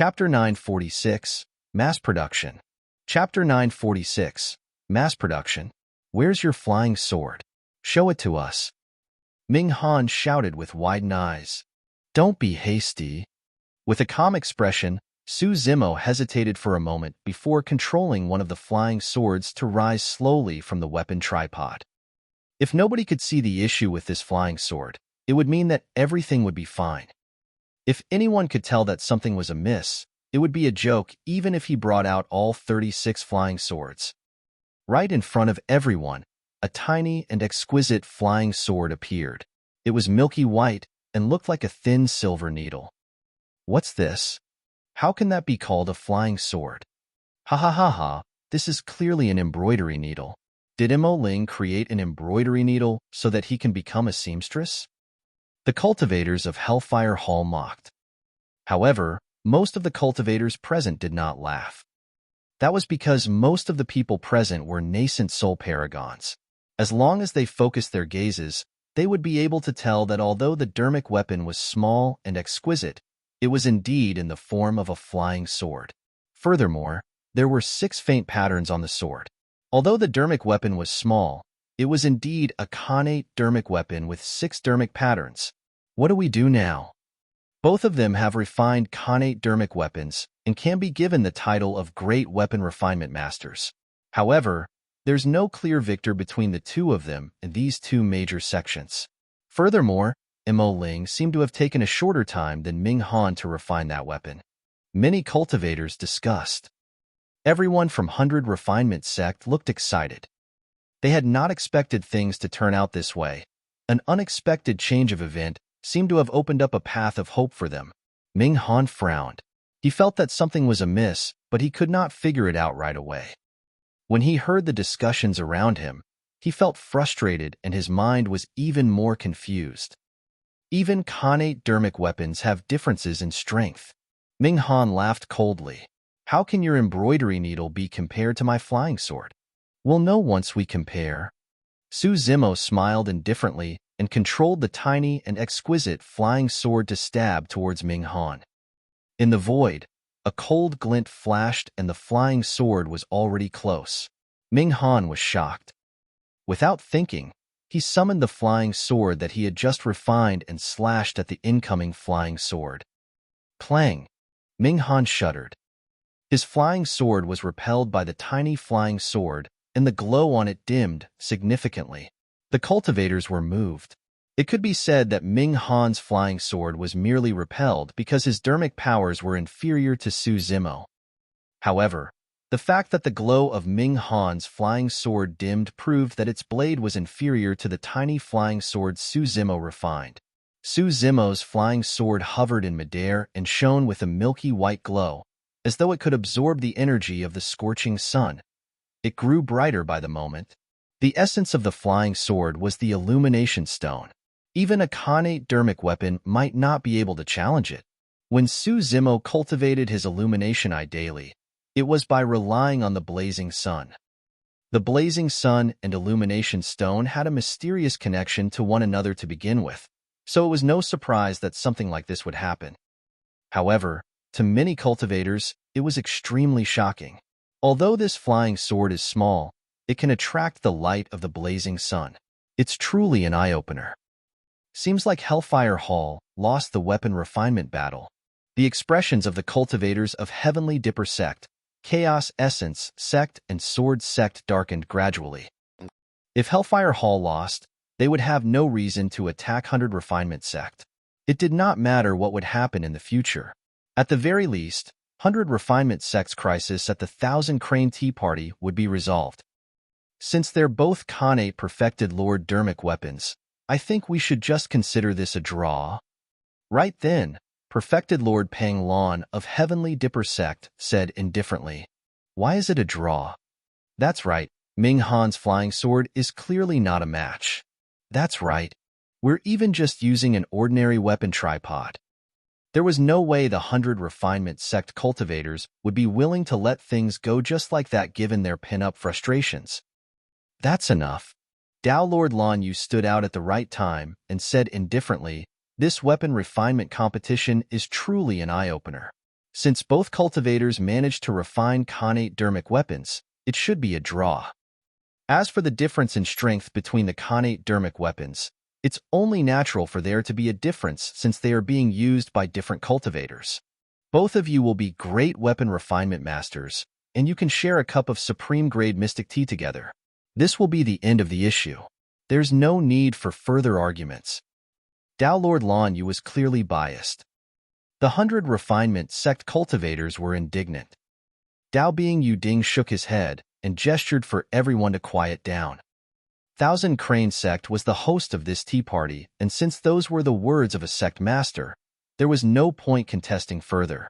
Chapter 946, Mass Production. Chapter 946, Mass Production. Where's your flying sword? Show it to us. Ming Han shouted with widened eyes. Don't be hasty. With a calm expression, Zimo hesitated for a moment before controlling one of the flying swords to rise slowly from the weapon tripod. If nobody could see the issue with this flying sword, it would mean that everything would be fine. If anyone could tell that something was amiss, it would be a joke even if he brought out all 36 flying swords. Right in front of everyone, a tiny and exquisite flying sword appeared. It was milky white and looked like a thin silver needle. What's this? How can that be called a flying sword? Ha ha ha ha, this is clearly an embroidery needle. Did Mo Ling create an embroidery needle so that he can become a seamstress? The cultivators of Hellfire Hall mocked. However, most of the cultivators present did not laugh. That was because most of the people present were nascent soul paragons. As long as they focused their gazes, they would be able to tell that although the dermic weapon was small and exquisite, it was indeed in the form of a flying sword. Furthermore, there were 6 faint patterns on the sword. Although the dermic weapon was small, it was indeed a connate dermic weapon with 6 dermic patterns. What do we do now? Both of them have refined connate dermic weapons and can be given the title of Great Weapon Refinement Masters. However, there's no clear victor between the two of them in these 2 major sections. Furthermore, Mo Ling seemed to have taken a shorter time than Ming Han to refine that weapon. Many cultivators discussed. Everyone from 100 Refinement Sect looked excited. They had not expected things to turn out this way. An unexpected change of event seemed to have opened up a path of hope for them. Ming Han frowned. He felt that something was amiss, but he could not figure it out right away. When he heard the discussions around him, he felt frustrated and his mind was even more confused. Even connate dermic weapons have differences in strength. Ming Han laughed coldly. How can your embroidery needle be compared to my flying sword? We'll know once we compare. Zimo smiled indifferently and controlled the tiny and exquisite flying sword to stab towards Ming Han. In the void, a cold glint flashed and the flying sword was already close. Ming Han was shocked. Without thinking, he summoned the flying sword that he had just refined and slashed at the incoming flying sword. Clang! Ming Han shuddered. His flying sword was repelled by the tiny flying sword, and the glow on it dimmed significantly. The cultivators were moved. It could be said that Ming Han's flying sword was merely repelled because his dermic powers were inferior to Zimo. However, the fact that the glow of Ming Han's flying sword dimmed proved that its blade was inferior to the tiny flying sword Zimo refined. Zimo's flying sword hovered in midair and shone with a milky white glow, as though it could absorb the energy of the scorching sun. It grew brighter by the moment. The essence of the flying sword was the illumination stone. Even a connate dermic weapon might not be able to challenge it. When Zimo cultivated his illumination eye daily, it was by relying on the blazing sun. The blazing sun and illumination stone had a mysterious connection to one another to begin with, so it was no surprise that something like this would happen. However, to many cultivators, it was extremely shocking. Although this flying sword is small, it can attract the light of the blazing sun. It's truly an eye-opener. Seems like Hellfire Hall lost the weapon refinement battle. The expressions of the cultivators of Heavenly Dipper Sect, Chaos Essence Sect, and Sword Sect darkened gradually. If Hellfire Hall lost, they would have no reason to attack 100 Refinement Sect. It did not matter what would happen in the future. At the very least, 100 Refinement Sect's crisis at the 1,000 Crane Tea Party would be resolved. Since they're both connate perfected Lord dermic weapons, I think we should just consider this a draw. Right then, Perfected Lord Pang Lon of Heavenly Dipper Sect said indifferently, "Why is it a draw?" That's right, Ming Han's flying sword is clearly not a match. That's right, we're even just using an ordinary weapon tripod. There was no way the 100 Refinement Sect cultivators would be willing to let things go just like that given their pin-up frustrations. That's enough. Dao Lord Lan Yu stood out at the right time and said indifferently, "This weapon refinement competition is truly an eye-opener. Since both cultivators managed to refine Khanate dermic weapons, it should be a draw. As for the difference in strength between the Khanate dermic weapons, it's only natural for there to be a difference since they are being used by different cultivators. Both of you will be great weapon refinement masters, and you can share a cup of supreme-grade mystic tea together. This will be the end of the issue. There's no need for further arguments. Dao Lord Lan Yu was clearly biased. The 100 refinement sect cultivators were indignant. Dao Bing Yuding shook his head and gestured for everyone to quiet down. Thousand Crane sect was the host of this tea party, and since those were the words of a sect master, there was no point contesting further.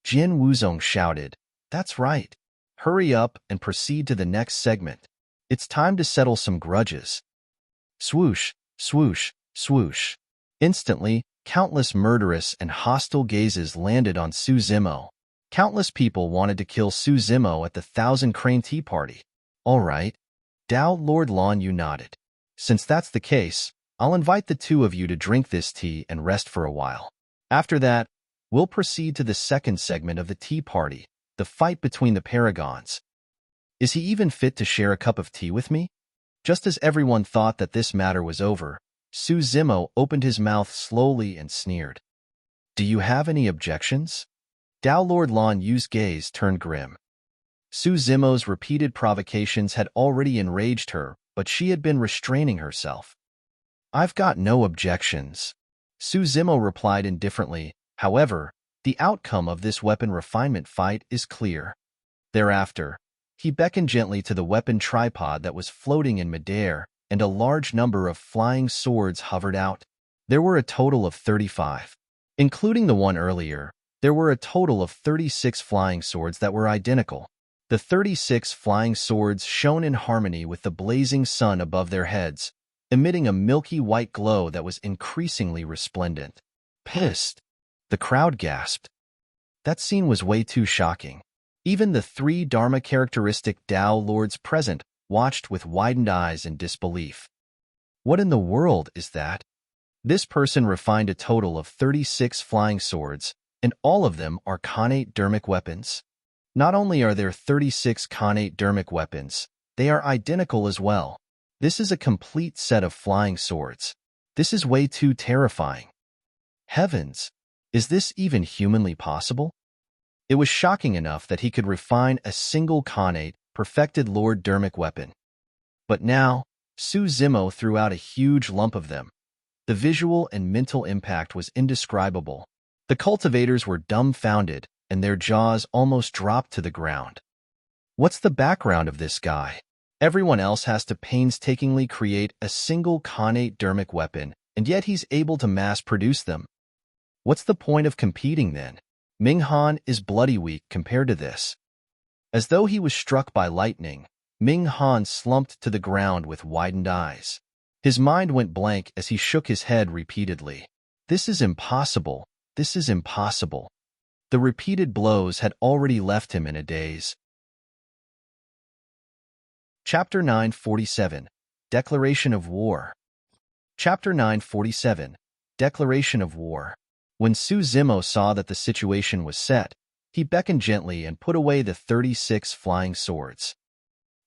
Jin Wuzong shouted, "That's right. Hurry up and proceed to the next segment. It's time to settle some grudges." Swoosh, swoosh, swoosh. Instantly, countless murderous and hostile gazes landed on Su Zimo. Countless people wanted to kill Su Zimo at the Thousand Crane Tea Party. All right. Dao Lord Lan Yu nodded. Since that's the case, I'll invite the two of you to drink this tea and rest for a while. After that, we'll proceed to the second segment of the tea party, the fight between the paragons. Is he even fit to share a cup of tea with me? Just as everyone thought that this matter was over, Su Zimo opened his mouth slowly and sneered. Do you have any objections? Dao Lord Lan Yu's gaze turned grim. Su Zimo's repeated provocations had already enraged her, but she had been restraining herself. I've got no objections. Su Zimo replied indifferently. However, the outcome of this weapon refinement fight is clear. Thereafter, he beckoned gently to the weapon tripod that was floating in midair, and a large number of flying swords hovered out. There were a total of 35. Including the one earlier, there were a total of 36 flying swords that were identical. The 36 flying swords shone in harmony with the blazing sun above their heads, emitting a milky white glow that was increasingly resplendent. Pissed. The crowd gasped. That scene was way too shocking. Even the 3 Dharma characteristic Dao lords present watched with widened eyes in disbelief. What in the world is that? This person refined a total of 36 flying swords, and all of them are Khanate dermic weapons. Not only are there 36 Khanate dermic weapons, they are identical as well. This is a complete set of flying swords. This is way too terrifying. Heavens! Is this even humanly possible? It was shocking enough that he could refine a single Khanate, perfected Lord dermic weapon. But now, Su Zimo threw out a huge lump of them. The visual and mental impact was indescribable. The cultivators were dumbfounded, and their jaws almost dropped to the ground. What's the background of this guy? Everyone else has to painstakingly create a single Khanate dermic weapon, and yet he's able to mass-produce them. What's the point of competing then? Ming Han is bloody weak compared to this. As though he was struck by lightning, Ming Han slumped to the ground with widened eyes. His mind went blank as he shook his head repeatedly. This is impossible. This is impossible. The repeated blows had already left him in a daze. Chapter 947, Declaration of War. Chapter 947, Declaration of War. When Su Zimo saw that the situation was set, he beckoned gently and put away the 36 flying swords.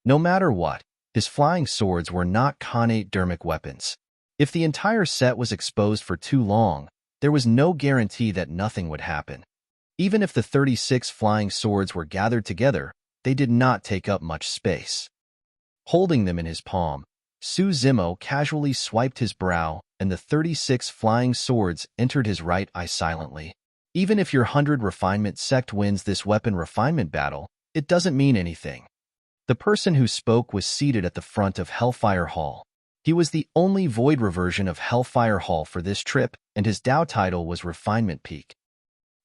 No matter what, his flying swords were not Khanate dermic weapons. If the entire set was exposed for too long, there was no guarantee that nothing would happen. Even if the 36 flying swords were gathered together, they did not take up much space. Holding them in his palm, Su Zimo casually swiped his brow, and the 36 flying swords entered his right eye silently. Even if your 100 refinement sect wins this weapon refinement battle, it doesn't mean anything. The person who spoke was seated at the front of Hellfire Hall. He was the only void reversion of Hellfire Hall for this trip, and his Dao title was Refinement Peak.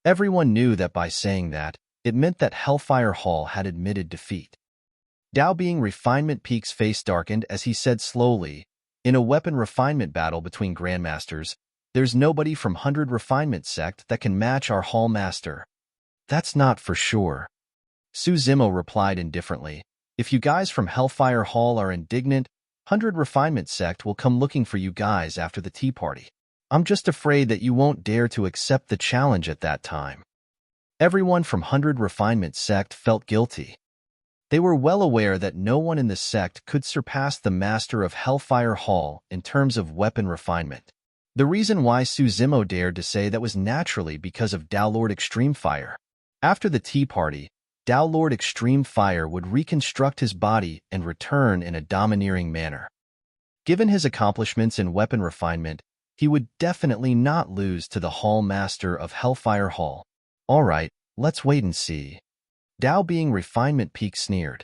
Everyone knew that by saying that, it meant that Hellfire Hall had admitted defeat. Dao being Refinement Peak's face darkened as he said slowly, in a weapon refinement battle between Grandmasters, there's nobody from 100 Refinement Sect that can match our Hall Master. That's not for sure. Su Zimo replied indifferently, if you guys from Hellfire Hall are indignant, 100 Refinement Sect will come looking for you guys after the tea party. I'm just afraid that you won't dare to accept the challenge at that time. Everyone from 100 Refinement sect felt guilty. They were well aware that no one in the sect could surpass the master of Hellfire Hall in terms of weapon refinement. The reason why Zimo dared to say that was naturally because of Downlord Extreme Fire. After the Tea Party, Downlord Extreme Fire would reconstruct his body and return in a domineering manner. Given his accomplishments in weapon refinement, he would definitely not lose to the Hall Master of Hellfire Hall. Alright, let's wait and see. Dao being Refinement Peak sneered.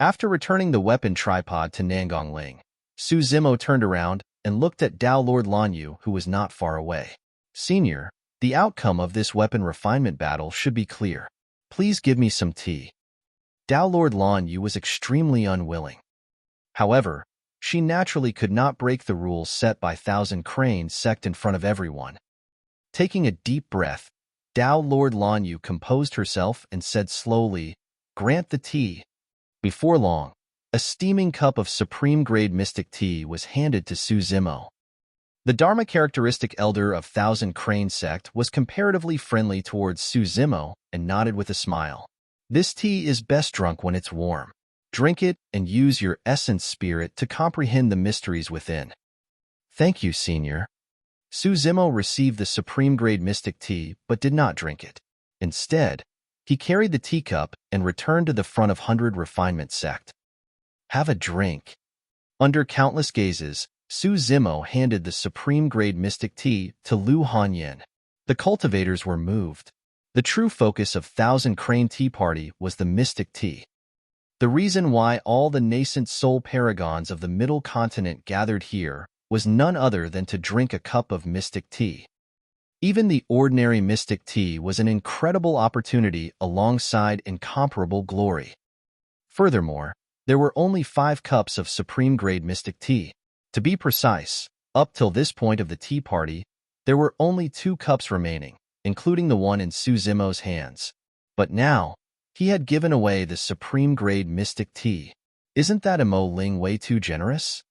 After returning the weapon tripod to Nangong Ling, Zimo turned around and looked at Dao Lord Lanyu, who was not far away. Senior, the outcome of this weapon refinement battle should be clear. Please give me some tea. Dao Lord Lanyu was extremely unwilling. However, she naturally could not break the rules set by Thousand Crane sect in front of everyone. Taking a deep breath, Dao Lord Lanyu composed herself and said slowly, "Grant the tea." Before long, a steaming cup of supreme-grade mystic tea was handed to Zimo. The Dharma characteristic elder of Thousand Crane sect was comparatively friendly towards Zimo and nodded with a smile. "This tea is best drunk when it's warm. Drink it and use your essence spirit to comprehend the mysteries within." "Thank you, Senior." Zimo received the supreme-grade mystic tea but did not drink it. Instead, he carried the teacup and returned to the front of 100 Refinement sect. "Have a drink." Under countless gazes, Zimo handed the supreme-grade mystic tea to Lu Hanyan. The cultivators were moved. The true focus of Thousand Crane Tea Party was the mystic tea. The reason why all the nascent soul paragons of the Middle Continent gathered here was none other than to drink a cup of mystic tea. Even the ordinary mystic tea was an incredible opportunity alongside incomparable glory. Furthermore, there were only 5 cups of supreme-grade mystic tea. To be precise, up till this point of the tea party, there were only 2 cups remaining, including the one in Zimo's hands. But now, he had given away the supreme-grade mystic tea. Isn't that Imo Ling way too generous?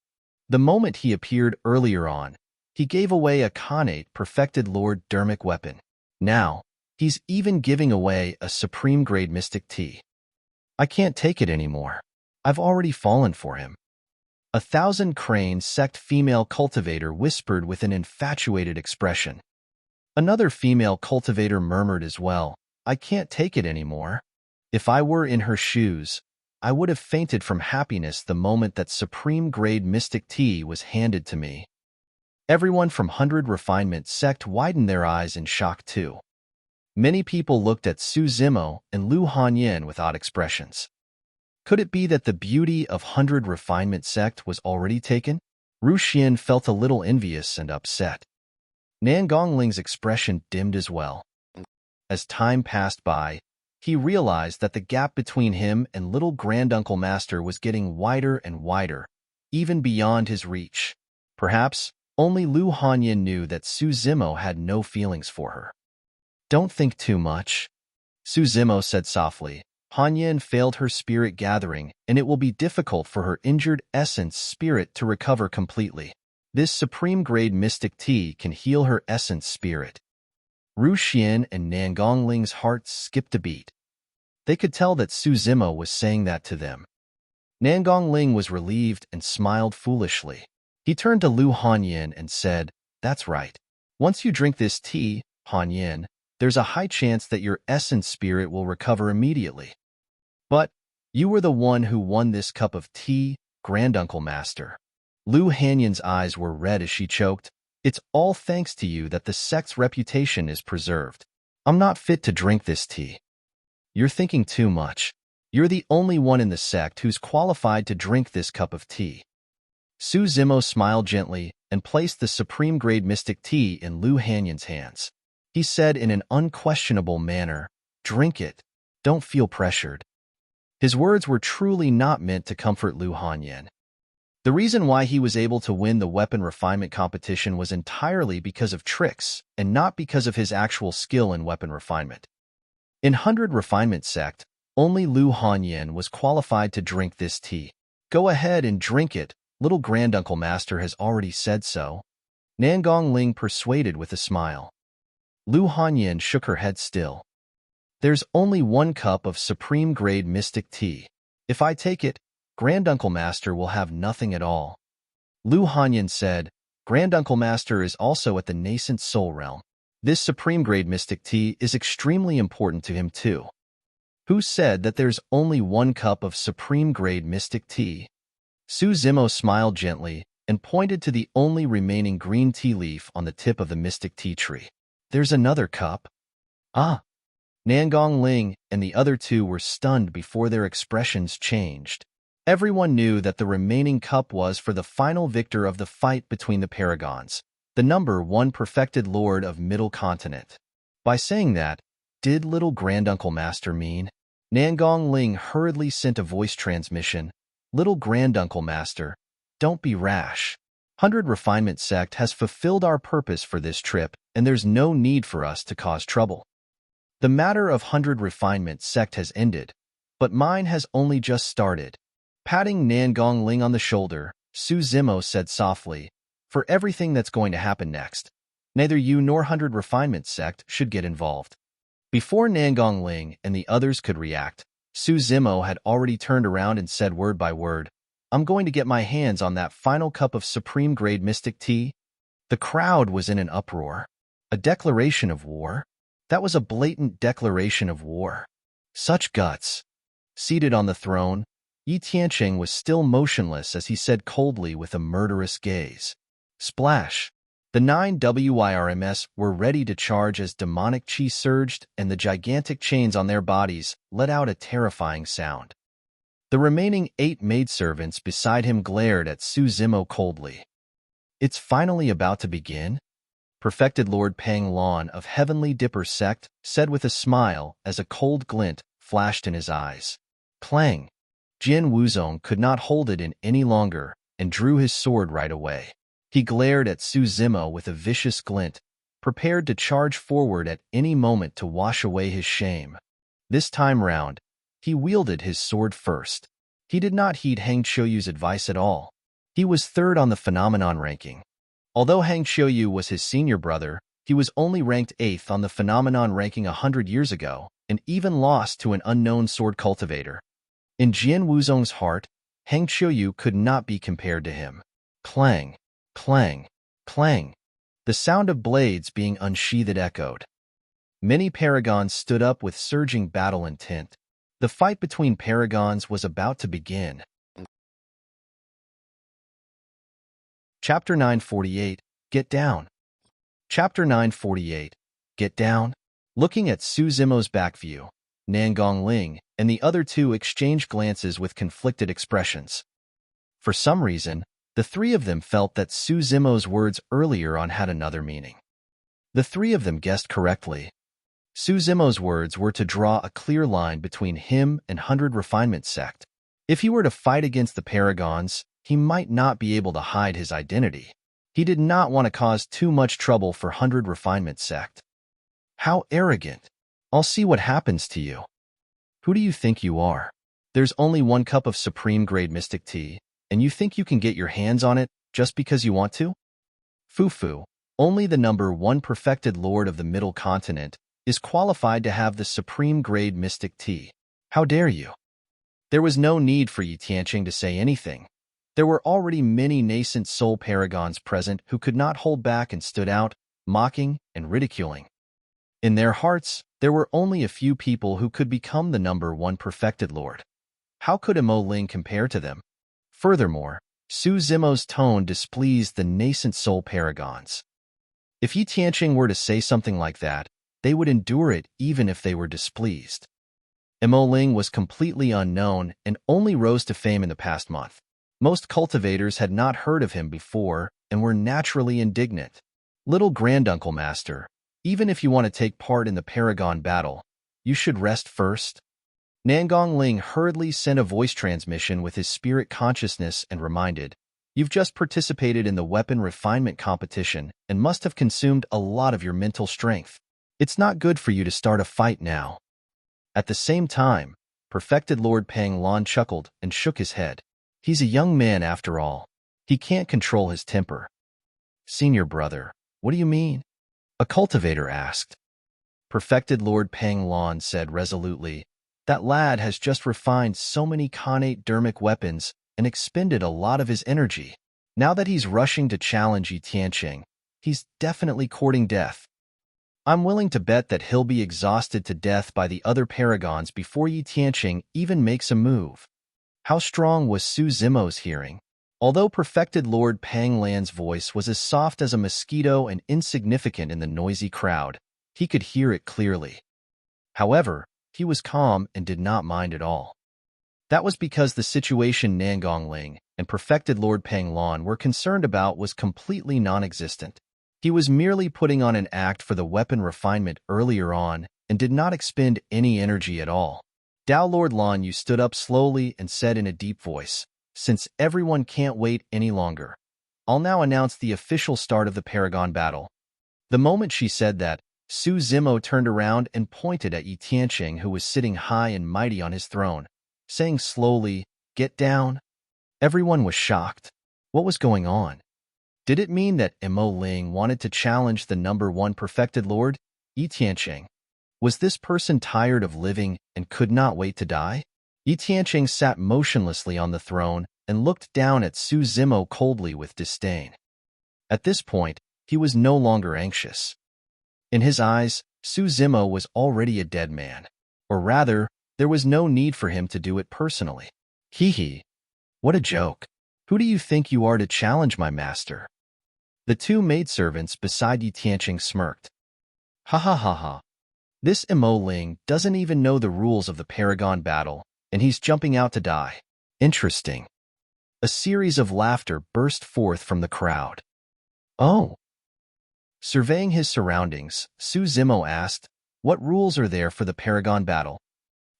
The moment he appeared earlier on, he gave away a Khanate perfected Lord Dermic weapon. Now, he's even giving away a supreme-grade mystic tea. I can't take it anymore. I've already fallen for him. A Thousand Crane sect female cultivator whispered with an infatuated expression. Another female cultivator murmured as well, "I can't take it anymore." If I were in her shoes, I would have fainted from happiness the moment that supreme-grade mystic tea was handed to me. Everyone from 100 Refinement sect widened their eyes in shock too. Many people looked at Zimo and Lu Hanyan with odd expressions. Could it be that the beauty of 100 Refinement sect was already taken? Ru Xian felt a little envious and upset. Nangong Ling's expression dimmed as well. As time passed by, he realized that the gap between him and little Granduncle Master was getting wider and wider, even beyond his reach. Perhaps only Lu Hanyan knew that Zimo had no feelings for her. "Don't think too much," Zimo said softly. "Hanyan failed her spirit gathering, and it will be difficult for her injured essence spirit to recover completely. This supreme-grade mystic tea can heal her essence spirit." Ru Xian and Nangong Ling's hearts skipped a beat. They could tell that Zimo was saying that to them. Nangong Ling was relieved and smiled foolishly. He turned to Lu Hanyan and said, "That's right. Once you drink this tea, Hanyan, there's a high chance that your essence spirit will recover immediately. But you were the one who won this cup of tea, Granduncle Master." Lu Hanyan's eyes were red as she choked. "It's all thanks to you that the sect's reputation is preserved. I'm not fit to drink this tea." "You're thinking too much. You're the only one in the sect who's qualified to drink this cup of tea." Zimo smiled gently and placed the supreme-grade mystic tea in Lu Hanyan's hands. He said in an unquestionable manner, "Drink it. Don't feel pressured." His words were truly not meant to comfort Lu Hanyan. The reason why he was able to win the weapon refinement competition was entirely because of tricks and not because of his actual skill in weapon refinement. In 100 Refinement sect, only Lu Hanyan was qualified to drink this tea. "Go ahead and drink it, little Granduncle Master has already said so," Nangong Ling persuaded with a smile. Lu Hanyan shook her head still. There's only one cup of supreme-grade mystic tea. If I take it, Granduncle Master will have nothing at all. Lu Hanyan said, Granduncle Master is also at the nascent soul realm. This supreme-grade mystic tea is extremely important to him too. Who said that there's only one cup of supreme-grade mystic tea? Zimo smiled gently and pointed to the only remaining green tea leaf on the tip of the mystic tea tree. There's another cup? Ah! Nangong Ling and the other two were stunned before their expressions changed. Everyone knew that the remaining cup was for the final victor of the fight between the Paragons, the number 1 perfected lord of Middle Continent. By saying that, did little Granduncle Master mean? Nangong Ling hurriedly sent a voice transmission. Little Granduncle Master, don't be rash. 100 Refinement Sect has fulfilled our purpose for this trip, and there's no need for us to cause trouble. The matter of 100 Refinement Sect has ended, but mine has only just started. Patting Nangong Ling on the shoulder, Zimo said softly, for everything that's going to happen next, neither you nor 100 Refinement Sect should get involved. Before Nangong Ling and the others could react, Zimo had already turned around and said word by word, I'm going to get my hands on that final cup of supreme-grade mystic tea. The crowd was in an uproar. A declaration of war? That was a blatant declaration of war. Such guts. Seated on the throne, Yi Tianqing was still motionless as he said coldly with a murderous gaze. Splash! The 9 WIRMS were ready to charge as demonic chi surged and the gigantic chains on their bodies let out a terrifying sound. The remaining 8 maidservants beside him glared at Zimo coldly. It's finally about to begin? Perfected Lord Pang Lon of Heavenly Dipper Sect said with a smile as a cold glint flashed in his eyes. Clang! Jin Wuzong could not hold it in any longer and drew his sword right away. He glared at Zimo with a vicious glint, prepared to charge forward at any moment to wash away his shame. This time round, he wielded his sword first. He did not heed Hang Qiuyu's advice at all. He was third on the phenomenon ranking. Although Hang Qiuyu was his senior brother, he was only ranked 8th on the phenomenon ranking 100 years ago and even lost to an unknown sword cultivator. In Jian Wuzong's heart, Hang Qiuyu could not be compared to him. Clang! Clang! Clang! The sound of blades being unsheathed echoed. Many paragons stood up with surging battle intent. The fight between paragons was about to begin. Chapter 948, Get Down. Chapter 948, Get Down. Looking at Zimo's back view, Nangong Ling and the other two exchanged glances with conflicted expressions. For some reason, the three of them felt that Zimo's words earlier on had another meaning. The three of them guessed correctly. Zimo's words were to draw a clear line between him and 100 Refinement Sect. If he were to fight against the Paragons, he might not be able to hide his identity. He did not want to cause too much trouble for 100 Refinement Sect. How arrogant! I'll see what happens to you. Who do you think you are? There's only one cup of supreme-grade mystic tea, and you think you can get your hands on it just because you want to? Fufu, only the number 1 perfected lord of the Middle Continent, is qualified to have the supreme-grade mystic tea. How dare you? There was no need for Yi Tianqing to say anything. There were already many nascent soul paragons present who could not hold back and stood out, mocking and ridiculing. In their hearts, there were only a few people who could become the number 1 perfected lord. How could Mo Ling compare to them? Furthermore, Zimo's tone displeased the nascent soul paragons. If Yi Tianqing were to say something like that, they would endure it even if they were displeased. Mo Ling was completely unknown and only rose to fame in the past month. Most cultivators had not heard of him before and were naturally indignant. Little Granduncle Master, even if you want to take part in the Paragon battle, you should rest first. Nangong Ling hurriedly sent a voice transmission with his spirit consciousness and reminded, You've just participated in the weapon refinement competition and must have consumed a lot of your mental strength. It's not good for you to start a fight now. At the same time, Perfected Lord Pang Lon chuckled and shook his head. He's a young man after all. He can't control his temper. Senior brother, what do you mean? A cultivator asked. Perfected Lord Pang Lon said resolutely. That lad has just refined so many Khanate dermic weapons and expended a lot of his energy. Now that he's rushing to challenge Yi Tianqing, he's definitely courting death. I'm willing to bet that he'll be exhausted to death by the other paragons before Yi Tianqing even makes a move. How strong was Su Zimo's hearing? Although Perfected Lord Pang Lan's voice was as soft as a mosquito and insignificant in the noisy crowd, he could hear it clearly. However, he was calm and did not mind at all. That was because the situation Nangong Ling and Perfected Lord Pang Lan were concerned about was completely non-existent. He was merely putting on an act for the weapon refinement earlier on and did not expend any energy at all. Dao Lord Lan Yu stood up slowly and said in a deep voice, "Since everyone can't wait any longer, I'll now announce the official start of the Paragon battle." The moment she said that, Su Zimo turned around and pointed at Yi Tianqing, who was sitting high and mighty on his throne, saying slowly, "Get down." Everyone was shocked. What was going on? Did it mean that Mo Ling wanted to challenge the #1 Perfected Lord, Yi Tianqing? Was this person tired of living and could not wait to die? Yi Tianqing sat motionlessly on the throne and looked down at Su Zimo coldly with disdain. At this point, he was no longer anxious. In his eyes, Su Zimo was already a dead man. Or rather, there was no need for him to do it personally. Hee. What a joke. Who do you think you are to challenge my master? The two maidservants beside Yi Tianqing smirked. Ha ha ha ha. This Mo Ling doesn't even know the rules of the Paragon battle, and he's jumping out to die. Interesting. A series of laughter burst forth from the crowd. Oh. Surveying his surroundings, Su Zimo asked, "What rules are there for the Paragon battle?"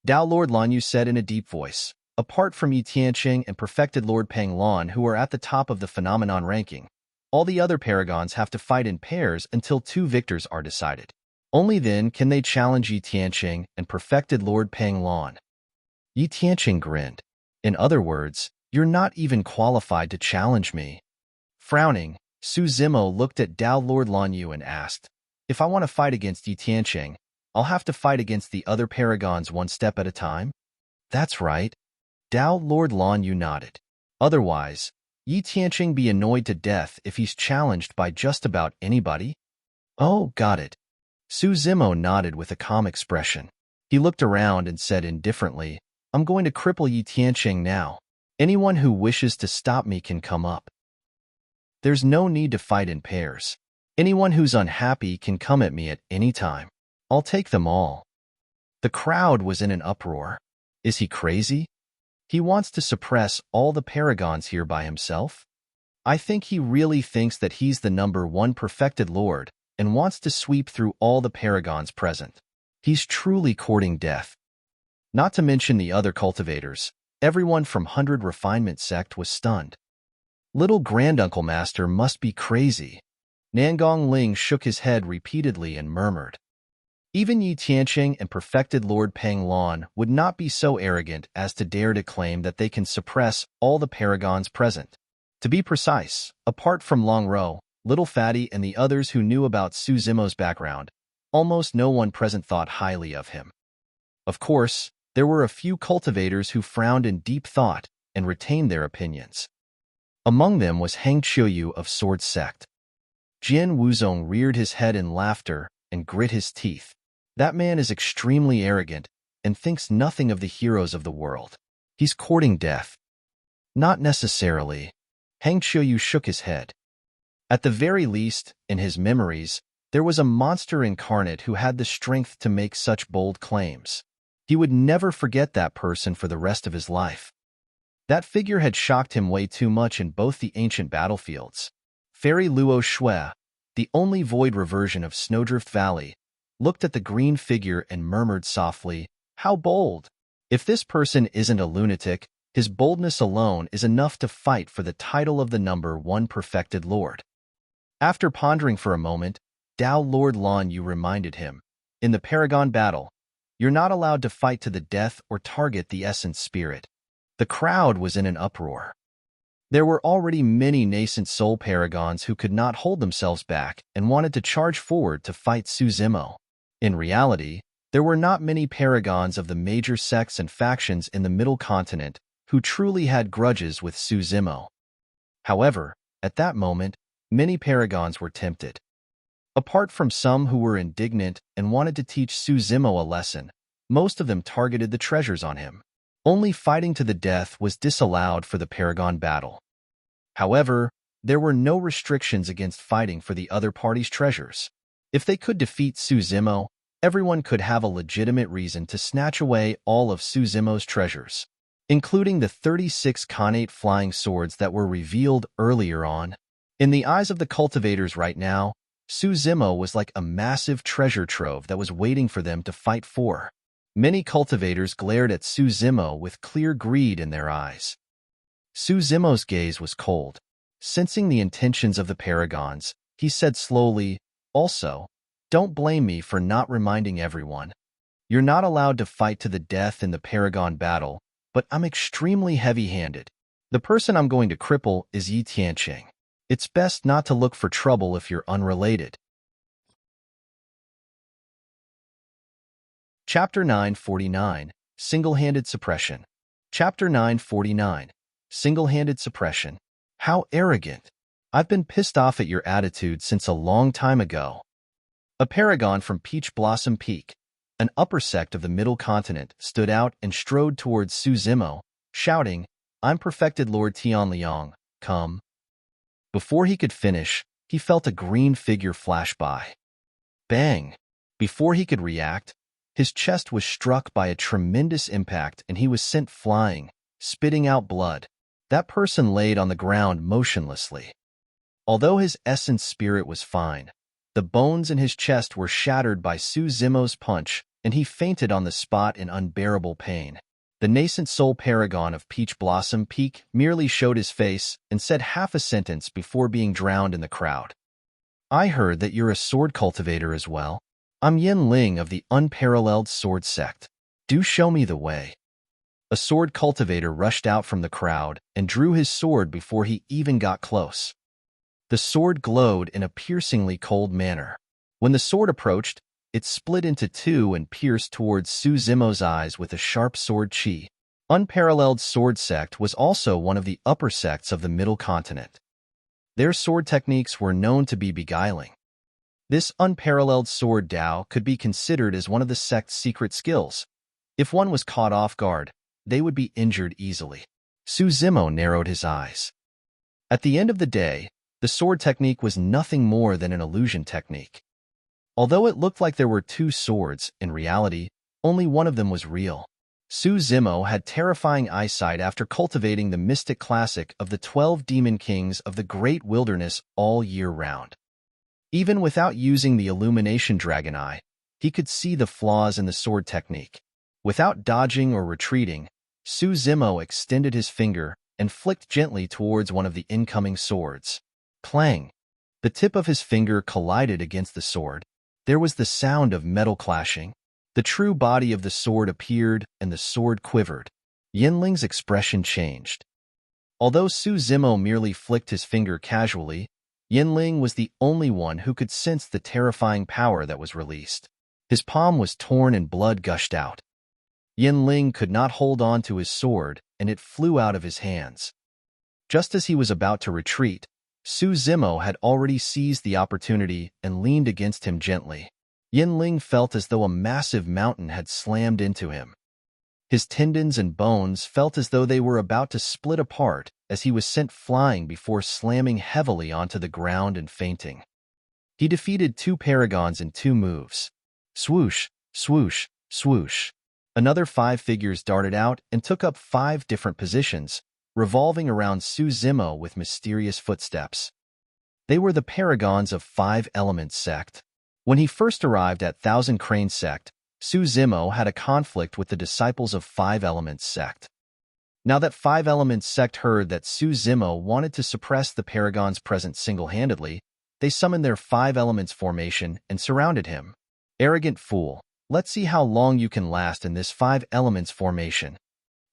Dao Lord Lan Yu said in a deep voice, "Apart from Yi Tianqing and Perfected Lord Pang Lan, who are at the top of the phenomenon ranking, all the other paragons have to fight in pairs until 2 victors are decided. Only then can they challenge Yi Tianqing and Perfected Lord Pang Lan." Yi Tianqing grinned. "In other words, you're not even qualified to challenge me." Frowning, Su Zimo looked at Dao Lord Lan Yu and asked, "If I want to fight against Yi Tianqing, I'll have to fight against the other paragons one step at a time?" "That's right." Dao Lord Lan Yu nodded. "Otherwise, Yi Tianqing be annoyed to death if he's challenged by just about anybody?" "Oh, got it." Su Zimo nodded with a calm expression. He looked around and said indifferently, "I'm going to cripple Yi Tianqing now. Anyone who wishes to stop me can come up. There's no need to fight in pairs. Anyone who's unhappy can come at me at any time. I'll take them all." The crowd was in an uproar. Is he crazy? He wants to suppress all the paragons here by himself? I think he really thinks that he's the #1 Perfected Lord and wants to sweep through all the paragons present. He's truly courting death. Not to mention the other cultivators, everyone from 100 Refinement Sect was stunned. Little Granduncle Master must be crazy. Nangong Ling shook his head repeatedly and murmured. Even Yi Tianqing and Perfected Lord Pang Lan would not be so arrogant as to dare to claim that they can suppress all the paragons present. To be precise, apart from Long Ro, Little Fatty, and the others who knew about Su Zimo's background, almost no one present thought highly of him. Of course, there were a few cultivators who frowned in deep thought and retained their opinions. Among them was Hang Qiuyu of Sword Sect. Jian Wuzong reared his head in laughter and grit his teeth. That man is extremely arrogant and thinks nothing of the heroes of the world. He's courting death. Not necessarily. Hang Qiuyu shook his head. At the very least, in his memories, there was a monster incarnate who had the strength to make such bold claims. He would never forget that person for the rest of his life. That figure had shocked him way too much in both the ancient battlefields. Fairy Luo Shui, the only void reversion of Snowdrift Valley, looked at the green figure and murmured softly, "How bold! If this person isn't a lunatic, his boldness alone is enough to fight for the title of the #1 Perfected Lord." After pondering for a moment, Dao Lord Lan Yu reminded him, "In the Paragon battle, you're not allowed to fight to the death or target the Essence Spirit." The crowd was in an uproar. There were already many nascent soul paragons who could not hold themselves back and wanted to charge forward to fight Su Zimo. In reality, there were not many paragons of the major sects and factions in the Middle Continent who truly had grudges with Zimo. However, at that moment, many paragons were tempted. Apart from some who were indignant and wanted to teach Zimo a lesson, most of them targeted the treasures on him. Only fighting to the death was disallowed for the paragon battle. However, there were no restrictions against fighting for the other party's treasures. If they could defeat Zimo, everyone could have a legitimate reason to snatch away all of Zimo's treasures, including the 36 Khanate flying swords that were revealed earlier on. In the eyes of the cultivators right now, Zimo was like a massive treasure trove that was waiting for them to fight for. Many cultivators glared at Zimo with clear greed in their eyes. Zimo's gaze was cold. Sensing the intentions of the paragons, he said slowly, "Also, don't blame me for not reminding everyone. You're not allowed to fight to the death in the paragon battle, but I'm extremely heavy-handed. The person I'm going to cripple is Yi Tianqing. It's best not to look for trouble if you're unrelated." Chapter 949, Singlehanded Suppression. Chapter 949, Singlehanded Suppression. How arrogant. I've been pissed off at your attitude since a long time ago. A paragon from Peach Blossom Peak, an upper sect of the Middle Continent, stood out and strode towards Zimo, shouting, "I'm perfected Lord Tianliang, come." Before he could finish, he felt a green figure flash by. Bang! Before he could react, his chest was struck by a tremendous impact and he was sent flying, spitting out blood. That person laid on the ground motionlessly. Although his essence spirit was fine, the bones in his chest were shattered by Zimo's punch, and he fainted on the spot in unbearable pain. The nascent soul paragon of Peach Blossom Peak merely showed his face and said half a sentence before being drowned in the crowd. "I heard that you're a sword cultivator as well. I'm Yin Ling of the Unparalleled Sword Sect. Do show me the way." A sword cultivator rushed out from the crowd and drew his sword before he even got close. The sword glowed in a piercingly cold manner. When the sword approached, it split into two and pierced towards Zimo's eyes with a sharp sword chi. Unparalleled Sword Sect was also one of the upper sects of the Middle Continent. Their sword techniques were known to be beguiling. This unparalleled sword Dao could be considered as one of the sect's secret skills. If one was caught off guard, they would be injured easily. Zimo narrowed his eyes. At the end of the day, the sword technique was nothing more than an illusion technique. Although it looked like there were two swords, in reality, only one of them was real. Zimo had terrifying eyesight after cultivating the mystic classic of the 12 demon kings of the great wilderness all year round. Even without using the illumination dragon eye, he could see the flaws in the sword technique. Without dodging or retreating, Zimo extended his finger and flicked gently towards one of the incoming swords. Clang! The tip of his finger collided against the sword. There was the sound of metal clashing. The true body of the sword appeared and the sword quivered. Yinling's expression changed. Although Zimo merely flicked his finger casually, Yinling was the only one who could sense the terrifying power that was released. His palm was torn and blood gushed out. Yinling could not hold on to his sword, and it flew out of his hands. Just as he was about to retreat, Zimo had already seized the opportunity and leaned against him gently. Yinling felt as though a massive mountain had slammed into him. His tendons and bones felt as though they were about to split apart as he was sent flying before slamming heavily onto the ground and fainting. He defeated two paragons in 2 moves. Swoosh, swoosh, swoosh. Another 5 figures darted out and took up 5 different positions, revolving around Zimo with mysterious footsteps. They were the paragons of 5 Elements sect. When he first arrived at Thousand Crane sect, Zimo had a conflict with the disciples of 5 Elements sect. Now that 5 Elements sect heard that Zimo wanted to suppress the paragons present single-handedly, they summoned their 5 Elements formation and surrounded him. Arrogant fool, let's see how long you can last in this 5 Elements formation.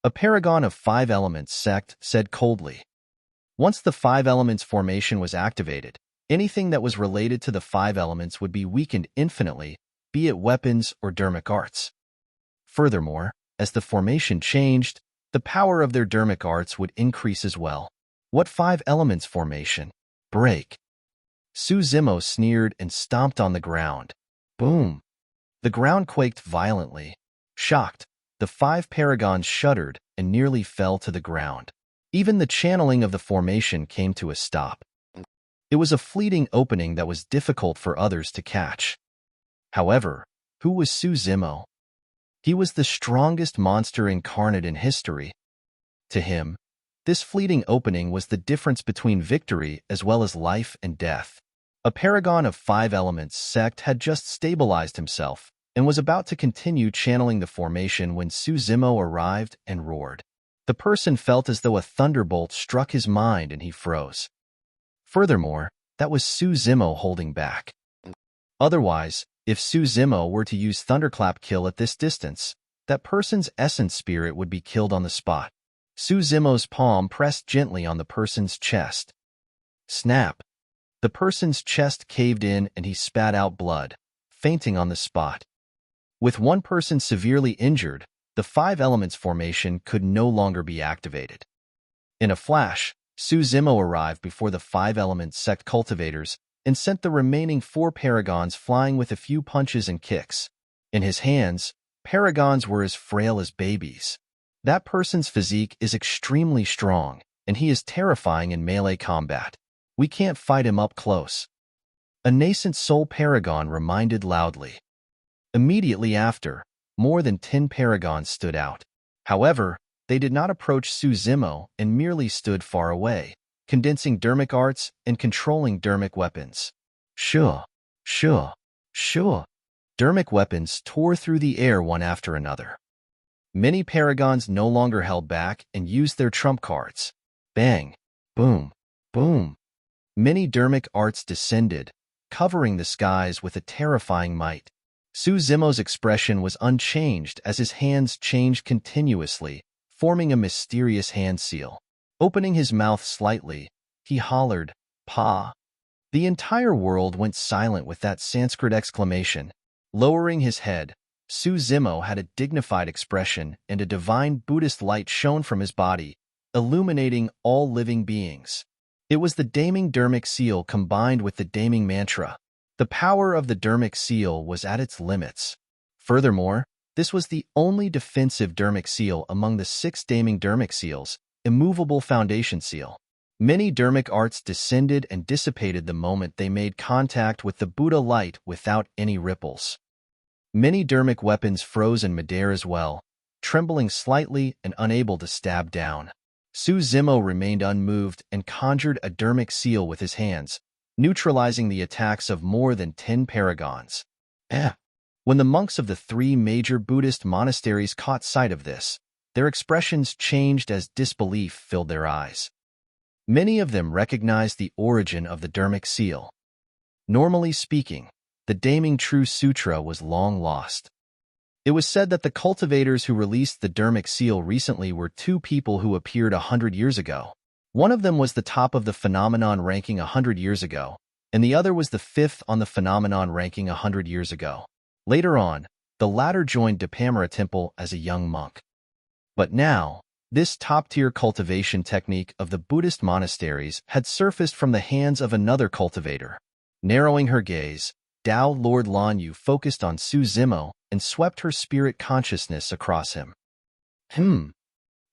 A paragon of 5 Elements sect said coldly. Once the 5 Elements formation was activated, anything that was related to the 5 Elements would be weakened infinitely, be it weapons or dermic arts. Furthermore, as the formation changed, the power of their dermic arts would increase as well. What 5 elements formation? Break. Zimo sneered and stomped on the ground. Boom! The ground quaked violently. Shocked, the 5 paragons shuddered and nearly fell to the ground. Even the channeling of the formation came to a stop. It was a fleeting opening that was difficult for others to catch. However, who was Zimo? He was the strongest monster incarnate in history. To him, this fleeting opening was the difference between victory as well as life and death. A paragon of 5 elements sect had just stabilized himself and was about to continue channeling the formation when Zimo arrived and roared. The person felt as though a thunderbolt struck his mind and he froze. Furthermore, that was Zimo holding back. Otherwise, if Zimo were to use Thunderclap kill at this distance, that person's essence spirit would be killed on the spot. Zimo's palm pressed gently on the person's chest. Snap! The person's chest caved in and he spat out blood, fainting on the spot. With one person severely injured, the 5 elements formation could no longer be activated. In a flash, Zimo arrived before the 5 elements sect cultivators and sent the remaining 4 paragons flying with a few punches and kicks. In his hands, paragons were as frail as babies. That person's physique is extremely strong, and he is terrifying in melee combat. We can't fight him up close. A nascent soul paragon reminded loudly. Immediately after, more than 10 paragons stood out. However, they did not approach Zimo and merely stood far away, condensing dermic arts and controlling dermic weapons. Sure. Dermic weapons tore through the air one after another. Many paragons no longer held back and used their trump cards. Bang! Boom! Boom! Many dermic arts descended, covering the skies with a terrifying might. Zimo's expression was unchanged as his hands changed continuously, forming a mysterious hand seal. Opening his mouth slightly, he hollered, "Pa!" The entire world went silent with that Sanskrit exclamation. Lowering his head, Zimo had a dignified expression and a divine Buddhist light shone from his body, illuminating all living beings. It was the Daming Dermic Seal combined with the Daming Mantra. The power of the Dermic Seal was at its limits. Furthermore, this was the only defensive Dermic Seal among the 6 Daming Dermic Seals, immovable foundation seal. Many dermic arts descended and dissipated the moment they made contact with the Buddha light without any ripples. Many dermic weapons froze in midair as well, trembling slightly and unable to stab down. Zimo remained unmoved and conjured a dermic seal with his hands, neutralizing the attacks of more than 10 paragons. When the monks of the 3 major Buddhist monasteries caught sight of this, their expressions changed as disbelief filled their eyes. Many of them recognized the origin of the dermic seal. Normally speaking, the Daming True Sutra was long lost. It was said that the cultivators who released the dermic seal recently were 2 people who appeared 100 years ago. One of them was the top of the phenomenon ranking 100 years ago, and the other was the 5th on the phenomenon ranking 100 years ago. Later on, the latter joined Depamara Temple as a young monk. But now, this top-tier cultivation technique of the Buddhist monasteries had surfaced from the hands of another cultivator. Narrowing her gaze, Tao Lord Lanyu focused on Zimo and swept her spirit consciousness across him.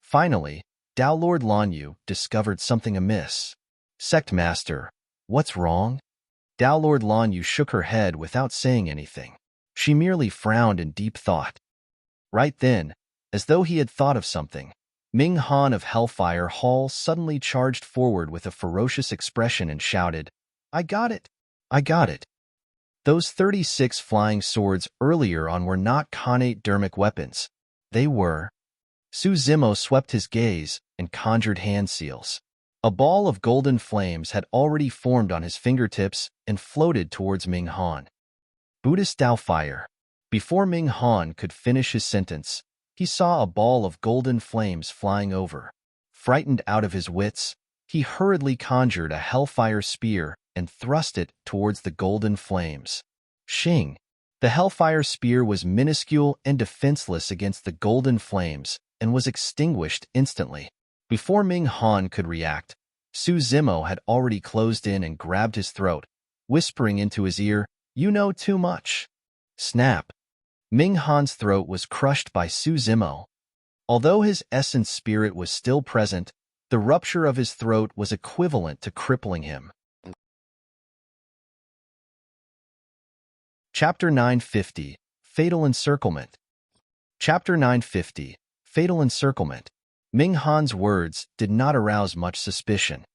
Finally, Tao Lord Lanyu discovered something amiss. Sect Master, what's wrong? Tao Lord Lanyu shook her head without saying anything. She merely frowned in deep thought. Right then, as though he had thought of something, Ming Han of Hellfire Hall suddenly charged forward with a ferocious expression and shouted, "I got it! I got it!" Those 36 flying swords earlier on were not connate dermic weapons. They were. Zimo swept his gaze and conjured hand seals. A ball of golden flames had already formed on his fingertips and floated towards Ming Han. Buddhist Tao Fire. Before Ming Han could finish his sentence, he saw a ball of golden flames flying over. Frightened out of his wits, he hurriedly conjured a hellfire spear and thrust it towards the golden flames. Shing! The Hellfire Spear was minuscule and defenseless against the golden flames and was extinguished instantly. Before Ming Han could react, Su Zimo had already closed in and grabbed his throat, whispering into his ear, "You know too much." Snap! Ming Han's throat was crushed by Su Zimo. Although his essence spirit was still present, the rupture of his throat was equivalent to crippling him. Chapter 950, Fatal Encirclement. Chapter 950, Fatal Encirclement. Ming Han's words did not arouse much suspicion.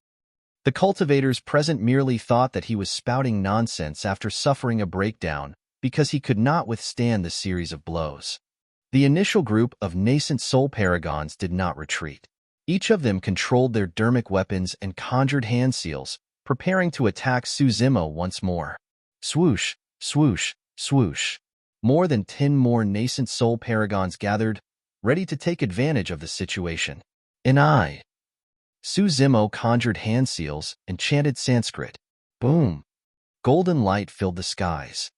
The cultivators present merely thought that he was spouting nonsense after suffering a breakdown because he could not withstand the series of blows. The initial group of nascent soul paragons did not retreat. Each of them controlled their dermic weapons and conjured hand seals, preparing to attack Su Zimo once more. Swoosh, swoosh, swoosh. More than 10 more nascent soul paragons gathered, ready to take advantage of the situation. Su Zimo conjured hand seals and chanted Sanskrit. Boom! Golden light filled the skies.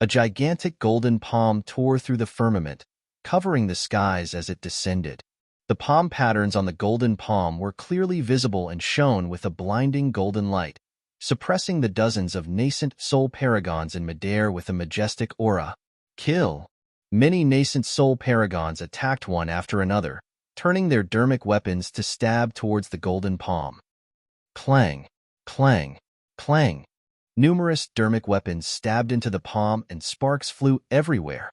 A gigantic golden palm tore through the firmament, covering the skies as it descended. The palm patterns on the golden palm were clearly visible and shone with a blinding golden light, suppressing the dozens of nascent soul paragons in midair with a majestic aura. Kill! Many nascent soul paragons attacked one after another, turning their dermic weapons to stab towards the golden palm. Clang! Clang! Clang! Numerous dermic weapons stabbed into the palm and sparks flew everywhere.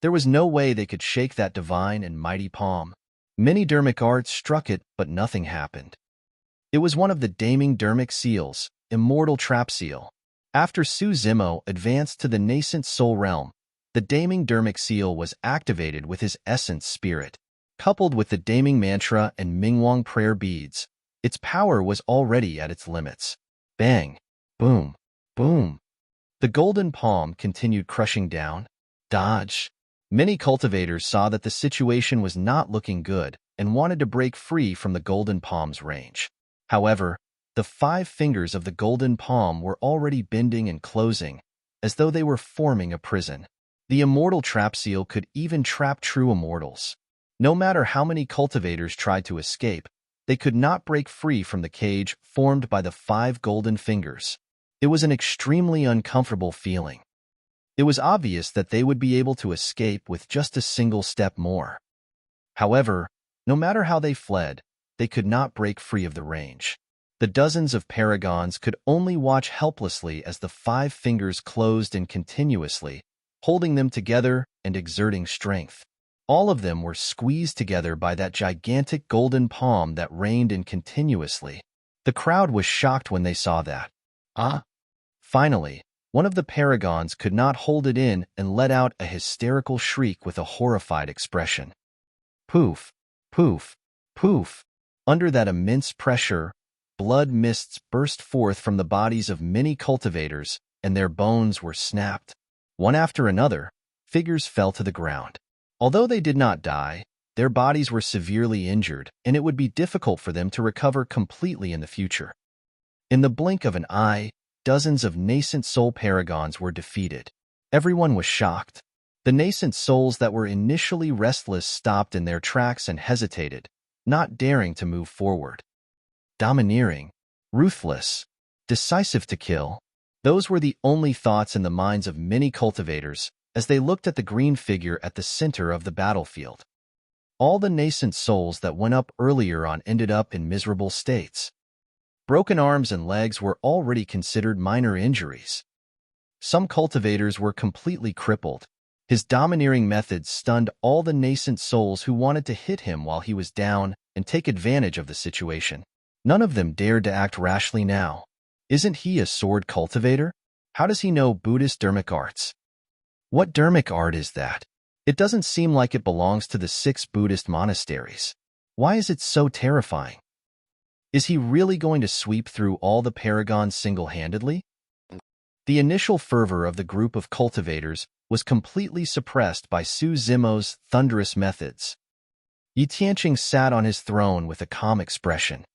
There was no way they could shake that divine and mighty palm. Many dermic arts struck it, but nothing happened. It was one of the damning dermic seals, Immortal Trap Seal. After Su Zimo advanced to the nascent soul realm, the damning dermic seal was activated with his essence spirit. Coupled with the damning mantra and Mingwang prayer beads, its power was already at its limits. Bang! Boom! Boom! The golden palm continued crushing down. Dodge! Many cultivators saw that the situation was not looking good and wanted to break free from the golden palm's range. However, the 5 fingers of the golden palm were already bending and closing, as though they were forming a prison. The immortal trap seal could even trap true immortals. No matter how many cultivators tried to escape, they could not break free from the cage formed by the 5 golden fingers. It was an extremely uncomfortable feeling. It was obvious that they would be able to escape with just a single step more. However, no matter how they fled, they could not break free of the range. The dozens of paragons could only watch helplessly as the 5 fingers closed in continuously, holding them together and exerting strength. All of them were squeezed together by that gigantic golden palm that rained in continuously. The crowd was shocked when they saw that. Finally, one of the paragons could not hold it in and let out a hysterical shriek with a horrified expression. Poof, poof, poof. Under that immense pressure, blood mists burst forth from the bodies of many cultivators, and their bones were snapped. One after another, figures fell to the ground. Although they did not die, their bodies were severely injured, and it would be difficult for them to recover completely in the future. In the blink of an eye, dozens of nascent soul paragons were defeated. Everyone was shocked. The nascent souls that were initially restless stopped in their tracks and hesitated, not daring to move forward. Domineering, ruthless, decisive to kill. Those were the only thoughts in the minds of many cultivators as they looked at the green figure at the center of the battlefield. All the nascent souls that went up earlier on ended up in miserable states. Broken arms and legs were already considered minor injuries. Some cultivators were completely crippled. His domineering methods stunned all the nascent souls who wanted to hit him while he was down and take advantage of the situation. None of them dared to act rashly now. Isn't he a sword cultivator? How does he know Buddhist dermic arts? What dermic art is that? It doesn't seem like it belongs to the 6 Buddhist monasteries. Why is it so terrifying? Is he really going to sweep through all the paragons single-handedly? The initial fervor of the group of cultivators was completely suppressed by Su Zimo's thunderous methods. Yi Tianqing sat on his throne with a calm expression.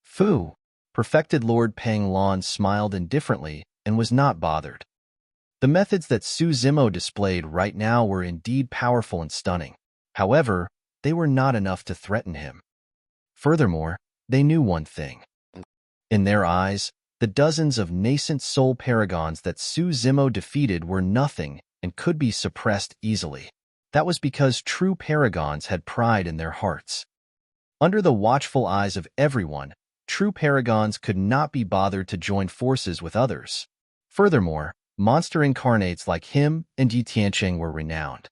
Fu, perfected Lord Peng Lon smiled indifferently and was not bothered. The methods that Zimo displayed right now were indeed powerful and stunning. However, they were not enough to threaten him. Furthermore, they knew one thing. In their eyes, the dozens of nascent soul paragons that Zimo defeated were nothing and could be suppressed easily. That was because true paragons had pride in their hearts. Under the watchful eyes of everyone, true paragons could not be bothered to join forces with others. Furthermore, monster incarnates like him and Yi Tianqing were renowned.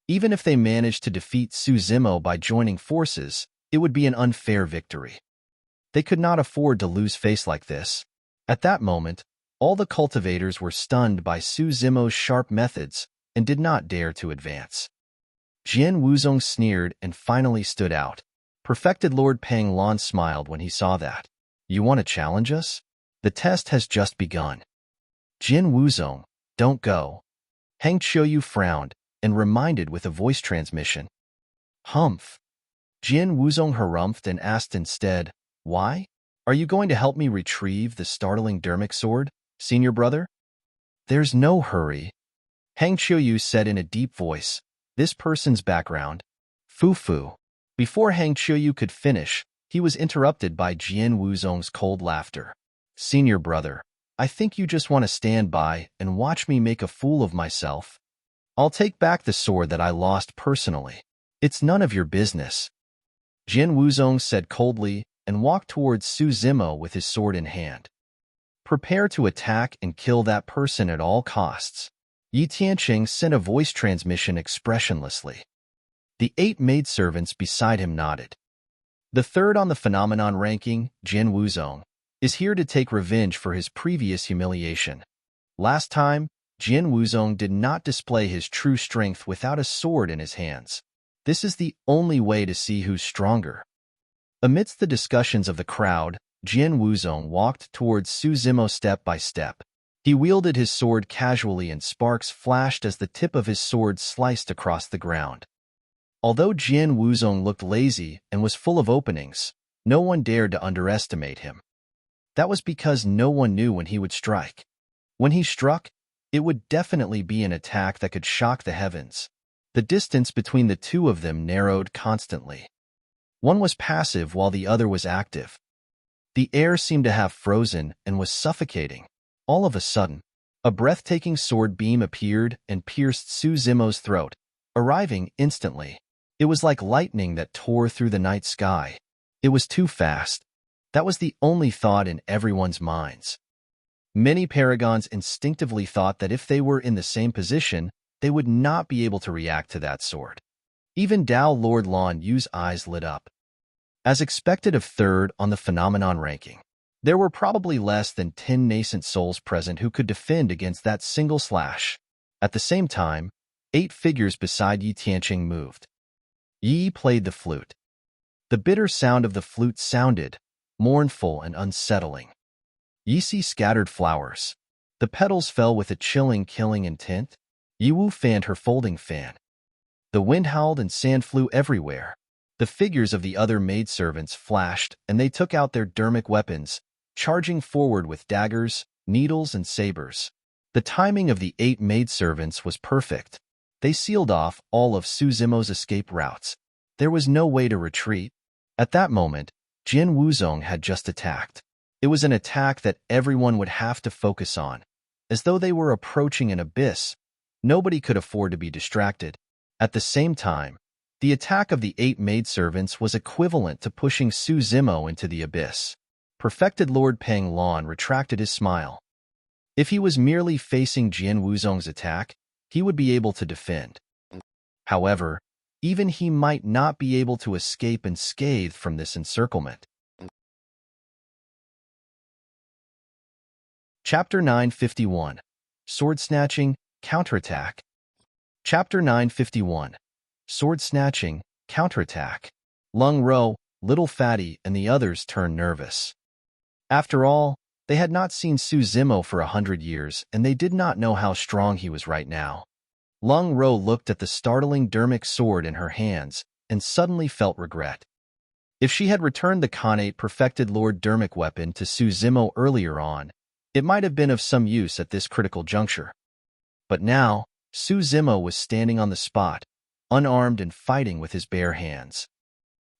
Even if they managed to defeat Zimo by joining forces, it would be an unfair victory. They could not afford to lose face like this. At that moment, all the cultivators were stunned by Zimo's sharp methods and did not dare to advance. Jian Wuzong sneered and finally stood out. Perfected Lord Pang Lan smiled when he saw that. You want to challenge us? The test has just begun. Jian Wuzong, don't go. Hang Qiuyu frowned and reminded with a voice transmission. Humph. Jian Wuzong harumphed and asked instead, why? Are you going to help me retrieve the startling dermic sword, senior brother? There's no hurry. Hang Qiuyu said in a deep voice, this person's background. Fu-fu. Before Hang Qiuyu could finish, he was interrupted by Jian Wuzong's cold laughter. Senior brother, I think you just want to stand by and watch me make a fool of myself. I'll take back the sword that I lost personally. It's none of your business. Jian Wuzong said coldly and walked towards Zimo with his sword in hand. Prepare to attack and kill that person at all costs. Yi Tianqing sent a voice transmission expressionlessly. The 8 maidservants beside him nodded. The third on the phenomenon ranking, Jian Wuzong, is here to take revenge for his previous humiliation. Last time, Jian Wuzong did not display his true strength without a sword in his hands. This is the only way to see who's stronger. Amidst the discussions of the crowd, Jian Wuzong walked towards Zimo step by step. He wielded his sword casually and sparks flashed as the tip of his sword sliced across the ground. Although Jian Wuzong looked lazy and was full of openings, no one dared to underestimate him. That was because no one knew when he would strike. When he struck, it would definitely be an attack that could shock the heavens. The distance between the two of them narrowed constantly. One was passive while the other was active. The air seemed to have frozen and was suffocating. All of a sudden, a breathtaking sword beam appeared and pierced Zimo's throat, arriving instantly. It was like lightning that tore through the night sky. It was too fast. That was the only thought in everyone's minds. Many paragons instinctively thought that if they were in the same position, they would not be able to react to that sword. Even Dao Lord Lan Yu's eyes lit up. As expected of third on the phenomenon ranking, there were probably less than 10 nascent souls present who could defend against that single slash. At the same time, 8 figures beside Yi Tianqing moved. Yi played the flute. The bitter sound of the flute sounded, mournful and unsettling. Yi scattered flowers. The petals fell with a chilling, killing intent. Yiwu fanned her folding fan. The wind howled and sand flew everywhere. The figures of the other maidservants flashed, and they took out their dermic weapons, charging forward with daggers, needles, and sabers. The timing of the 8 maidservants was perfect. They sealed off all of Zimo's escape routes. There was no way to retreat. At that moment, Jian Wuzong had just attacked. It was an attack that everyone would have to focus on. As though they were approaching an abyss, nobody could afford to be distracted. At the same time, the attack of the 8 maidservants was equivalent to pushing Zimo into the abyss. Perfected Lord Pang Lan retracted his smile. If he was merely facing Jian Wuzong's attack, he would be able to defend. However, even he might not be able to escape unscathed from this encirclement. Chapter 951. Sword Snatching, Counterattack. Chapter 951. Sword Snatching, Counterattack. Lung Ro, Little Fatty, and the others turned nervous. After all, they had not seen Zimo for 100 years, and they did not know how strong he was right now. Lung Ro looked at the startling dermic sword in her hands and suddenly felt regret. If she had returned the Khanate Perfected Lord dermic weapon to Zimo earlier on, it might have been of some use at this critical juncture. But now, Zimo was standing on the spot, unarmed and fighting with his bare hands.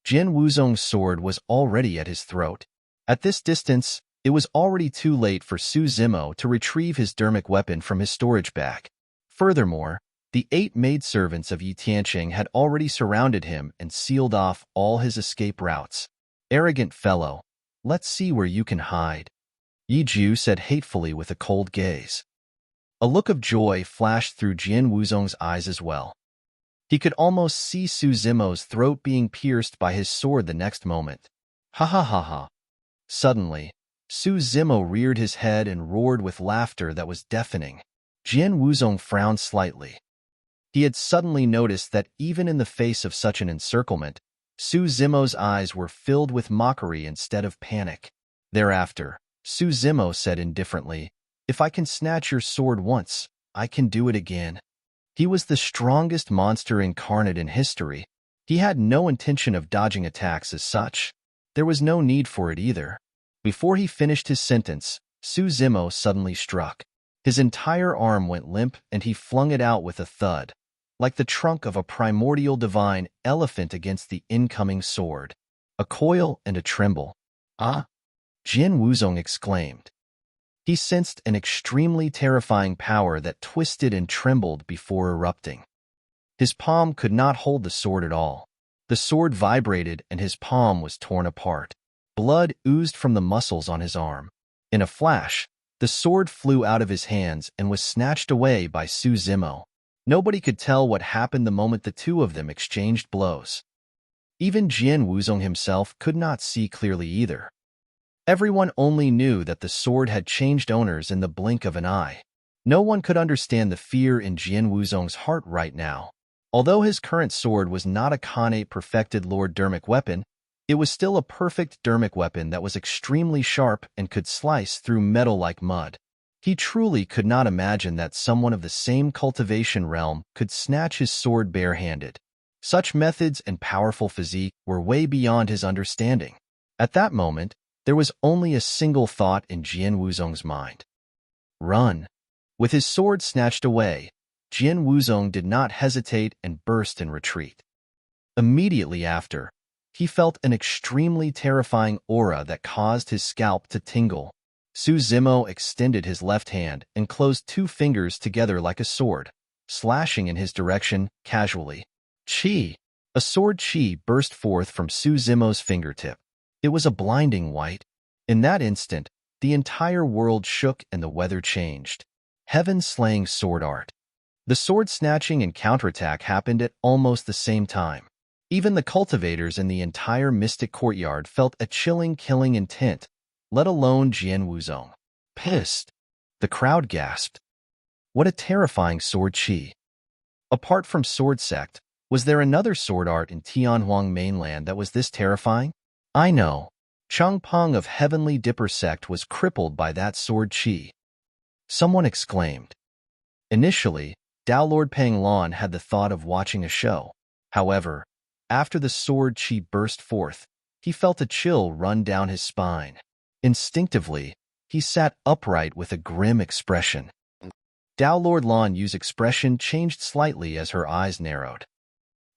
Jin Wuzong's sword was already at his throat. At this distance, it was already too late for Zimo to retrieve his dermic weapon from his storage bag. Furthermore, the 8 maidservants of Yi Tianqing had already surrounded him and sealed off all his escape routes. "Arrogant fellow, let's see where you can hide," Yi Ju said hatefully with a cold gaze. A look of joy flashed through Jin Wuzong's eyes as well. He could almost see Zimo's throat being pierced by his sword the next moment. Ha ha ha ha. Suddenly, Zimo reared his head and roared with laughter that was deafening. Jin Wuzong frowned slightly. He had suddenly noticed that even in the face of such an encirclement, Zimo's eyes were filled with mockery instead of panic. Thereafter, Zimo said indifferently, "If I can snatch your sword once, I can do it again." He was the strongest monster incarnate in history. He had no intention of dodging attacks as such. There was no need for it either. Before he finished his sentence, Zimo suddenly struck. His entire arm went limp and he flung it out with a thud, like the trunk of a primordial divine elephant against the incoming sword. A coil and a tremble. "Ah!" Jin Wuzong exclaimed. He sensed an extremely terrifying power that twisted and trembled before erupting. His palm could not hold the sword at all. The sword vibrated and his palm was torn apart. Blood oozed from the muscles on his arm. In a flash, the sword flew out of his hands and was snatched away by Zimo. Nobody could tell what happened the moment the two of them exchanged blows. Even Jin Wuzong himself could not see clearly either. Everyone only knew that the sword had changed owners in the blink of an eye. No one could understand the fear in Jin Wuzong's heart right now. Although his current sword was not a Khanate perfected Lord Dermic weapon, it was still a perfect Dermic weapon that was extremely sharp and could slice through metal like mud. He truly could not imagine that someone of the same cultivation realm could snatch his sword barehanded. Such methods and powerful physique were way beyond his understanding. At that moment, there was only a single thought in Jin Wuzong's mind. Run. With his sword snatched away, Jin Wuzong did not hesitate and burst in retreat. Immediately after, he felt an extremely terrifying aura that caused his scalp to tingle. Zimo extended his left hand and closed 2 fingers together like a sword, slashing in his direction casually. Chi! A sword chi burst forth from Zimo's fingertip. It was a blinding white. In that instant, the entire world shook and the weather changed. Heaven-slaying sword art. The sword snatching and counterattack happened at almost the same time. Even the cultivators in the entire mystic courtyard felt a chilling killing intent, let alone Jin Wuzong. Pissed. The crowd gasped. What a terrifying sword chi. Apart from sword sect, was there another sword art in Tianhuang mainland that was this terrifying? I know. Changpeng of Heavenly Dipper sect was crippled by that sword chi. Someone exclaimed. Initially, Dao Lord Peng Lon had the thought of watching a show. However, after the sword chi burst forth, he felt a chill run down his spine. Instinctively, he sat upright with a grim expression. Dao Lord Lon Yu's expression changed slightly as her eyes narrowed.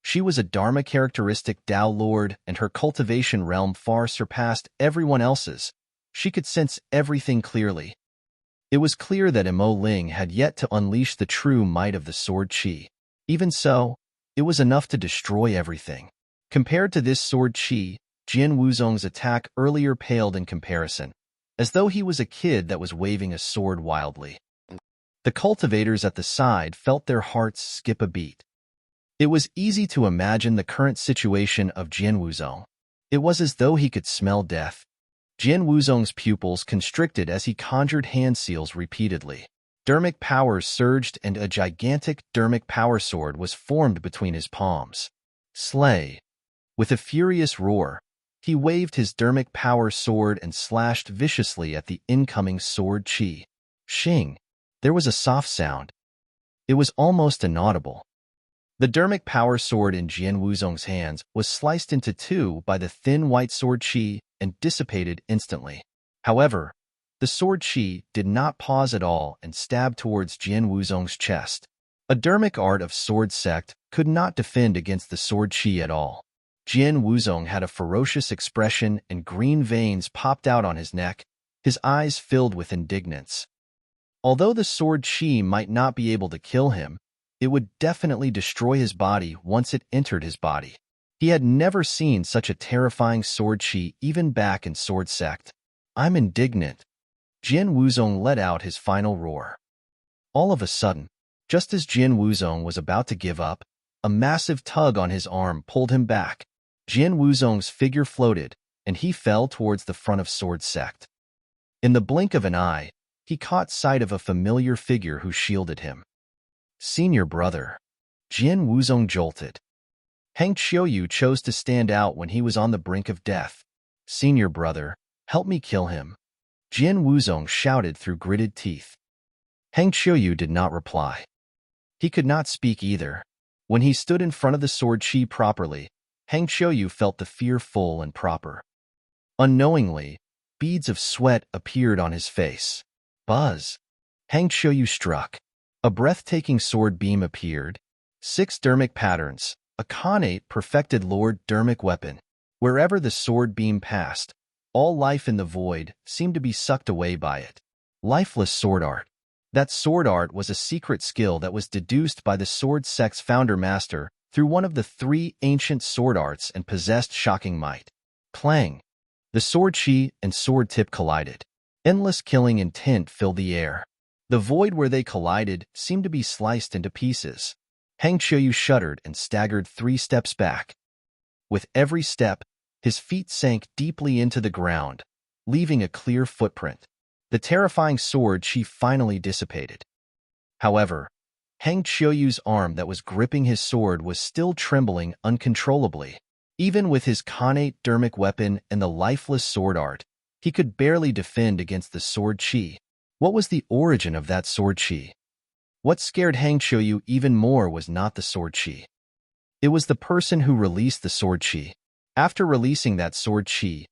She was a Dharma characteristic Dao Lord, and her cultivation realm far surpassed everyone else's. She could sense everything clearly. It was clear that Mo Ling had yet to unleash the true might of the sword chi. Even so, it was enough to destroy everything. Compared to this sword chi, Jin Wuzong's attack earlier paled in comparison, as though he was a kid that was waving a sword wildly. The cultivators at the side felt their hearts skip a beat. It was easy to imagine the current situation of Jin Wuzong. It was as though he could smell death. Jin Wuzong's pupils constricted as he conjured hand seals repeatedly. Dermic powers surged and a gigantic dermic power sword was formed between his palms. Slay! With a furious roar, he waved his dermic power sword and slashed viciously at the incoming sword chi. Shing! There was a soft sound. It was almost inaudible. The dermic power sword in Jin Wuzong's hands was sliced into 2 by the thin white sword chi and dissipated instantly. However, The sword chi did not pause at all and stabbed towards Jian Wuzong's chest. A dermic art of sword sect could not defend against the sword chi at all. Jian Wuzong had a ferocious expression and green veins popped out on his neck, his eyes filled with indignance. Although the sword chi might not be able to kill him, it would definitely destroy his body once it entered his body. He had never seen such a terrifying sword chi even back in sword sect. I'm indignant. Jian Wuzong let out his final roar. All of a sudden, just as Jian Wuzong was about to give up, a massive tug on his arm pulled him back. Jian Wuzong's figure floated, and he fell towards the front of sword sect. In the blink of an eye, he caught sight of a familiar figure who shielded him. Senior brother. Jian Wuzong jolted. Hang Qiuyu chose to stand out when he was on the brink of death. Senior brother, help me kill him. Jian Wuzong shouted through gritted teeth. Hang Qiuyu did not reply. He could not speak either. When he stood in front of the sword chi properly, Hang Qiuyu felt the fear full and proper. Unknowingly, beads of sweat appeared on his face. Buzz. Hang Qiuyu struck. A breathtaking sword beam appeared. 6 dermic patterns, a Khanate perfected Lord dermic weapon. Wherever the sword beam passed, all life in the void seemed to be sucked away by it. Lifeless sword art. That sword art was a secret skill that was deduced by the sword sect's founder master through one of the 3 ancient sword arts and possessed shocking might. Clang. The sword chi and sword tip collided. Endless killing intent filled the air. The void where they collided seemed to be sliced into pieces. Hang Qiuyu shuddered and staggered 3 steps back. With every step, his feet sank deeply into the ground, leaving a clear footprint. The terrifying sword chi finally dissipated. However, Hang Qiuyu's arm that was gripping his sword was still trembling uncontrollably. Even with his Khanate dermic weapon and the lifeless sword art, he could barely defend against the sword chi. What was the origin of that sword chi? What scared Hang Qiuyu even more was not the sword chi. It was the person who released the sword chi. After releasing that sword chi,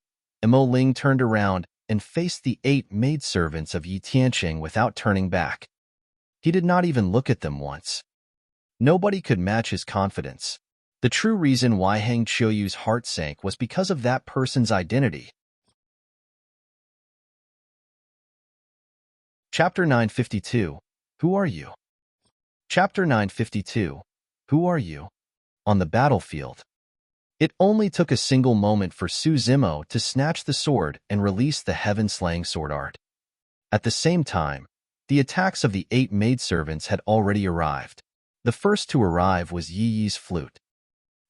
Mo Ling turned around and faced the 8 maidservants of Yi Tianqing without turning back. He did not even look at them once. Nobody could match his confidence. The true reason why Hang Qiuyu's heart sank was because of that person's identity. Chapter 952. Who are you? Chapter 952. Who are you? On the battlefield. It only took a single moment for Zimo to snatch the sword and release the heaven-slaying sword art. At the same time, the attacks of the 8 maidservants had already arrived. The first to arrive was Yi Yi's flute.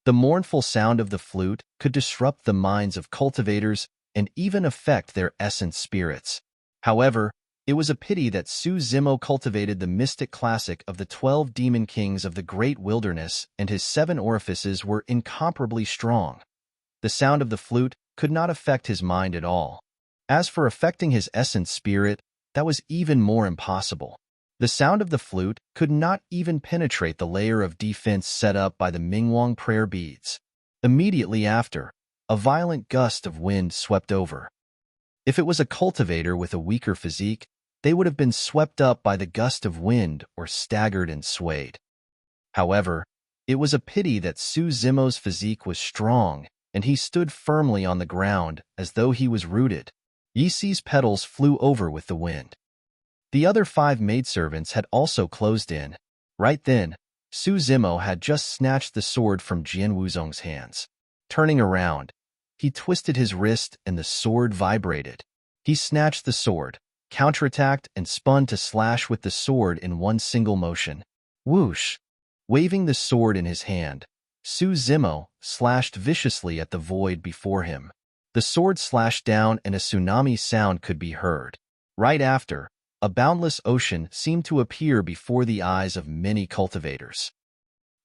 The mournful sound of the flute could disrupt the minds of cultivators and even affect their essence spirits. However, it was a pity that Zimo cultivated the mystic classic of the 12 demon kings of the great wilderness, and his 7 orifices were incomparably strong. The sound of the flute could not affect his mind at all. As for affecting his essence spirit, that was even more impossible. The sound of the flute could not even penetrate the layer of defense set up by the Mingwang prayer beads. Immediately after, a violent gust of wind swept over. If it was a cultivator with a weaker physique, they would have been swept up by the gust of wind or staggered and swayed. However, it was a pity that Zimo's physique was strong, and he stood firmly on the ground as though he was rooted. Yisi's petals flew over with the wind. The other 5 maidservants had also closed in. Right then, Zimo had just snatched the sword from Jian Wuzong's hands. Turning around, he twisted his wrist and the sword vibrated. He snatched the sword, counterattacked, and spun to slash with the sword in one single motion. Whoosh! Waving the sword in his hand, Zimo slashed viciously at the void before him. The sword slashed down and a tsunami sound could be heard. Right after, a boundless ocean seemed to appear before the eyes of many cultivators.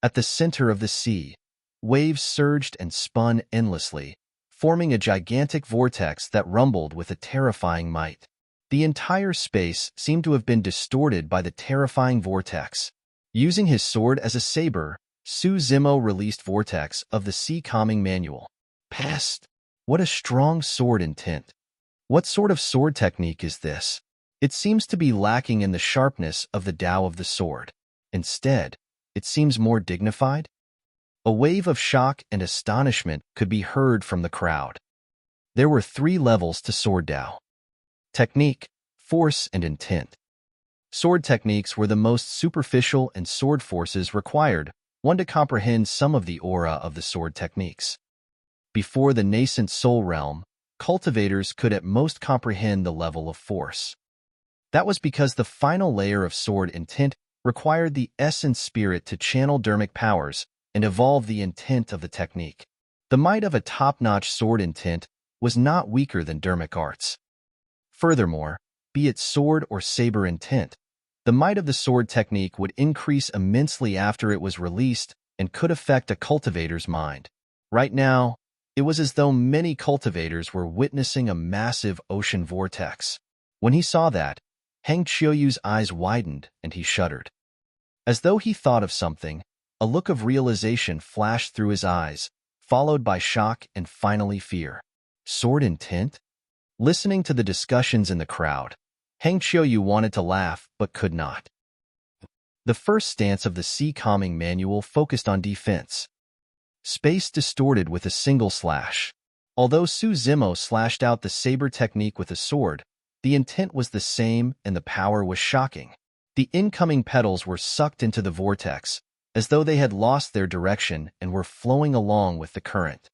At the center of the sea, waves surged and spun endlessly, forming a gigantic vortex that rumbled with a terrifying might. The entire space seemed to have been distorted by the terrifying vortex. Using his sword as a saber, Zimo released Vortex of the Sea Calming Manual. Pest! What a strong sword intent! What sort of sword technique is this? It seems to be lacking in the sharpness of the Tao of the sword. Instead, it seems more dignified. A wave of shock and astonishment could be heard from the crowd. There were 3 levels to sword Tao: technique, force, and intent. Sword techniques were the most superficial, and sword forces required one to comprehend some of the aura of the sword techniques. Before the nascent soul realm, cultivators could at most comprehend the level of force. That was because the final layer of sword intent required the essence spirit to channel dermic powers and evolve the intent of the technique. The might of a top-notch sword intent was not weaker than dermic arts. Furthermore, be it sword or saber intent, the might of the sword technique would increase immensely after it was released and could affect a cultivator's mind. Right now, it was as though many cultivators were witnessing a massive ocean vortex. When he saw that, Heng Qiuyu's eyes widened and he shuddered. As though he thought of something, a look of realization flashed through his eyes, followed by shock and finally fear. Sword intent? Listening to the discussions in the crowd, Heng Qiuyu wanted to laugh but could not. The first stance of the Sea Calming Manual focused on defense. Space distorted with a single slash. Although Su Zimo slashed out the saber technique with a sword, the intent was the same and the power was shocking. The incoming petals were sucked into the vortex, as though they had lost their direction and were flowing along with the current.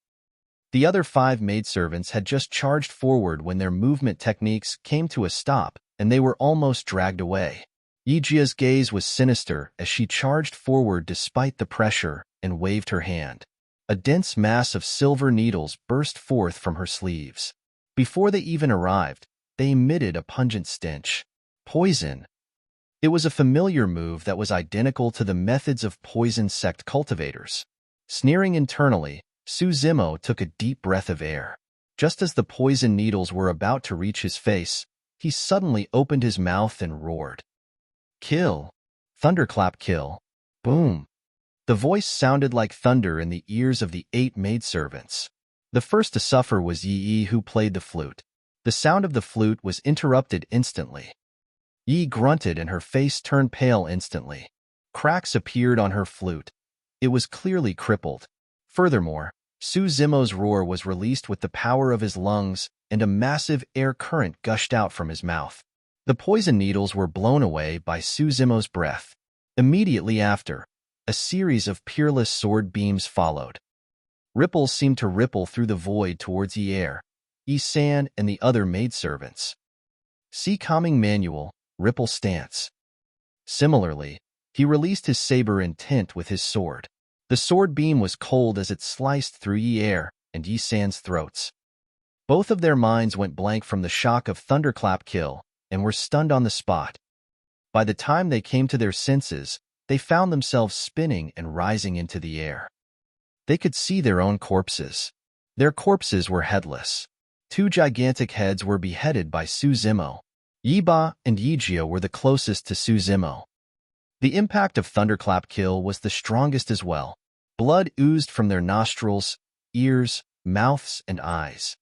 The other 5 maidservants had just charged forward when their movement techniques came to a stop, and they were almost dragged away. Yijia's gaze was sinister as she charged forward despite the pressure and waved her hand. A dense mass of silver needles burst forth from her sleeves. Before they even arrived, they emitted a pungent stench. Poison. It was a familiar move that was identical to the methods of poison sect cultivators. Sneering internally, Su Zimo took a deep breath of air. Just as the poison needles were about to reach his face, he suddenly opened his mouth and roared. Kill! Thunderclap kill! Boom! The voice sounded like thunder in the ears of the 8 maidservants. The first to suffer was Yi, who played the flute. The sound of the flute was interrupted instantly. Yi grunted and her face turned pale instantly. Cracks appeared on her flute. It was clearly crippled. Furthermore, Su Zimo's roar was released with the power of his lungs, and a massive air current gushed out from his mouth. The poison needles were blown away by Su Zimo's breath. Immediately after, a series of peerless sword beams followed. Ripples seemed to ripple through the void towards Yi-Er, Yi-San, and the other maidservants. Sea Calming Manual, Ripple Stance. Similarly, he released his saber intent with his sword. The sword beam was cold as it sliced through Yi-Er and Yi-San's throats. Both of their minds went blank from the shock of Thunderclap kill and were stunned on the spot. By the time they came to their senses, they found themselves spinning and rising into the air. They could see their own corpses. Their corpses were headless. 2 gigantic heads were beheaded by Su Zimo. Yiba and Yijia were the closest to Su Zimo. The impact of Thunderclap kill was the strongest as well. Blood oozed from their nostrils, ears, mouths, and eyes.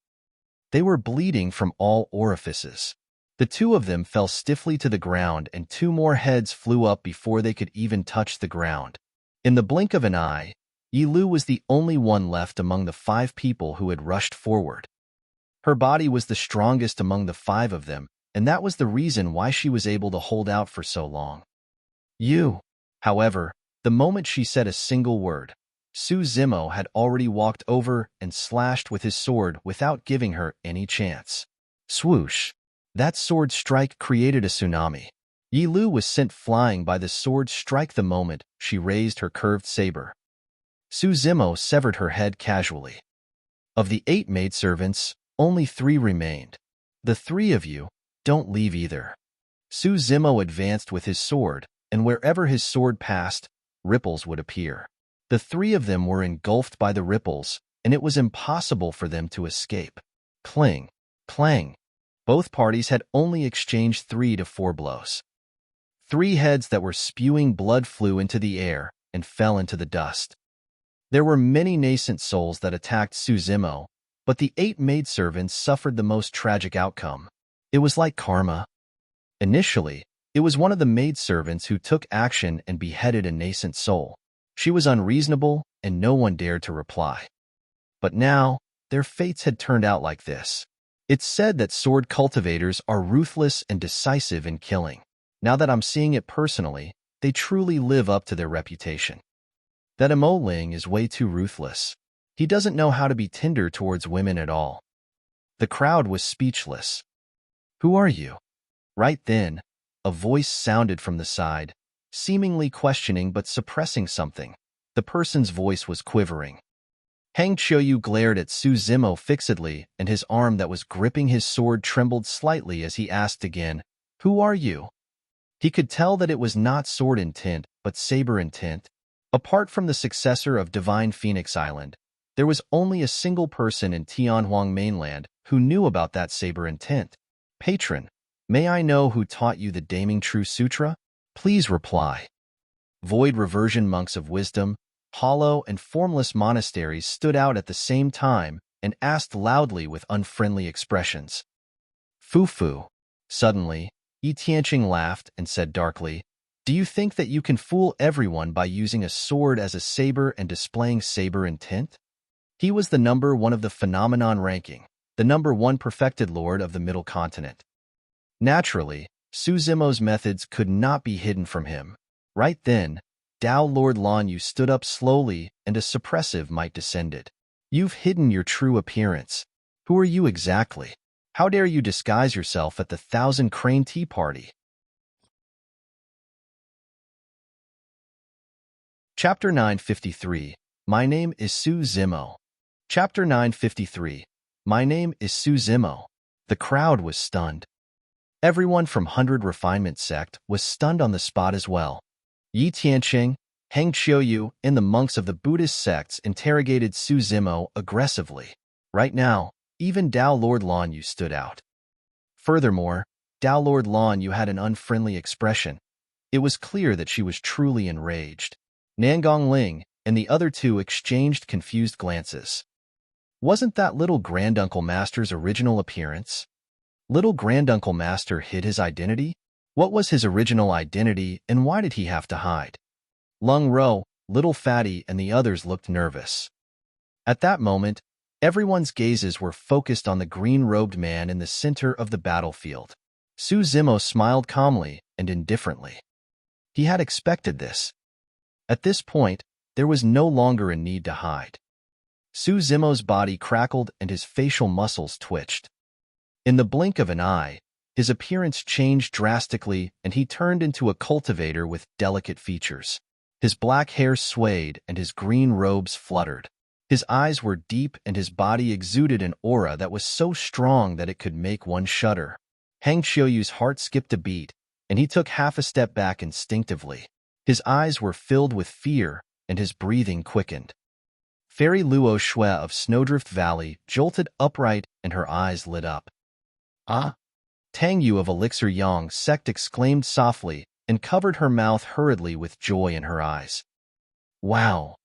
They were bleeding from all orifices. The 2 of them fell stiffly to the ground and 2 more heads flew up before they could even touch the ground. In the blink of an eye, Yi Lu was the only one left among the 5 people who had rushed forward. Her body was the strongest among the 5 of them, and that was the reason why she was able to hold out for so long. However, the moment she said a single word, Su Zimo had already walked over and slashed with his sword without giving her any chance. Swoosh! That sword strike created a tsunami. Yi Lu was sent flying by the sword strike the moment she raised her curved saber. Su Zimo severed her head casually. Of the 8 maidservants, only 3 remained. The 3 of you, don't leave either. Su Zimo advanced with his sword, and wherever his sword passed, ripples would appear. The 3 of them were engulfed by the ripples, and it was impossible for them to escape. Cling, clang. Both parties had only exchanged 3 to 4 blows. 3 heads that were spewing blood flew into the air and fell into the dust. There were many nascent souls that attacked Su Zimo, But the 8 maidservants suffered the most tragic outcome. It was like karma. Initially, it was one of the maidservants who took action and beheaded a nascent soul. She was unreasonable, and no one dared to reply. But now, their fates had turned out like this. It's said that sword cultivators are ruthless and decisive in killing. Now that I'm seeing it personally, they truly live up to their reputation. That Mo Ling is way too ruthless. He doesn't know how to be tender towards women at all. The crowd was speechless. Who are you? Right then, a voice sounded from the side, seemingly questioning but suppressing something. The person's voice was quivering. Hang Qiuyu glared at Su Zimo fixedly, and his arm that was gripping his sword trembled slightly as he asked again, "Who are you?" He could tell that it was not sword intent, but saber intent. Apart from the successor of Divine Phoenix Island, there was only a single person in Tianhuang mainland who knew about that saber intent. "Patron, may I know who taught you the Daming True Sutra? Please reply." Void reversion monks of wisdom, hollow and formless monasteries stood out at the same time and asked loudly with unfriendly expressions. "Fu." Suddenly, Yi Tianqing laughed and said darkly, "Do you think that you can fool everyone by using a sword as a saber and displaying saber intent?" He was the number 1 of the phenomenon ranking, the number 1 perfected lord of the Middle Continent. Naturally, Su Zimo's methods could not be hidden from him. Right then, Dao Lord Lan Yu stood up slowly and a suppressive might descended. "You've hidden your true appearance. Who are you exactly? How dare you disguise yourself at the 1,000 Crane Tea Party?" Chapter 953. My name is Su Zimo. Chapter 953. My name is Su Zimo. The crowd was stunned. Everyone from 100 Refinement Sect was stunned on the spot as well. Yi Tianqing, Hang Qiuyu, and the monks of the Buddhist sects interrogated Su Zimo aggressively. Right now, even Dao Lord Lan Yu stood out. Furthermore, Dao Lord Lan Yu had an unfriendly expression. It was clear that she was truly enraged. Nangong Ling and the other 2 exchanged confused glances. Wasn't that Little Granduncle Master's original appearance? Little Granduncle Master hid his identity? What was his original identity, and why did he have to hide? Lung Ro, Little Fatty, and the others looked nervous. At that moment, everyone's gazes were focused on the green-robed man in the center of the battlefield. Su Zimo smiled calmly and indifferently. He had expected this. At this point, there was no longer a need to hide. Su Zimo's body crackled and his facial muscles twitched. In the blink of an eye, his appearance changed drastically and he turned into a cultivator with delicate features. His black hair swayed and his green robes fluttered. His eyes were deep and his body exuded an aura that was so strong that it could make one shudder. Hang Qiuyu's heart skipped a beat, and he took half a step back instinctively. His eyes were filled with fear, and his breathing quickened. Fairy Luo Shui of Snowdrift Valley jolted upright and her eyes lit up. "Ah!" Tang Yu of Elixir Yang Sect exclaimed softly and covered her mouth hurriedly with joy in her eyes. "Wow!"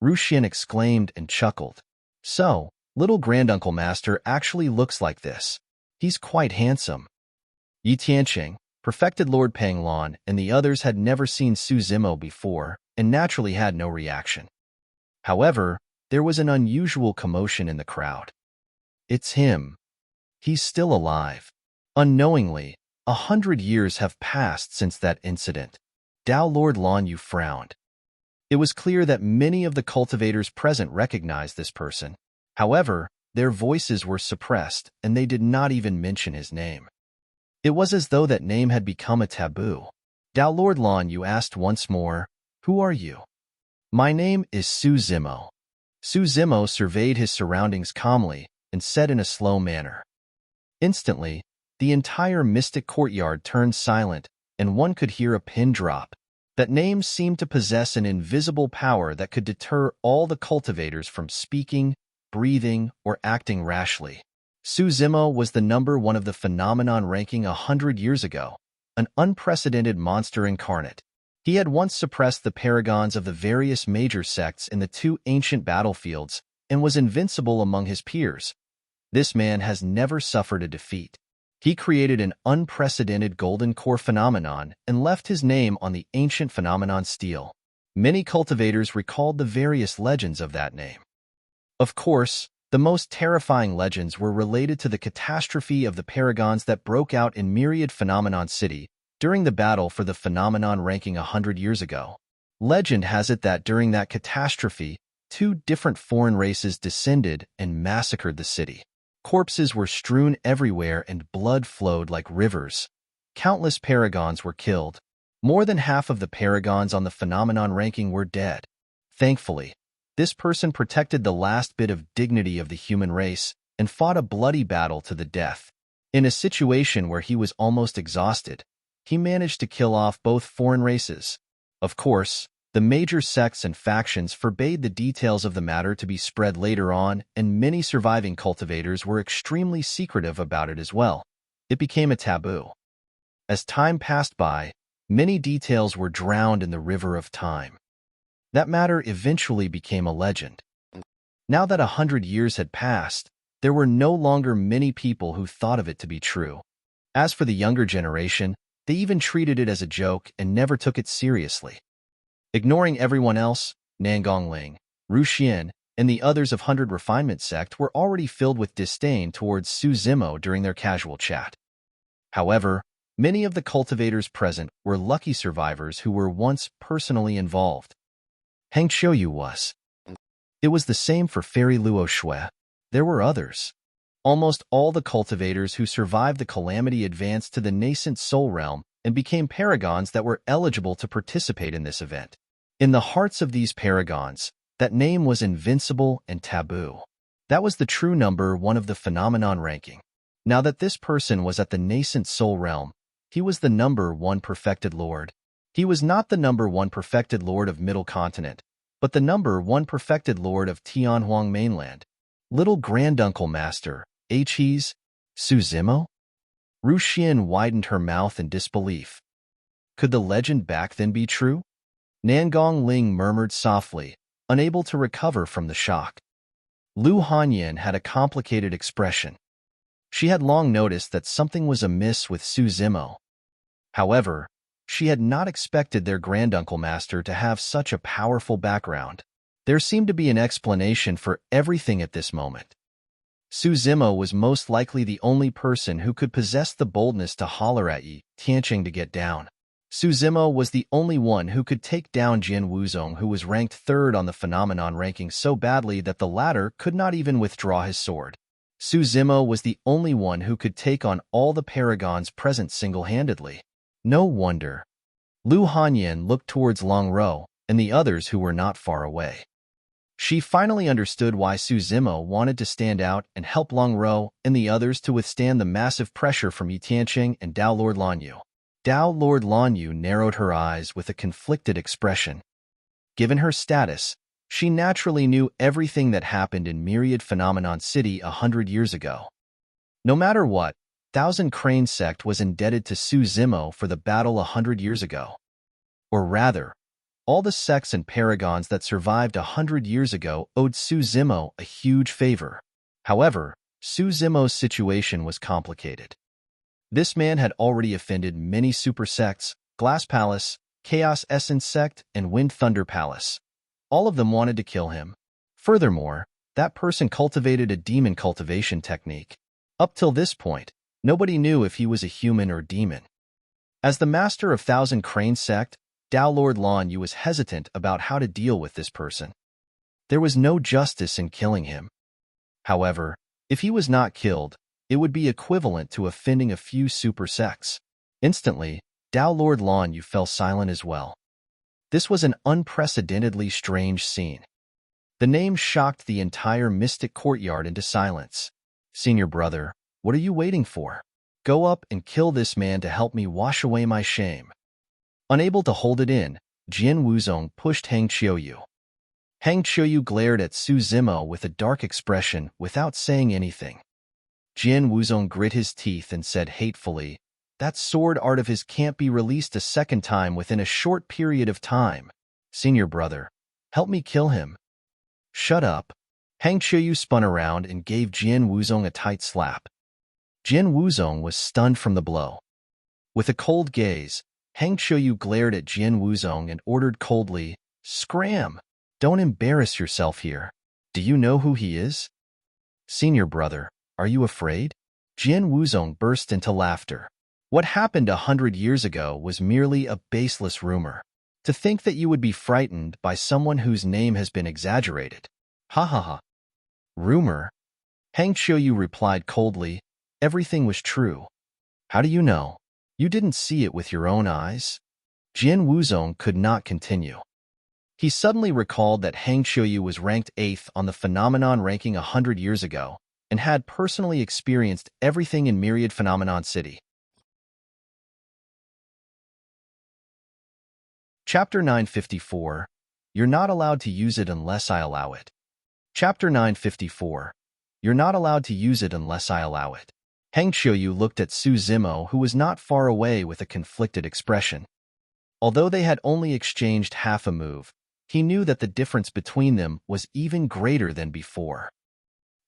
Ru Xin exclaimed and chuckled. "So, Little Granduncle Master actually looks like this. He's quite handsome." Yi Tianqing, Perfected Lord Panglan, and the others had never seen Su Zimo before and naturally had no reaction. However, there was an unusual commotion in the crowd. "It's him. He's still alive." Unknowingly, 100 years have passed since that incident. Dao Lord Lan Yu frowned. It was clear that many of the cultivators present recognized this person. However, their voices were suppressed and they did not even mention his name. It was as though that name had become a taboo. Dao Lord Lan Yu asked once more, "Who are you?" "My name is Su Zimo." Su Zimo surveyed his surroundings calmly and said in a slow manner. Instantly, the entire mystic courtyard turned silent, and one could hear a pin drop. That name seemed to possess an invisible power that could deter all the cultivators from speaking, breathing, or acting rashly. Su Zimo was the number 1 of the phenomenon ranking 100 years ago, an unprecedented monster incarnate. He had once suppressed the paragons of the various major sects in the 2 ancient battlefields and was invincible among his peers. This man has never suffered a defeat. He created an unprecedented golden core phenomenon and left his name on the ancient phenomenon stele. Many cultivators recalled the various legends of that name. Of course, the most terrifying legends were related to the catastrophe of the paragons that broke out in Myriad Phenomenon City during the battle for the phenomenon ranking 100 years ago. Legend has it that during that catastrophe, 2 different foreign races descended and massacred the city. Corpses were strewn everywhere and blood flowed like rivers. Countless paragons were killed. More than half of the paragons on the phenomenon ranking were dead. Thankfully, this person protected the last bit of dignity of the human race and fought a bloody battle to the death. In a situation where he was almost exhausted, he managed to kill off both foreign races. Of course, the major sects and factions forbade the details of the matter to be spread later on, and many surviving cultivators were extremely secretive about it as well. It became a taboo. As time passed by, many details were drowned in the river of time. That matter eventually became a legend. Now that 100 years had passed, there were no longer many people who thought of it to be true. As for the younger generation, they even treated it as a joke and never took it seriously. Ignoring everyone else, Nangongling, Ruxian, and the others of 100 Refinement sect were already filled with disdain towards Zimo during their casual chat. However, many of the cultivators present were lucky survivors who were once personally involved. Hang Qiuyu was. It was the same for Fairy Luo Shui. There were others. Almost all the cultivators who survived the calamity advanced to the nascent soul realm and became paragons that were eligible to participate in this event. In the hearts of these paragons, that name was invincible and taboo. That was the true number 1 of the phenomenon ranking. Now that this person was at the nascent soul realm, he was the number 1 perfected lord. He was not the number 1 perfected lord of Middle Continent, but the number 1 perfected lord of Tianhuang Mainland. Little Granduncle Master, He's Zimo? Ruxian widened her mouth in disbelief. Could the legend back then be true? Nangong Ling murmured softly, unable to recover from the shock. Lu Hanyan had a complicated expression. She had long noticed that something was amiss with Zimo. However, she had not expected their granduncle master to have such a powerful background. There seemed to be an explanation for everything at this moment. Zimo was most likely the only person who could possess the boldness to holler at Yi Tianqing to get down. Zimo was the only one who could take down Jian Wuzong, who was ranked 3rd on the phenomenon ranking so badly that the latter could not even withdraw his sword. Zimo was the only one who could take on all the paragons present single-handedly. No wonder. Lu Hanyan looked towards Long Ro and the others who were not far away. She finally understood why Zimo wanted to stand out and help Long Ro and the others to withstand the massive pressure from Yi Tianqing and Dao Lord Lanyu. Dao Lord Lanyu narrowed her eyes with a conflicted expression. Given her status, she naturally knew everything that happened in Myriad Phenomenon City 100 years ago. No matter what, Thousand Crane sect was indebted to Zimo for the battle 100 years ago. Or rather, all the sects and paragons that survived 100 years ago owed Zimo a huge favor. However, Zimo's situation was complicated. This man had already offended many super sects, Glass Palace, Chaos Essence Sect, and Wind Thunder Palace. All of them wanted to kill him. Furthermore, that person cultivated a demon cultivation technique. Up till this point, nobody knew if he was a human or demon. As the master of Thousand Crane sect, Dao Lord Lanyu was hesitant about how to deal with this person. There was no justice in killing him. However, if he was not killed, it would be equivalent to offending a few super sects. Instantly, Dao Lord Lanyu fell silent as well. This was an unprecedentedly strange scene. The name shocked the entire mystic courtyard into silence. Senior brother, what are you waiting for? Go up and kill this man to help me wash away my shame. Unable to hold it in, Jian Wuzong pushed Hang Qiuyu. Hang Qiuyu glared at Zimo with a dark expression without saying anything. Jian Wuzong grit his teeth and said hatefully, "That sword art of his can't be released a second time within a short period of time. Senior brother, help me kill him." "Shut up." Hang Qiuyu spun around and gave Jian Wuzong a tight slap. Jian Wuzong was stunned from the blow. With a cold gaze, Hang Qiuyu glared at Jian Wuzong and ordered coldly, "Scram! Don't embarrass yourself here. Do you know who he is?" "Senior brother, are you afraid?" Jian Wuzong burst into laughter. What happened 100 years ago was merely a baseless rumor. To think that you would be frightened by someone whose name has been exaggerated. Ha ha ha. Rumor? Hang Qiuyu replied coldly, "Everything was true." "How do you know? You didn't see it with your own eyes?" Jian Wuzong could not continue. He suddenly recalled that Hang Qiuyu was ranked 8th on the phenomenon ranking 100 years ago and had personally experienced everything in Myriad Phenomenon City. Chapter 954. You're not allowed to use it unless I allow it. Chapter 954. You're not allowed to use it unless I allow it. Hang Qiuyu looked at Su Zimo, who was not far away, with a conflicted expression. Although they had only exchanged half a move, he knew that the difference between them was even greater than before.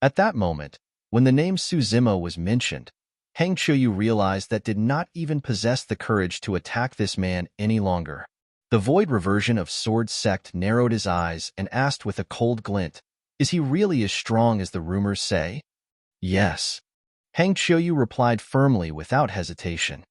At that moment, when the name Su Zimo was mentioned, Hang Qiuyu realized that did not even possess the courage to attack this man any longer. The void reversion of Sword Sect narrowed his eyes and asked with a cold glint, "Is he really as strong as the rumors say?" "Yes." Hang Qiuyu replied firmly without hesitation.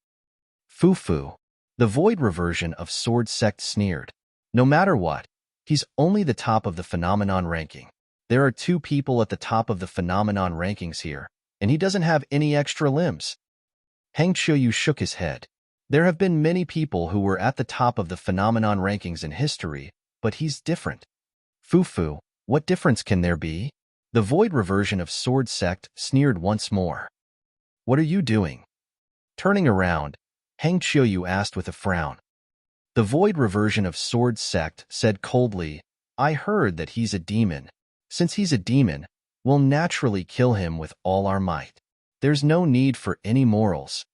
"Fu-fu." The void reversion of Sword Sect sneered. "No matter what, he's only the top of the phenomenon ranking. There are 2 people at the top of the phenomenon rankings here, and he doesn't have any extra limbs." Hang Qiuyu shook his head. There have been many people who were at the top of the phenomenon rankings in history, but he's different. "Fu-fu, what difference can there be?" The void reversion of Sword Sect sneered once more. "What are you doing?" Turning around, Hang Qiuyu asked with a frown. The void reversion of Sword Sect said coldly, "I heard that he's a demon. Since he's a demon, we'll naturally kill him with all our might. There's no need for any morals."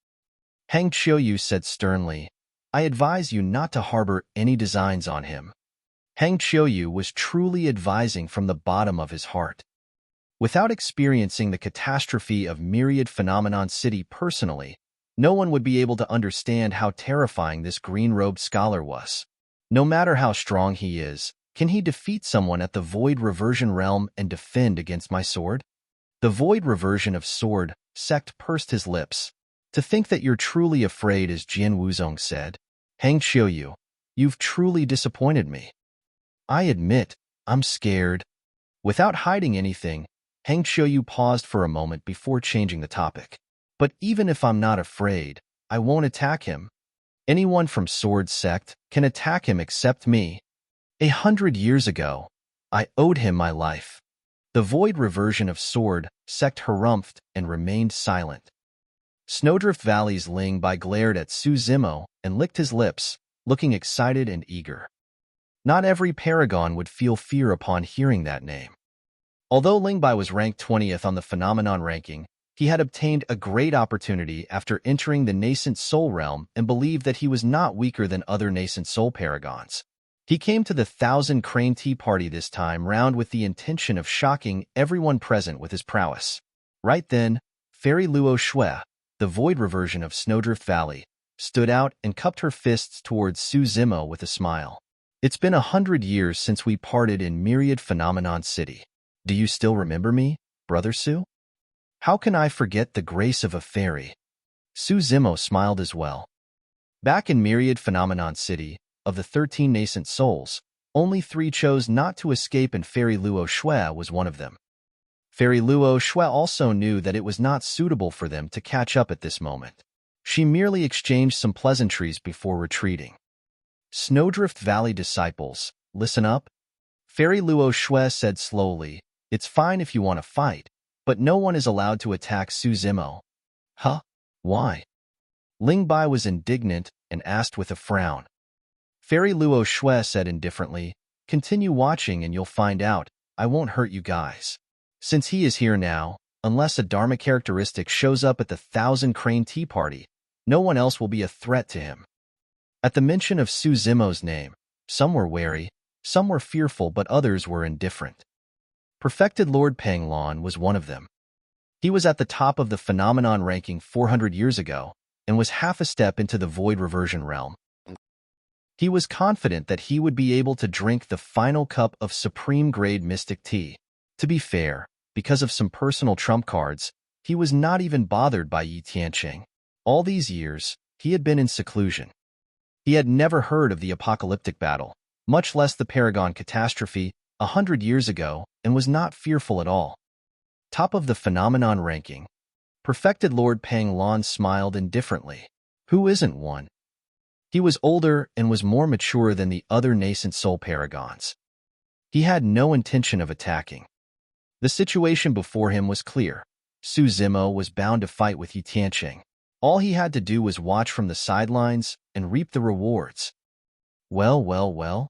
Hang Qiuyu said sternly, "I advise you not to harbor any designs on him." Hang Qiuyu was truly advising from the bottom of his heart. Without experiencing the catastrophe of Myriad Phenomenon City personally, no one would be able to understand how terrifying this green-robed scholar was. No matter how strong he is, can he defeat someone at the Void Reversion realm and defend against my sword? The Void Reversion of Sword Sect pursed his lips. "To think that you're truly afraid," as Jian Wuzong said. "Hang Qiuyu, you've truly disappointed me." "I admit, I'm scared." Without hiding anything, Hang Qiuyu paused for a moment before changing the topic. "But even if I'm not afraid, I won't attack him. Anyone from Sword Sect can attack him except me. 100 years ago, I owed him my life." The void reversion of Sword Sect harumphed and remained silent. Snowdrift Valley's Ling Bai glared at Su Zimo and licked his lips, looking excited and eager. Not every paragon would feel fear upon hearing that name. Although Ling Bai was ranked 20th on the phenomenon ranking, he had obtained a great opportunity after entering the nascent soul realm and believed that he was not weaker than other nascent soul paragons. He came to the 1,000 Crane Tea Party this time round with the intention of shocking everyone present with his prowess. Right then, Fairy Luo Shui, the void reversion of Snowdrift Valley, stood out and cupped her fists towards Su Zimo with a smile. "It's been 100 years since we parted in Myriad Phenomenon City. Do you still remember me, Brother Su?" "How can I forget the grace of a fairy?" Su Zimo smiled as well. Back in Myriad Phenomenon City, of the 13 nascent souls, only 3 chose not to escape, and Fairy Luo Shui was one of them. Fairy Luo Shui also knew that it was not suitable for them to catch up at this moment. She merely exchanged some pleasantries before retreating. "Snowdrift Valley disciples, listen up," Fairy Luo Shui said slowly. "It's fine if you want to fight, but no one is allowed to attack Su Zimo." "Huh? Why?" Ling Bai was indignant and asked with a frown. Fairy Luo Shui said indifferently, "Continue watching and you'll find out. I won't hurt you guys. Since he is here now, unless a Dharma characteristic shows up at the 1,000 Crane Tea Party, no one else will be a threat to him." At the mention of Su Zimo's name, some were wary, some were fearful, but others were indifferent. Perfected Lord Panglon was one of them. He was at the top of the phenomenon ranking 400 years ago and was half a step into the void reversion realm. He was confident that he would be able to drink the final cup of supreme-grade mystic tea. To be fair, because of some personal trump cards, he was not even bothered by Yi Tianqing. All these years, he had been in seclusion. He had never heard of the apocalyptic battle, much less the Paragon catastrophe 100 years ago, and was not fearful at all. Top of the phenomenon ranking, Perfected Lord Panglon smiled indifferently. Who isn't one? He was older and was more mature than the other nascent soul paragons. He had no intention of attacking. The situation before him was clear. Zimo was bound to fight with Yi Tianqing. All he had to do was watch from the sidelines and reap the rewards. Well.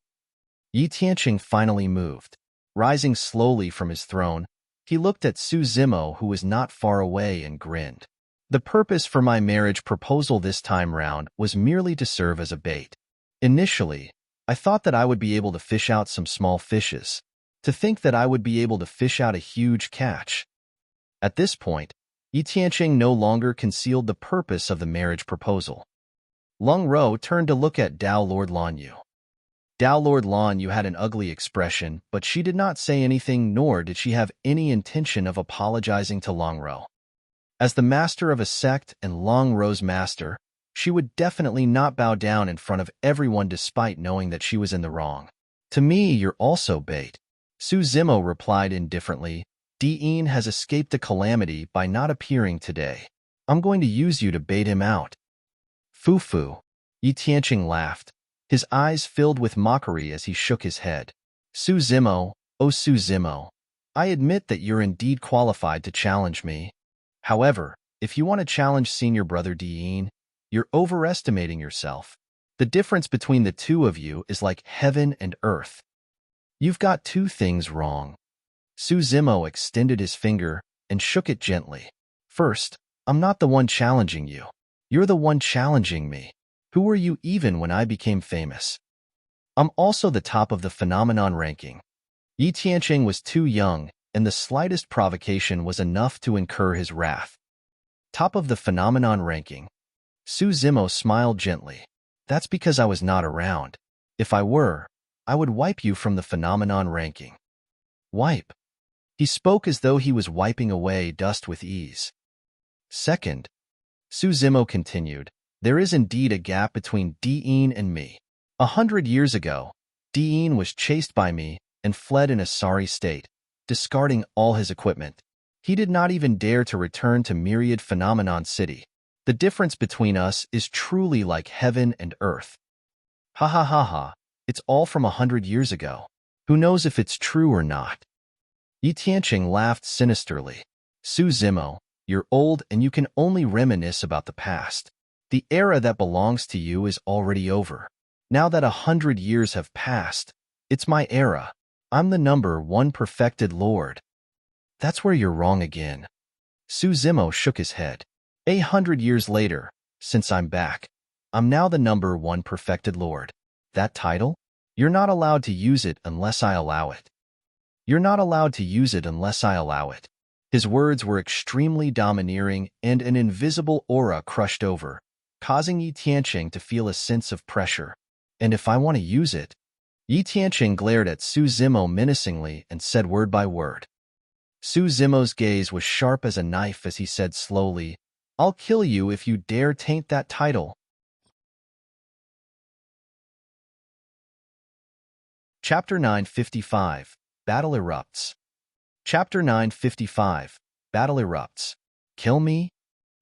Yi Tianqing finally moved. Rising slowly from his throne, he looked at Zimo, who was not far away, and grinned. The purpose for my marriage proposal this time round was merely to serve as a bait. Initially, I thought that I would be able to fish out some small fishes. To think that I would be able to fish out a huge catch. At this point, Yi Tianqing no longer concealed the purpose of the marriage proposal. Lung Ro turned to look at Dao Lord Lanyu. Dao Lord Lanyu had an ugly expression, but she did not say anything, nor did she have any intention of apologizing to Lung Ro. As the master of a sect and Lung Ro's master, she would definitely not bow down in front of everyone despite knowing that she was in the wrong. To me, you're also bait. Zimo replied indifferently. Dean has escaped a calamity by not appearing today. I'm going to use you to bait him out. Fu. Yi Tianqing laughed. His eyes filled with mockery as he shook his head. Zimo, oh Zimo, I admit that you're indeed qualified to challenge me. However, if you want to challenge senior brother Dean, you're overestimating yourself. The difference between the two of you is like heaven and earth. You've got two things wrong. Zimo extended his finger and shook it gently. First, I'm not the one challenging you. You're the one challenging me. Who were you even when I became famous? I'm also the top of the phenomenon ranking. Yi Tianqing was too young, and the slightest provocation was enough to incur his wrath. Top of the phenomenon ranking. Zimo smiled gently. That's because I was not around. If I were, I would wipe you from the phenomenon ranking. Wipe. He spoke as though he was wiping away dust with ease. Second, Zimo continued, there is indeed a gap between Dean and me. 100 years ago, Dean was chased by me and fled in a sorry state, discarding all his equipment. He did not even dare to return to Myriad Phenomenon City. The difference between us is truly like heaven and earth. Ha. It's all from 100 years ago. Who knows if it's true or not? Yi Tianqing laughed sinisterly. Zimo, you're old and you can only reminisce about the past. The era that belongs to you is already over. Now that 100 years have passed, it's my era. I'm the number one perfected lord. That's where you're wrong again. Zimo shook his head. 100 years later, since I'm back, I'm now the number one perfected lord. That title? You're not allowed to use it unless I allow it. You're not allowed to use it unless I allow it. His words were extremely domineering, and an invisible aura crushed over, causing Yi Tianqing to feel a sense of pressure. And if I want to use it? Yi Tianqing glared at Zimo menacingly and said word by word. Zimo's gaze was sharp as a knife as he said slowly, I'll kill you if you dare taint that title. Chapter 955, Battle Erupts. Chapter 955, Battle Erupts. Kill me?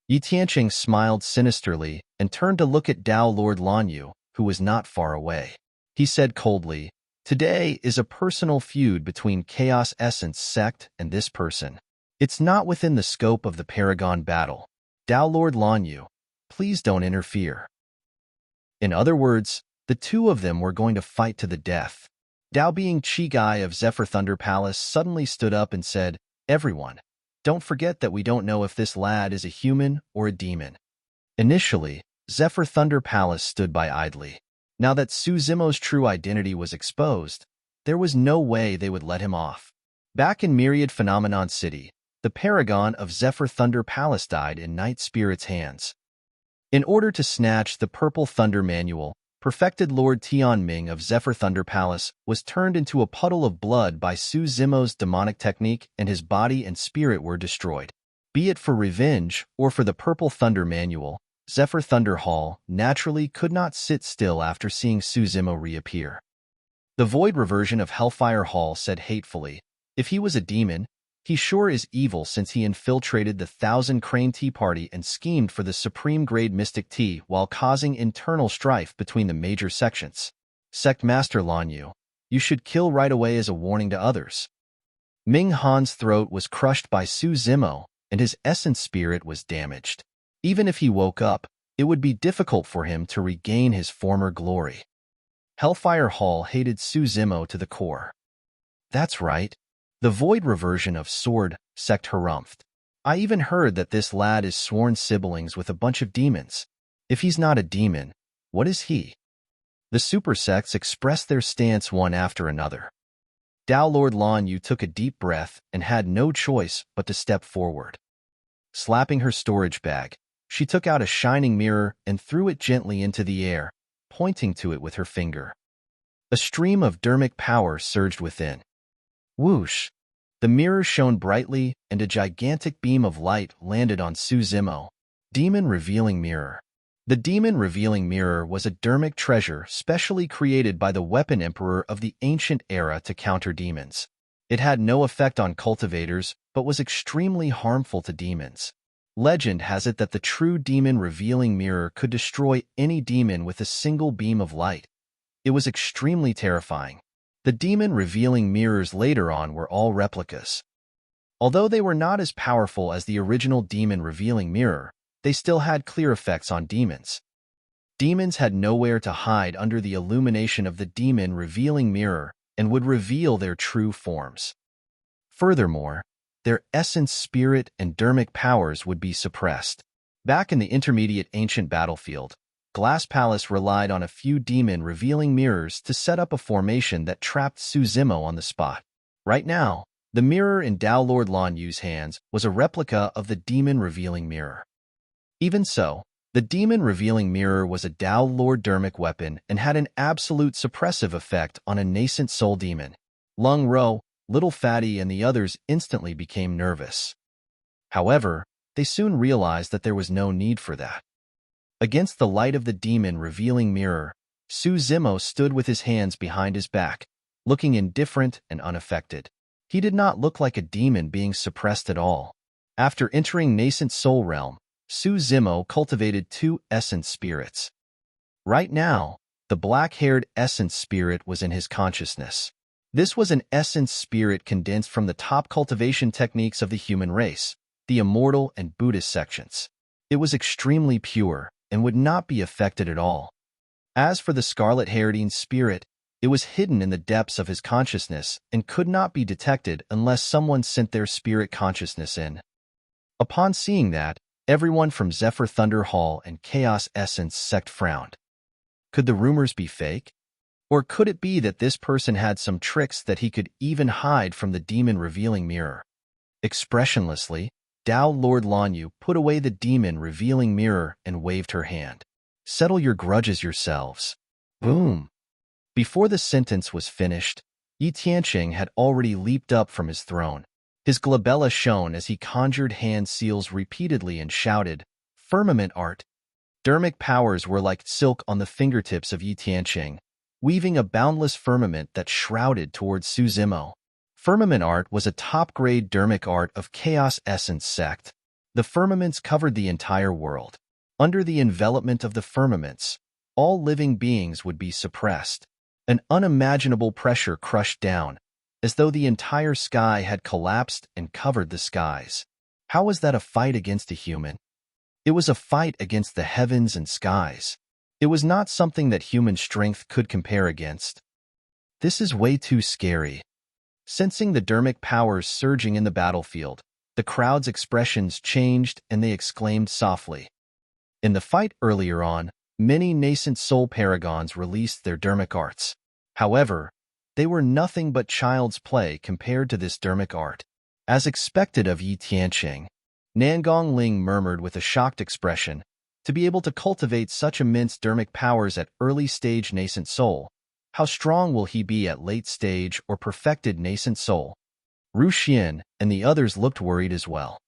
Yi Tianqing smiled sinisterly and turned to look at Dao Lord Lanyu, who was not far away. He said coldly, Today is a personal feud between Chaos Essence Sect and this person. It's not within the scope of the Paragon battle. Dao Lord Lanyu, please don't interfere. In other words, the two of them were going to fight to the death. Dao, being Chi Guy of Zephyr Thunder Palace, suddenly stood up and said, Everyone, don't forget that we don't know if this lad is a human or a demon. Initially, Zephyr Thunder Palace stood by idly. Now that Zimo's true identity was exposed, there was no way they would let him off. Back in Myriad Phenomenon City, the paragon of Zephyr Thunder Palace died in Night Spirit's hands. In order to snatch the Purple Thunder Manual, perfected Lord Tian Ming of Zephyr Thunder Palace was turned into a puddle of blood by Su Zimo's demonic technique, and his body and spirit were destroyed. Be it for revenge or for the Purple Thunder Manual, Zephyr Thunder Hall naturally could not sit still after seeing Su Zimo reappear. The Void Reversion of Hellfire Hall said hatefully, "If he was a demon, he sure is evil since he infiltrated the Thousand Crane Tea Party and schemed for the supreme-grade Mystic Tea while causing internal strife between the major sections. Sect Master Lan Yu, you should kill right away as a warning to others." Ming Han's throat was crushed by Su Zimo, and his essence spirit was damaged. Even if he woke up, it would be difficult for him to regain his former glory. Hellfire Hall hated Su Zimo to the core. That's right. The Void Reversion of Sword, Sect Harumphed. I even heard that this lad is sworn siblings with a bunch of demons. If he's not a demon, what is he? The super sects expressed their stance one after another. Dao Lord Lan Yu took a deep breath and had no choice but to step forward. Slapping her storage bag, she took out a shining mirror and threw it gently into the air, pointing to it with her finger. A stream of dermic power surged within. Whoosh! The mirror shone brightly, and a gigantic beam of light landed on Su Zimo. Demon Revealing Mirror. The Demon Revealing Mirror was a dermic treasure specially created by the Weapon Emperor of the ancient era to counter demons. It had no effect on cultivators, but was extremely harmful to demons. Legend has it that the true Demon Revealing Mirror could destroy any demon with a single beam of light. It was extremely terrifying. The Demon Revealing Mirrors later on were all replicas. Although they were not as powerful as the original Demon Revealing Mirror, they still had clear effects on demons. Demons had nowhere to hide under the illumination of the Demon Revealing Mirror and would reveal their true forms. Furthermore, their essence, spirit, and dermic powers would be suppressed. Back in the intermediate ancient battlefield, Glass Palace relied on a few demon-revealing mirrors to set up a formation that trapped Su Zimo on the spot. Right now, the mirror in Dao Lord Lan Yu's hands was a replica of the demon-revealing mirror. Even so, the demon-revealing mirror was a Dao Lord dermic weapon and had an absolute suppressive effect on a nascent soul demon. Lung Ro, Little Fatty, and the others instantly became nervous. However, they soon realized that there was no need for that. Against the light of the demon-revealing mirror, Su Zimo stood with his hands behind his back, looking indifferent and unaffected. He did not look like a demon being suppressed at all. After entering nascent soul realm, Su Zimo cultivated 2 essence spirits. Right now, the black-haired essence spirit was in his consciousness. This was an essence spirit condensed from the top cultivation techniques of the human race, the immortal and Buddhist sections. It was extremely pure and would not be affected at all. As for the scarlet-haired spirit, it was hidden in the depths of his consciousness and could not be detected unless someone sent their spirit consciousness in. Upon seeing that, everyone from Zephyr Thunder Hall and Chaos Essence Sect frowned. Could the rumors be fake? Or could it be that this person had some tricks that he could even hide from the demon-revealing mirror? Expressionlessly, Dao Lord Lan Yu put away the demon-revealing mirror and waved her hand. "Settle your grudges yourselves." Boom! Before the sentence was finished, Yi Tianqing had already leaped up from his throne. His glabella shone as he conjured hand seals repeatedly and shouted, "Firmament art!" Dermic powers were like silk on the fingertips of Yi Tianqing, weaving a boundless firmament that shrouded towards Su Zimo. Firmament art was a top-grade dermic art of Chaos Essence Sect. The firmaments covered the entire world. Under the envelopment of the firmaments, all living beings would be suppressed. An unimaginable pressure crushed down, as though the entire sky had collapsed and covered the skies. How was that a fight against a human? It was a fight against the heavens and skies. It was not something that human strength could compare against. This is way too scary. Sensing the dermic powers surging in the battlefield, the crowd's expressions changed and they exclaimed softly. In the fight earlier on, many nascent soul paragons released their dermic arts. However, They were nothing but child's play compared to this dermic art. As expected of Yi Tianqing, Nangong Ling murmured with a shocked expression, to be able to cultivate such immense dermic powers at early-stage nascent soul, how strong will he be at late-stage or perfected nascent soul? Ru Xian and the others looked worried as well.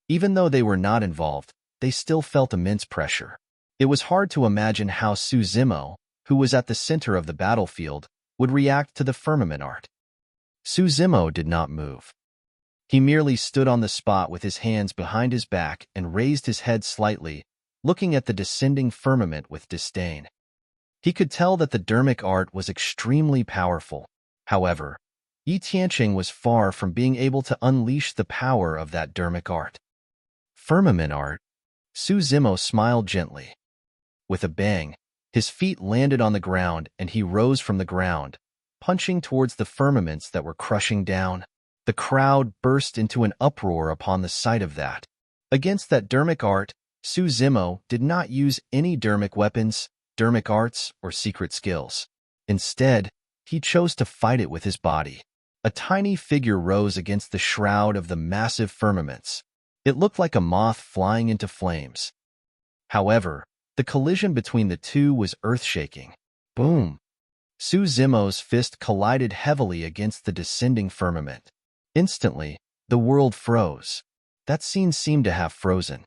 Even though they were not involved, they still felt immense pressure. It was hard to imagine how Zimo, who was at the center of the battlefield, would react to the firmament art. Zimo did not move. He merely stood on the spot with his hands behind his back and raised his head slightly, looking at the descending firmament with disdain. He could tell that the dermic art was extremely powerful. However, Yi Tianqing was far from being able to unleash the power of that dermic art. Firmament art? Zimo smiled gently. With a bang, his feet landed on the ground and he rose from the ground, punching towards the firmaments that were crushing down. The crowd burst into an uproar upon the sight of that. Against that dermic art, Zimo did not use any dermic weapons, dermic arts, or secret skills. Instead, he chose to fight it with his body. A tiny figure rose against the shroud of the massive firmaments. It looked like a moth flying into flames. However, the collision between the two was earth-shaking. Boom! Zimo's fist collided heavily against the descending firmament. Instantly, the world froze. That scene seemed to have frozen.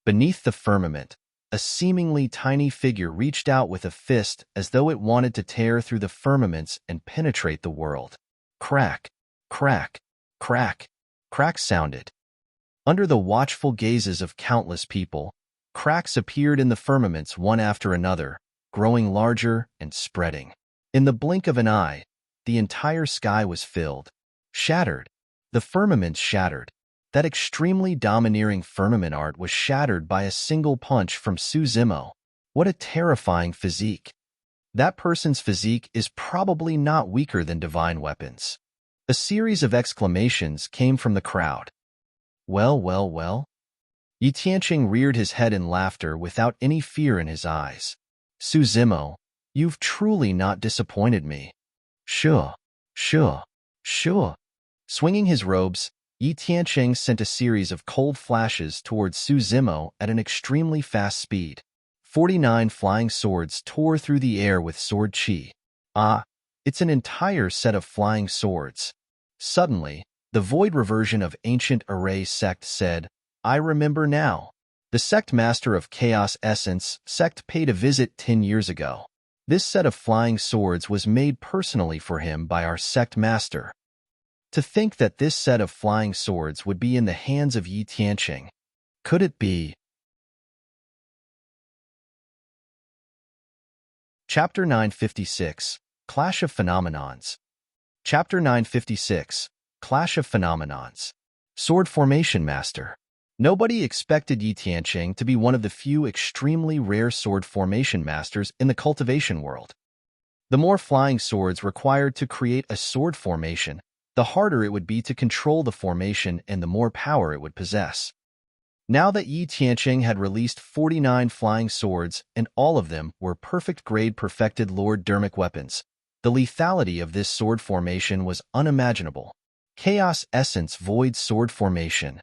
Beneath the firmament, a seemingly tiny figure reached out with a fist as though it wanted to tear through the firmaments and penetrate the world. Crack, crack, crack, crack sounded. Under the watchful gazes of countless people, cracks appeared in the firmaments one after another, growing larger and spreading. In the blink of an eye, the entire sky was filled. Shattered. The firmaments shattered. That extremely domineering firmament art was shattered by a single punch from Zimo. What a terrifying physique. That person's physique is probably not weaker than divine weapons. A series of exclamations came from the crowd. Well, well, well? Yi Tianqing reared his head in laughter without any fear in his eyes. Zimo, you've truly not disappointed me. Sure, sure, sure. Swinging his robes, Yi Tianqing sent a series of cold flashes towards Zimo at an extremely fast speed. 49 flying swords tore through the air with sword chi. Ah, it's an entire set of flying swords. Suddenly, the void reversion of ancient array sect said, I remember now. The sect master of Chaos Essence sect paid a visit 10 years ago. This set of flying swords was made personally for him by our sect master. To think that this set of flying swords would be in the hands of Yi Tianqing. Could it be? Chapter 956, Clash of Phenomenons. Chapter 956, Clash of Phenomenons. Sword Formation Master. Nobody expected Yi Tianqing to be one of the few extremely rare sword formation masters in the cultivation world. The more flying swords required to create a sword formation, the harder it would be to control the formation and the more power it would possess. Now that Yi Tianqing had released 49 flying swords and all of them were perfect-grade perfected Lord Dermic weapons, the lethality of this sword formation was unimaginable. Chaos Essence Void Sword Formation.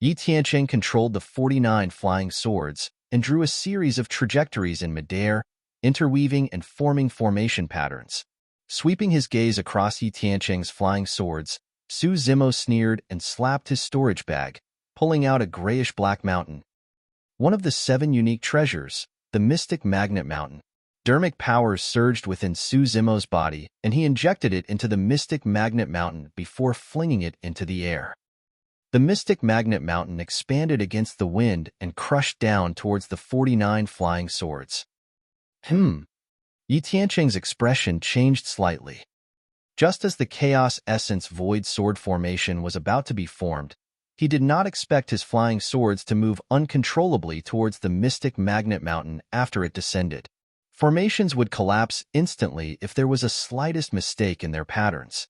Yi Tianqing controlled the 49 flying swords and drew a series of trajectories in midair, interweaving and forming formation patterns. Sweeping his gaze across Yi Tianqing's flying swords, Zimo sneered and slapped his storage bag, pulling out a grayish-black mountain. One of the 7 unique treasures, the Mystic Magnet Mountain. Dermic powers surged within Zimo's body, and he injected it into the Mystic Magnet Mountain before flinging it into the air. The Mystic Magnet Mountain expanded against the wind and crushed down towards the 49 flying swords. Yi Tianqing's expression changed slightly. Just as the Chaos Essence Void Sword Formation was about to be formed, he did not expect his flying swords to move uncontrollably towards the Mystic Magnet Mountain after it descended. Formations would collapse instantly if there was a slightest mistake in their patterns.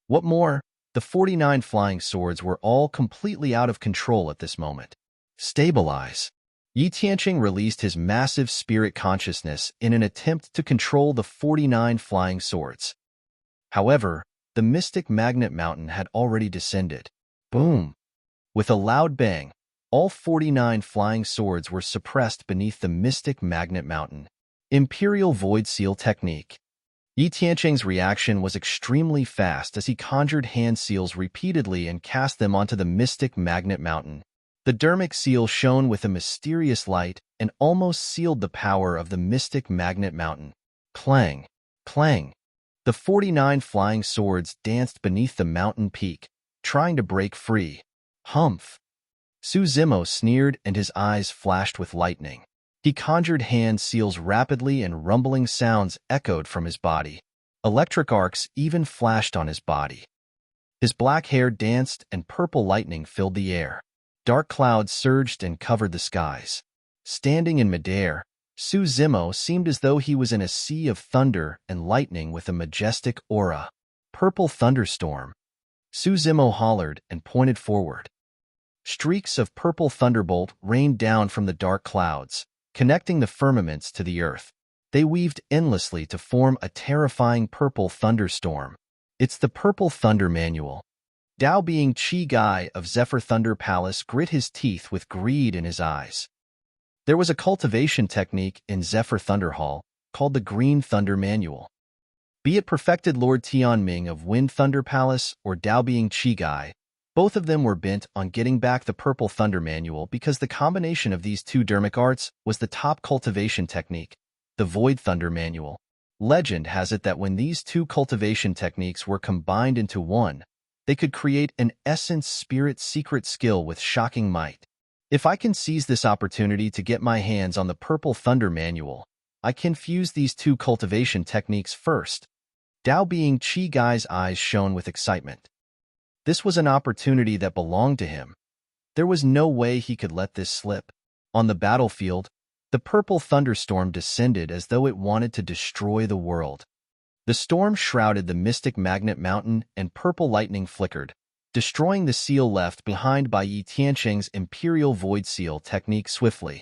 What more, the 49 flying swords were all completely out of control at this moment. Stabilize. Yi Tianqing released his massive spirit consciousness in an attempt to control the 49 flying swords. However, the mystic magnet mountain had already descended. Boom! With a loud bang, all 49 flying swords were suppressed beneath the mystic magnet mountain. Imperial Void Seal Technique. Yi Tianqing's reaction was extremely fast as he conjured hand seals repeatedly and cast them onto the mystic magnet mountain. The dermic seal shone with a mysterious light and almost sealed the power of the mystic magnet mountain. Clang! Clang! The 49 flying swords danced beneath the mountain peak, trying to break free. Humph! Zimo sneered and his eyes flashed with lightning. He conjured hand seals rapidly and rumbling sounds echoed from his body. Electric arcs even flashed on his body. His black hair danced and purple lightning filled the air. Dark clouds surged and covered the skies. Standing in midair, Zimo seemed as though he was in a sea of thunder and lightning with a majestic aura. Purple thunderstorm. Zimo hollered and pointed forward. Streaks of purple thunderbolt rained down from the dark clouds, connecting the firmaments to the earth. They weaved endlessly to form a terrifying purple thunderstorm. It's the Purple Thunder Manual. Dao Being Chi Gai of Zephyr Thunder Palace grit his teeth with greed in his eyes. There was a cultivation technique in Zephyr Thunder Hall called the Green Thunder Manual. Be it perfected Lord Tianming of Wind Thunder Palace or Dao Being Chi Gai, both of them were bent on getting back the Purple Thunder Manual because the combination of these two dermic arts was the top cultivation technique, the Void Thunder Manual. Legend has it that when these two cultivation techniques were combined into one, they could create an essence spirit secret skill with shocking might. If I can seize this opportunity to get my hands on the Purple Thunder Manual, I can fuse these two cultivation techniques first. Dao Being Chi Gai's eyes shone with excitement. This was an opportunity that belonged to him. There was no way he could let this slip. On the battlefield, the purple thunderstorm descended as though it wanted to destroy the world. The storm shrouded the mystic magnet mountain and purple lightning flickered, destroying the seal left behind by Yi Tianqing's Imperial Void Seal technique swiftly.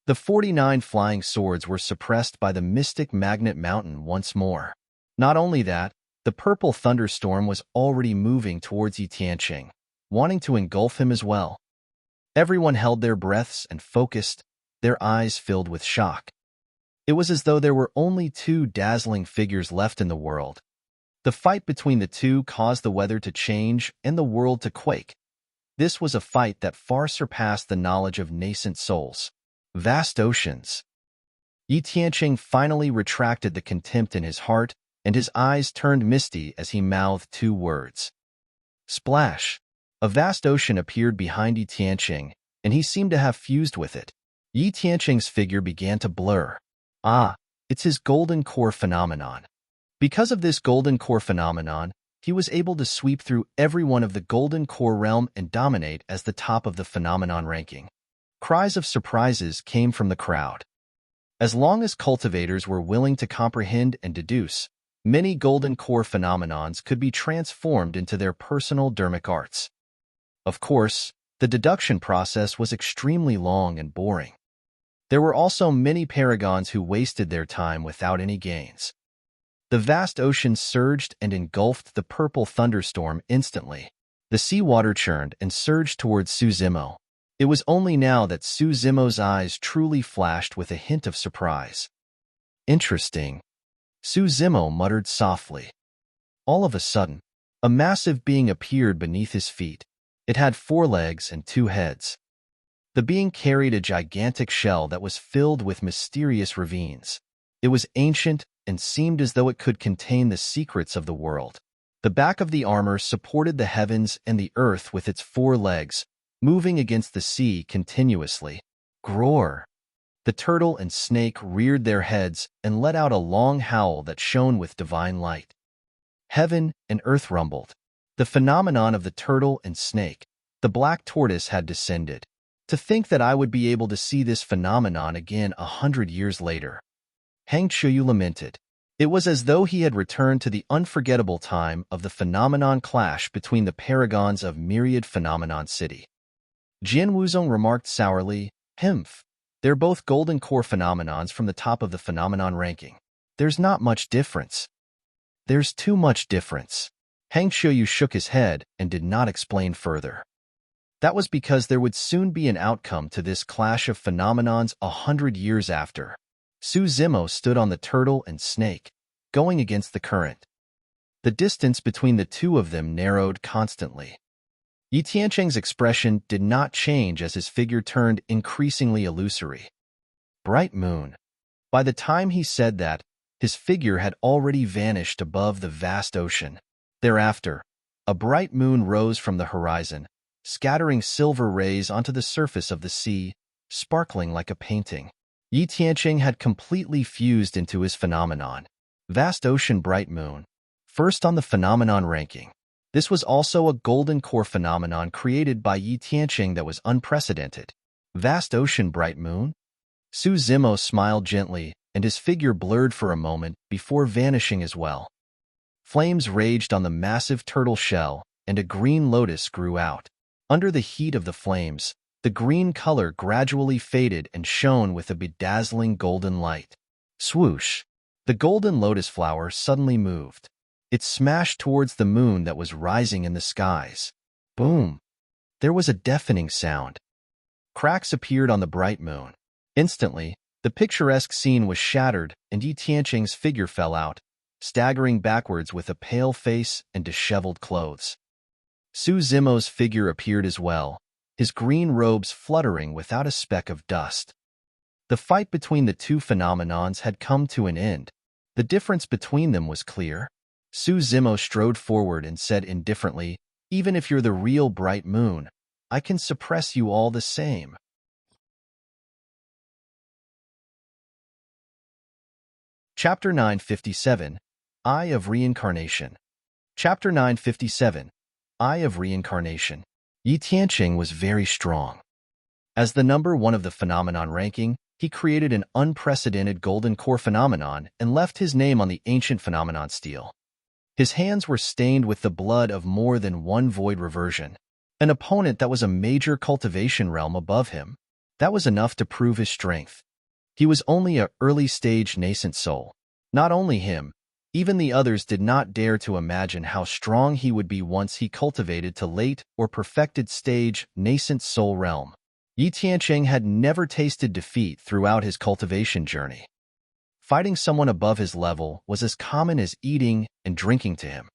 The 49 flying swords were suppressed by the mystic magnet mountain once more. Not only that, the purple thunderstorm was already moving towards Yi Tianqing, wanting to engulf him as well. Everyone held their breaths and focused, their eyes filled with shock. It was as though there were only two dazzling figures left in the world. The fight between the two caused the weather to change and the world to quake. This was a fight that far surpassed the knowledge of nascent souls. Vast oceans. Yi Tianqing finally retracted the contempt in his heart, and his eyes turned misty as he mouthed two words. Splash! A vast ocean appeared behind Yi Tianqing, and he seemed to have fused with it. Yi Tianqing's figure began to blur. Ah, it's his golden core phenomenon. Because of this golden core phenomenon, he was able to sweep through every one of the golden core realm and dominate as the top of the phenomenon ranking. Cries of surprises came from the crowd. As long as cultivators were willing to comprehend and deduce, many golden core phenomenons could be transformed into their personal dermic arts. Of course, the deduction process was extremely long and boring. There were also many paragons who wasted their time without any gains. The vast ocean surged and engulfed the purple thunderstorm instantly. The seawater churned and surged towards Zimo. It was only now that Zimo's eyes truly flashed with a hint of surprise. Interesting. Zimo muttered softly. All of a sudden, a massive being appeared beneath his feet. It had 4 legs and 2 heads. The being carried a gigantic shell that was filled with mysterious ravines. It was ancient and seemed as though it could contain the secrets of the world. The back of the armor supported the heavens and the earth with its 4 legs, moving against the sea continuously. Groar! The turtle and snake reared their heads and let out a long howl that shone with divine light. Heaven and earth rumbled. The phenomenon of the turtle and snake, the black tortoise, had descended. To think that I would be able to see this phenomenon again 100 years later. Hang Chuyu lamented. It was as though he had returned to the unforgettable time of the phenomenon clash between the paragons of Myriad Phenomenon City. Jian Wuzong remarked sourly, "Himph. They're both golden core phenomenons from the top of the phenomenon ranking. There's not much difference." There's too much difference. Hang Xiuyu shook his head and did not explain further. That was because there would soon be an outcome to this clash of phenomenons 100 years after. Zimo stood on the turtle and snake, going against the current. The distance between the two of them narrowed constantly. Yi Tiancheng's expression did not change as his figure turned increasingly illusory. Bright moon. By the time he said that, his figure had already vanished above the vast ocean. Thereafter, a bright moon rose from the horizon, scattering silver rays onto the surface of the sea, sparkling like a painting. Yi Tiancheng had completely fused into his phenomenon. Vast ocean bright moon. First on the phenomenon ranking. This was also a golden core phenomenon created by Yi Tiancheng that was unprecedented. Vast ocean bright moon? Zimo smiled gently, and his figure blurred for a moment before vanishing as well. Flames raged on the massive turtle shell, and a green lotus grew out. Under the heat of the flames, the green color gradually faded and shone with a bedazzling golden light. Swoosh! The golden lotus flower suddenly moved. It smashed towards the moon that was rising in the skies. Boom! There was a deafening sound. Cracks appeared on the bright moon. Instantly, the picturesque scene was shattered and Yi Tiancheng's figure fell out, staggering backwards with a pale face and disheveled clothes. Zimo's figure appeared as well, his green robes fluttering without a speck of dust. The fight between the two phenomenons had come to an end. The difference between them was clear. Zimo strode forward and said indifferently, "Even if you're the real bright moon, I can suppress you all the same." Chapter 957, Eye of Reincarnation. Chapter 957, Eye of Reincarnation. Yi Tiancheng was very strong. As the number one of the phenomenon ranking, he created an unprecedented golden core phenomenon and left his name on the ancient phenomenon stele. His hands were stained with the blood of more than one void reversion. An opponent that was a major cultivation realm above him. That was enough to prove his strength. He was only an early-stage nascent soul. Not only him, even the others did not dare to imagine how strong he would be once he cultivated to late or perfected stage nascent soul realm. Yi Tiancheng had never tasted defeat throughout his cultivation journey. Fighting someone above his level was as common as eating and drinking to him.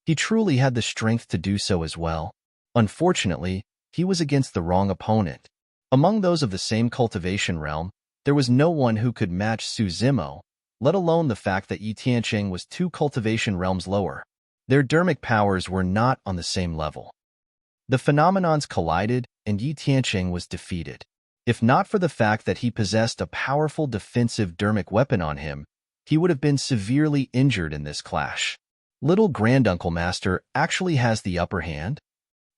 He truly had the strength to do so as well. Unfortunately, he was against the wrong opponent. Among those of the same cultivation realm, there was no one who could match Zimo, let alone the fact that Yi Tiancheng was 2 cultivation realms lower. Their dermic powers were not on the same level. The phenomenons collided, and Yi Tiancheng was defeated. If not for the fact that he possessed a powerful defensive dermic weapon on him, he would have been severely injured in this clash. Little Granduncle Master actually has the upper hand?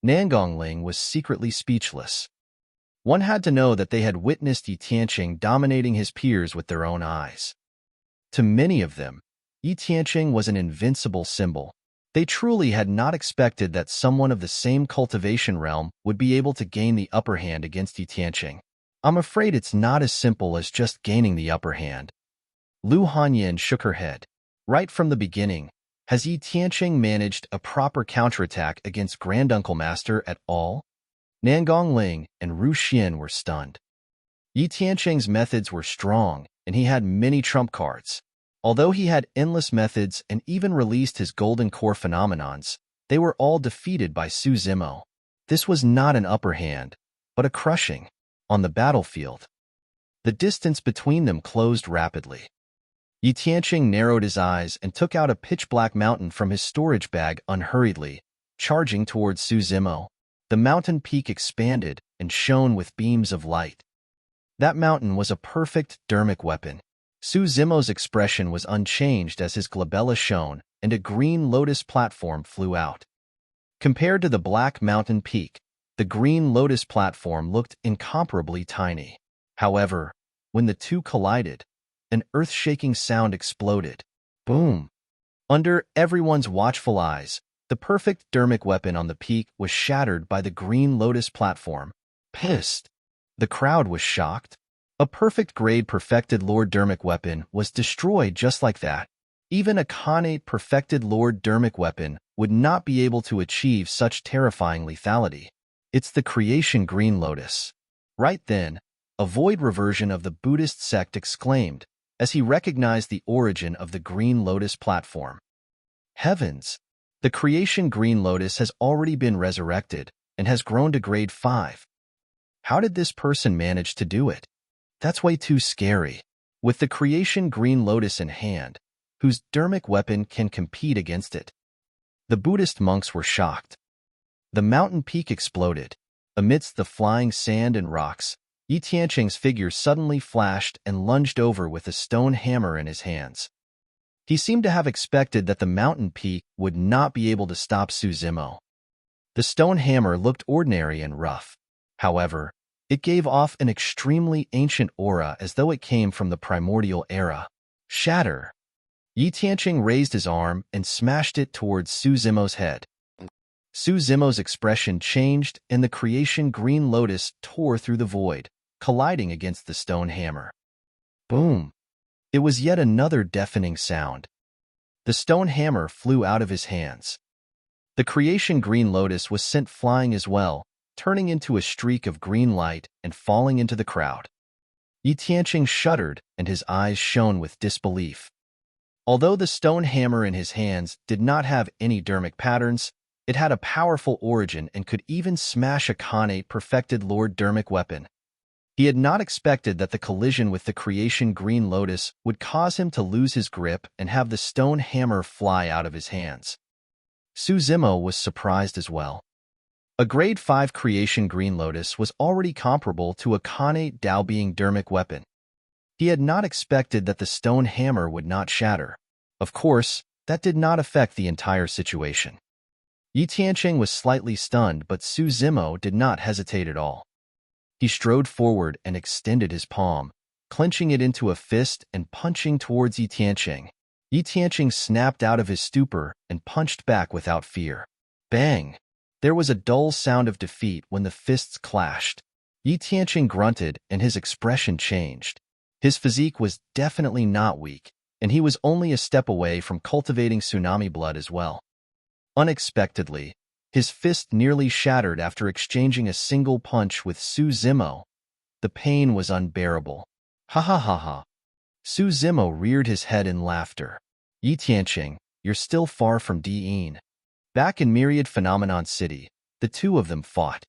Nangongling was secretly speechless. One had to know that they had witnessed Yi Tiancheng dominating his peers with their own eyes. To many of them, Yi Tiancheng was an invincible symbol. They truly had not expected that someone of the same cultivation realm would be able to gain the upper hand against Yi Tiancheng. I'm afraid it's not as simple as just gaining the upper hand. Lu Hanyan shook her head. Right from the beginning, has Yi Tiancheng managed a proper counterattack against Granduncle Master at all? Nangongling and Ru Xian were stunned. Yi Tiancheng's methods were strong, and he had many trump cards. Although he had endless methods and even released his golden core phenomenons, they were all defeated by Zimo. This was not an upper hand, but a crushing. On the battlefield, the distance between them closed rapidly. Yi Tiancheng narrowed his eyes and took out a pitch-black mountain from his storage bag unhurriedly, charging towards Zimo. The mountain peak expanded and shone with beams of light. That mountain was a perfect dermic weapon. Zimo's expression was unchanged as his glabella shone, and a green lotus platform flew out. Compared to the black mountain peak, the green lotus platform looked incomparably tiny. However, when the two collided, an earth-shaking sound exploded. Boom! Under everyone's watchful eyes, the perfect dermic weapon on the peak was shattered by the green lotus platform. Pissed! The crowd was shocked. A perfect grade perfected Lord dermic weapon was destroyed just like that. Even a Khanate perfected Lord Dermic weapon would not be able to achieve such terrifying lethality. It's the creation Green Lotus. Right then, a void reversion of the Buddhist sect exclaimed, as he recognized the origin of the Green Lotus platform. Heavens! The creation Green Lotus has already been resurrected and has grown to grade 5. How did this person manage to do it? That's way too scary. With the creation Green Lotus in hand, whose dermic weapon can compete against it? The Buddhist monks were shocked. The mountain peak exploded. Amidst the flying sand and rocks, Yi Tianqing's figure suddenly flashed and lunged over with a stone hammer in his hands. He seemed to have expected that the mountain peak would not be able to stop Zimo. The stone hammer looked ordinary and rough. However, it gave off an extremely ancient aura as though it came from the primordial era. Shatter! Yi Tianqing raised his arm and smashed it towards Zimo's head. Zimo's expression changed and the creation Green Lotus tore through the void, colliding against the stone hammer. Boom! It was yet another deafening sound. The stone hammer flew out of his hands. The creation Green Lotus was sent flying as well, turning into a streak of green light and falling into the crowd. Yi Tianqing shuddered and his eyes shone with disbelief. Although the stone hammer in his hands did not have any dermic patterns, it had a powerful origin and could even smash a Khanate perfected Lord Dermic weapon. He had not expected that the collision with the creation Green Lotus would cause him to lose his grip and have the stone hammer fly out of his hands. Zimo was surprised as well. A grade 5 creation Green Lotus was already comparable to a Khanate Dao-being dermic weapon. He had not expected that the stone hammer would not shatter. Of course, that did not affect the entire situation. Yi Tianqing was slightly stunned, but Zimo did not hesitate at all. He strode forward and extended his palm, clenching it into a fist and punching towards Yi Tianqing. Yi Tianqing snapped out of his stupor and punched back without fear. Bang! There was a dull sound of defeat when the fists clashed. Yi Tianqing grunted and his expression changed. His physique was definitely not weak, and he was only a step away from cultivating tsunami blood as well. Unexpectedly, his fist nearly shattered after exchanging a single punch with Zimo. The pain was unbearable. Ha ha ha ha. Zimo reared his head in laughter. Yi Tianqing, you're still far from Diin. Back in Myriad Phenomenon City, the two of them fought.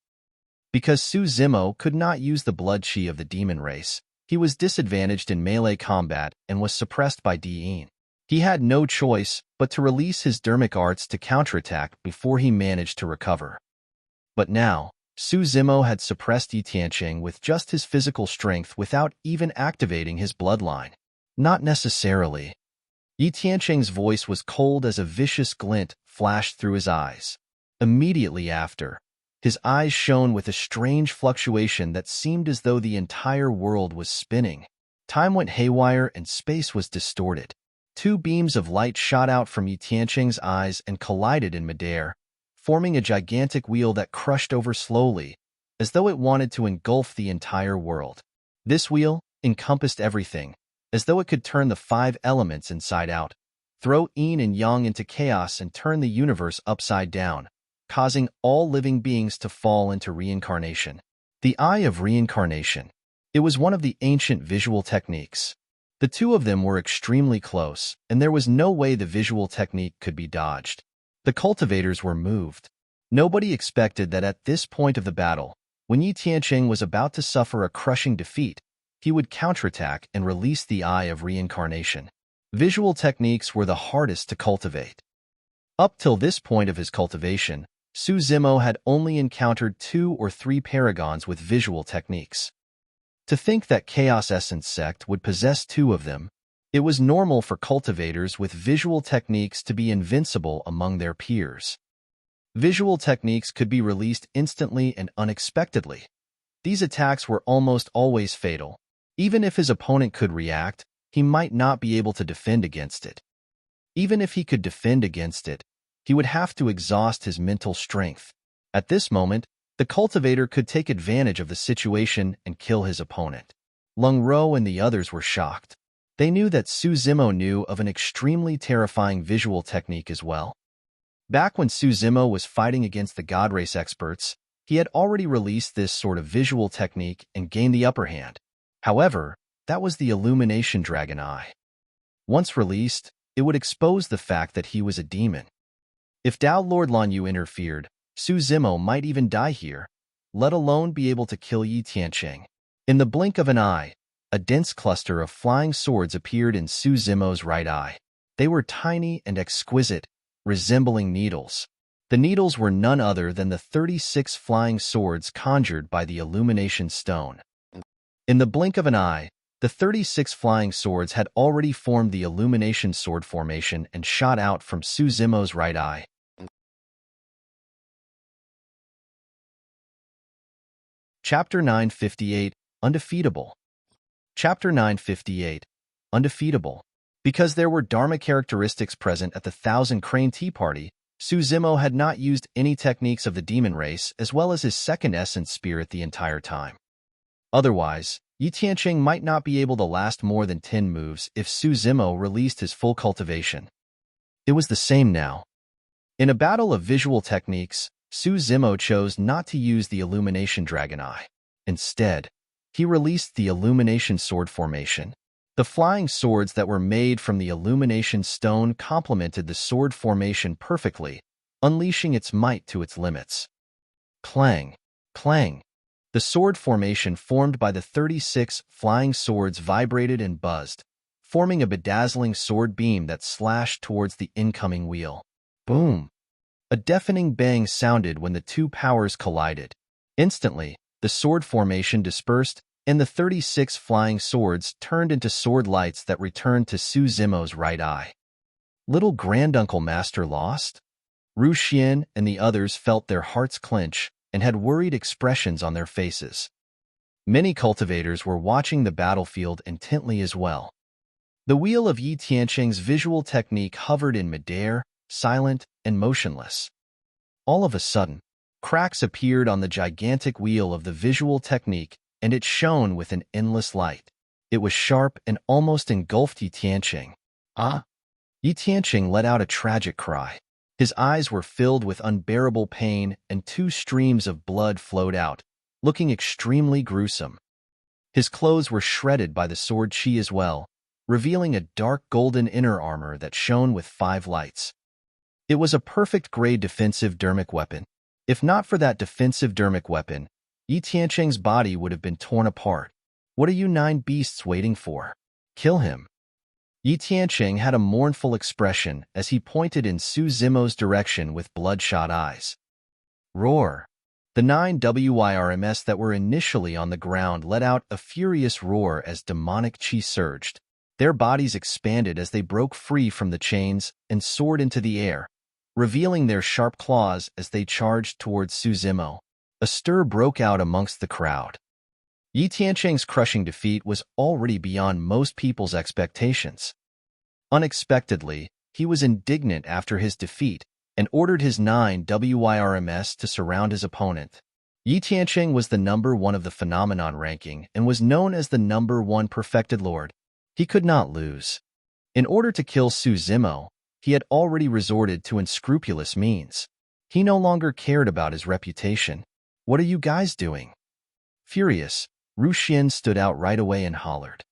Because Zimo could not use the blood chi of the demon race, he was disadvantaged in melee combat and was suppressed by Diin. He had no choice but to release his dermic arts to counterattack before he managed to recover. But now, Zimo had suppressed Yi Tianqing with just his physical strength without even activating his bloodline. Not necessarily. Yi Tianqing's voice was cold as a vicious glint flashed through his eyes. Immediately after, his eyes shone with a strange fluctuation that seemed as though the entire world was spinning. Time went haywire and space was distorted. Two beams of light shot out from Yi Tianqing's eyes and collided in midair, forming a gigantic wheel that crushed over slowly, as though it wanted to engulf the entire world. This wheel encompassed everything, as though it could turn the 5 elements inside out, throw yin and yang into chaos and turn the universe upside down, causing all living beings to fall into reincarnation. The Eye of Reincarnation. It was one of the ancient visual techniques. The two of them were extremely close, and there was no way the visual technique could be dodged. The cultivators were moved. Nobody expected that at this point of the battle, when Yi Tianqing was about to suffer a crushing defeat, he would counterattack and release the Eye of Reincarnation. Visual techniques were the hardest to cultivate. Up till this point of his cultivation, Zimo had only encountered 2 or 3 paragons with visual techniques. To think that Chaos Essence Sect would possess 2 of them, it was normal for cultivators with visual techniques to be invincible among their peers. Visual techniques could be released instantly and unexpectedly. These attacks were almost always fatal. Even if his opponent could react, he might not be able to defend against it. Even if he could defend against it, he would have to exhaust his mental strength. At this moment, the cultivator could take advantage of the situation and kill his opponent. Lung Ro and the others were shocked. They knew that Zimo knew of an extremely terrifying visual technique as well. Back when Zimo was fighting against the God Race experts, he had already released this sort of visual technique and gained the upper hand. However, that was the Illumination Dragon Eye. Once released, it would expose the fact that he was a demon. If Dao Lord Lanyu interfered, Zimo might even die here, let alone be able to kill Yi Tianqing. In the blink of an eye, a dense cluster of flying swords appeared in Zimo's right eye. They were tiny and exquisite, resembling needles. The needles were none other than the 36 flying swords conjured by the Illumination Stone. In the blink of an eye, the 36 flying swords had already formed the Illumination Sword formation and shot out from Zimo's right eye. Chapter 958, Undefeatable. Chapter 958, Undefeatable. Because there were Dharma characteristics present at the Thousand Crane Tea Party, Zimo had not used any techniques of the demon race as well as his second essence spirit the entire time. Otherwise, Yi Tianqing might not be able to last more than 10 moves if Zimo released his full cultivation. It was the same now. In a battle of visual techniques, Zimo chose not to use the Illumination Dragon Eye. Instead, he released the Illumination Sword formation. The flying swords that were made from the Illumination Stone complemented the sword formation perfectly, unleashing its might to its limits. Clang! Clang! The sword formation formed by the 36 flying swords vibrated and buzzed, forming a bedazzling sword beam that slashed towards the incoming wheel. Boom! A deafening bang sounded when the two powers collided. Instantly, the sword formation dispersed, and the 36 flying swords turned into sword lights that returned to Zimo's right eye. Little Granduncle Master lost? Ru Xian and the others felt their hearts clench and had worried expressions on their faces. Many cultivators were watching the battlefield intently as well. The wheel of Yi Tianqing's visual technique hovered in midair, silent and motionless. All of a sudden, cracks appeared on the gigantic wheel of the visual technique, and it shone with an endless light. It was sharp and almost engulfed Yi Tianqing. Ah! Yi Tianqing let out a tragic cry. His eyes were filled with unbearable pain, and 2 streams of blood flowed out, looking extremely gruesome. His clothes were shredded by the sword chi as well, revealing a dark golden inner armor that shone with 5 lights. It was a perfect grade defensive dermic weapon. If not for that defensive dermic weapon, Yi Tianqing's body would have been torn apart. What are you 9 beasts waiting for? Kill him. Yi Tianqing had a mournful expression as he pointed in Zimo's direction with bloodshot eyes. Roar! The 9 WIRMs that were initially on the ground let out a furious roar as demonic chi surged. Their bodies expanded as they broke free from the chains and soared into the air, revealing their sharp claws as they charged towards Zimo. A stir broke out amongst the crowd. Yi Tianqing's crushing defeat was already beyond most people's expectations. Unexpectedly, he was indignant after his defeat and ordered his 9 WIRMs to surround his opponent. Yi Tianqing was the number 1 of the phenomenon ranking and was known as the number 1 perfected lord. He could not lose. In order to kill Zimo, he had already resorted to unscrupulous means. He no longer cared about his reputation. What are you guys doing? Furious, Ru Xian stood out right away and hollered.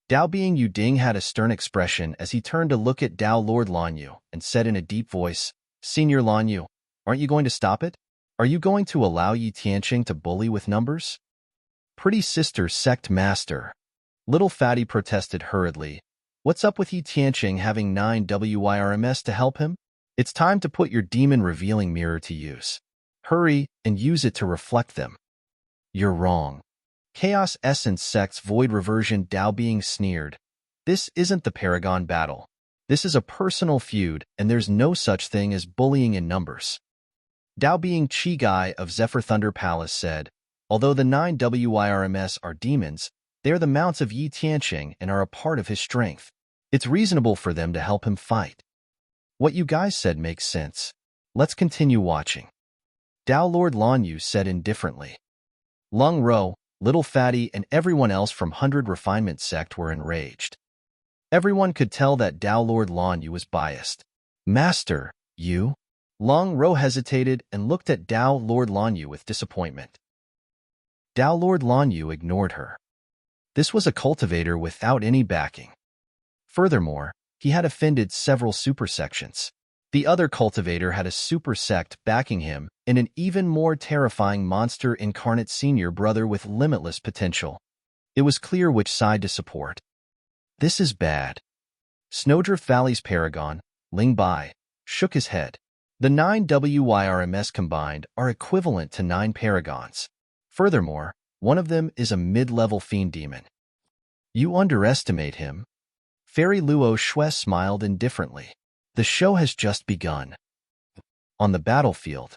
Dao Bing Yuding had a stern expression as he turned to look at Dao Lord Lanyu and said in a deep voice, Senior Lanyu, aren't you going to stop it? Are you going to allow Yi Tianqing to bully with numbers? Pretty sister sect master. Little Fatty protested hurriedly. What's up with Yi Tianqing having 9 WIRMs to help him? It's time to put your demon revealing mirror to use. Hurry and use it to reflect them. You're wrong. Chaos Essence Sect's Void Reversion Dao Being sneered. This isn't the Paragon battle. This is a personal feud, and there's no such thing as bullying in numbers. Dao Being Chi Guy of Zephyr Thunder Palace said, although the 9 WIRMs are demons, they are the mounts of Yi Tianqing and are a part of his strength. It's reasonable for them to help him fight. What you guys said makes sense. Let's continue watching. Dao Lord Lanyu said indifferently. Lung Ro, Little Fatty, and everyone else from 100 Refinement Sect were enraged. Everyone could tell that Dao Lord Lan Yu was biased. Master, you? Long Ro hesitated and looked at Dao Lord Lan Yu with disappointment. Dao Lord Lan Yu ignored her. This was a cultivator without any backing. Furthermore, he had offended several supersections. The other cultivator had a supersect backing him and an even more terrifying monster incarnate senior brother with limitless potential. It was clear which side to support. This is bad. Snowdrift Valley's Paragon, Ling Bai, shook his head. The 9 WYRMS combined are equivalent to 9 Paragons. Furthermore, one of them is a mid-level fiend demon. You underestimate him. Fairy Luo Shui smiled indifferently. The show has just begun. On the battlefield.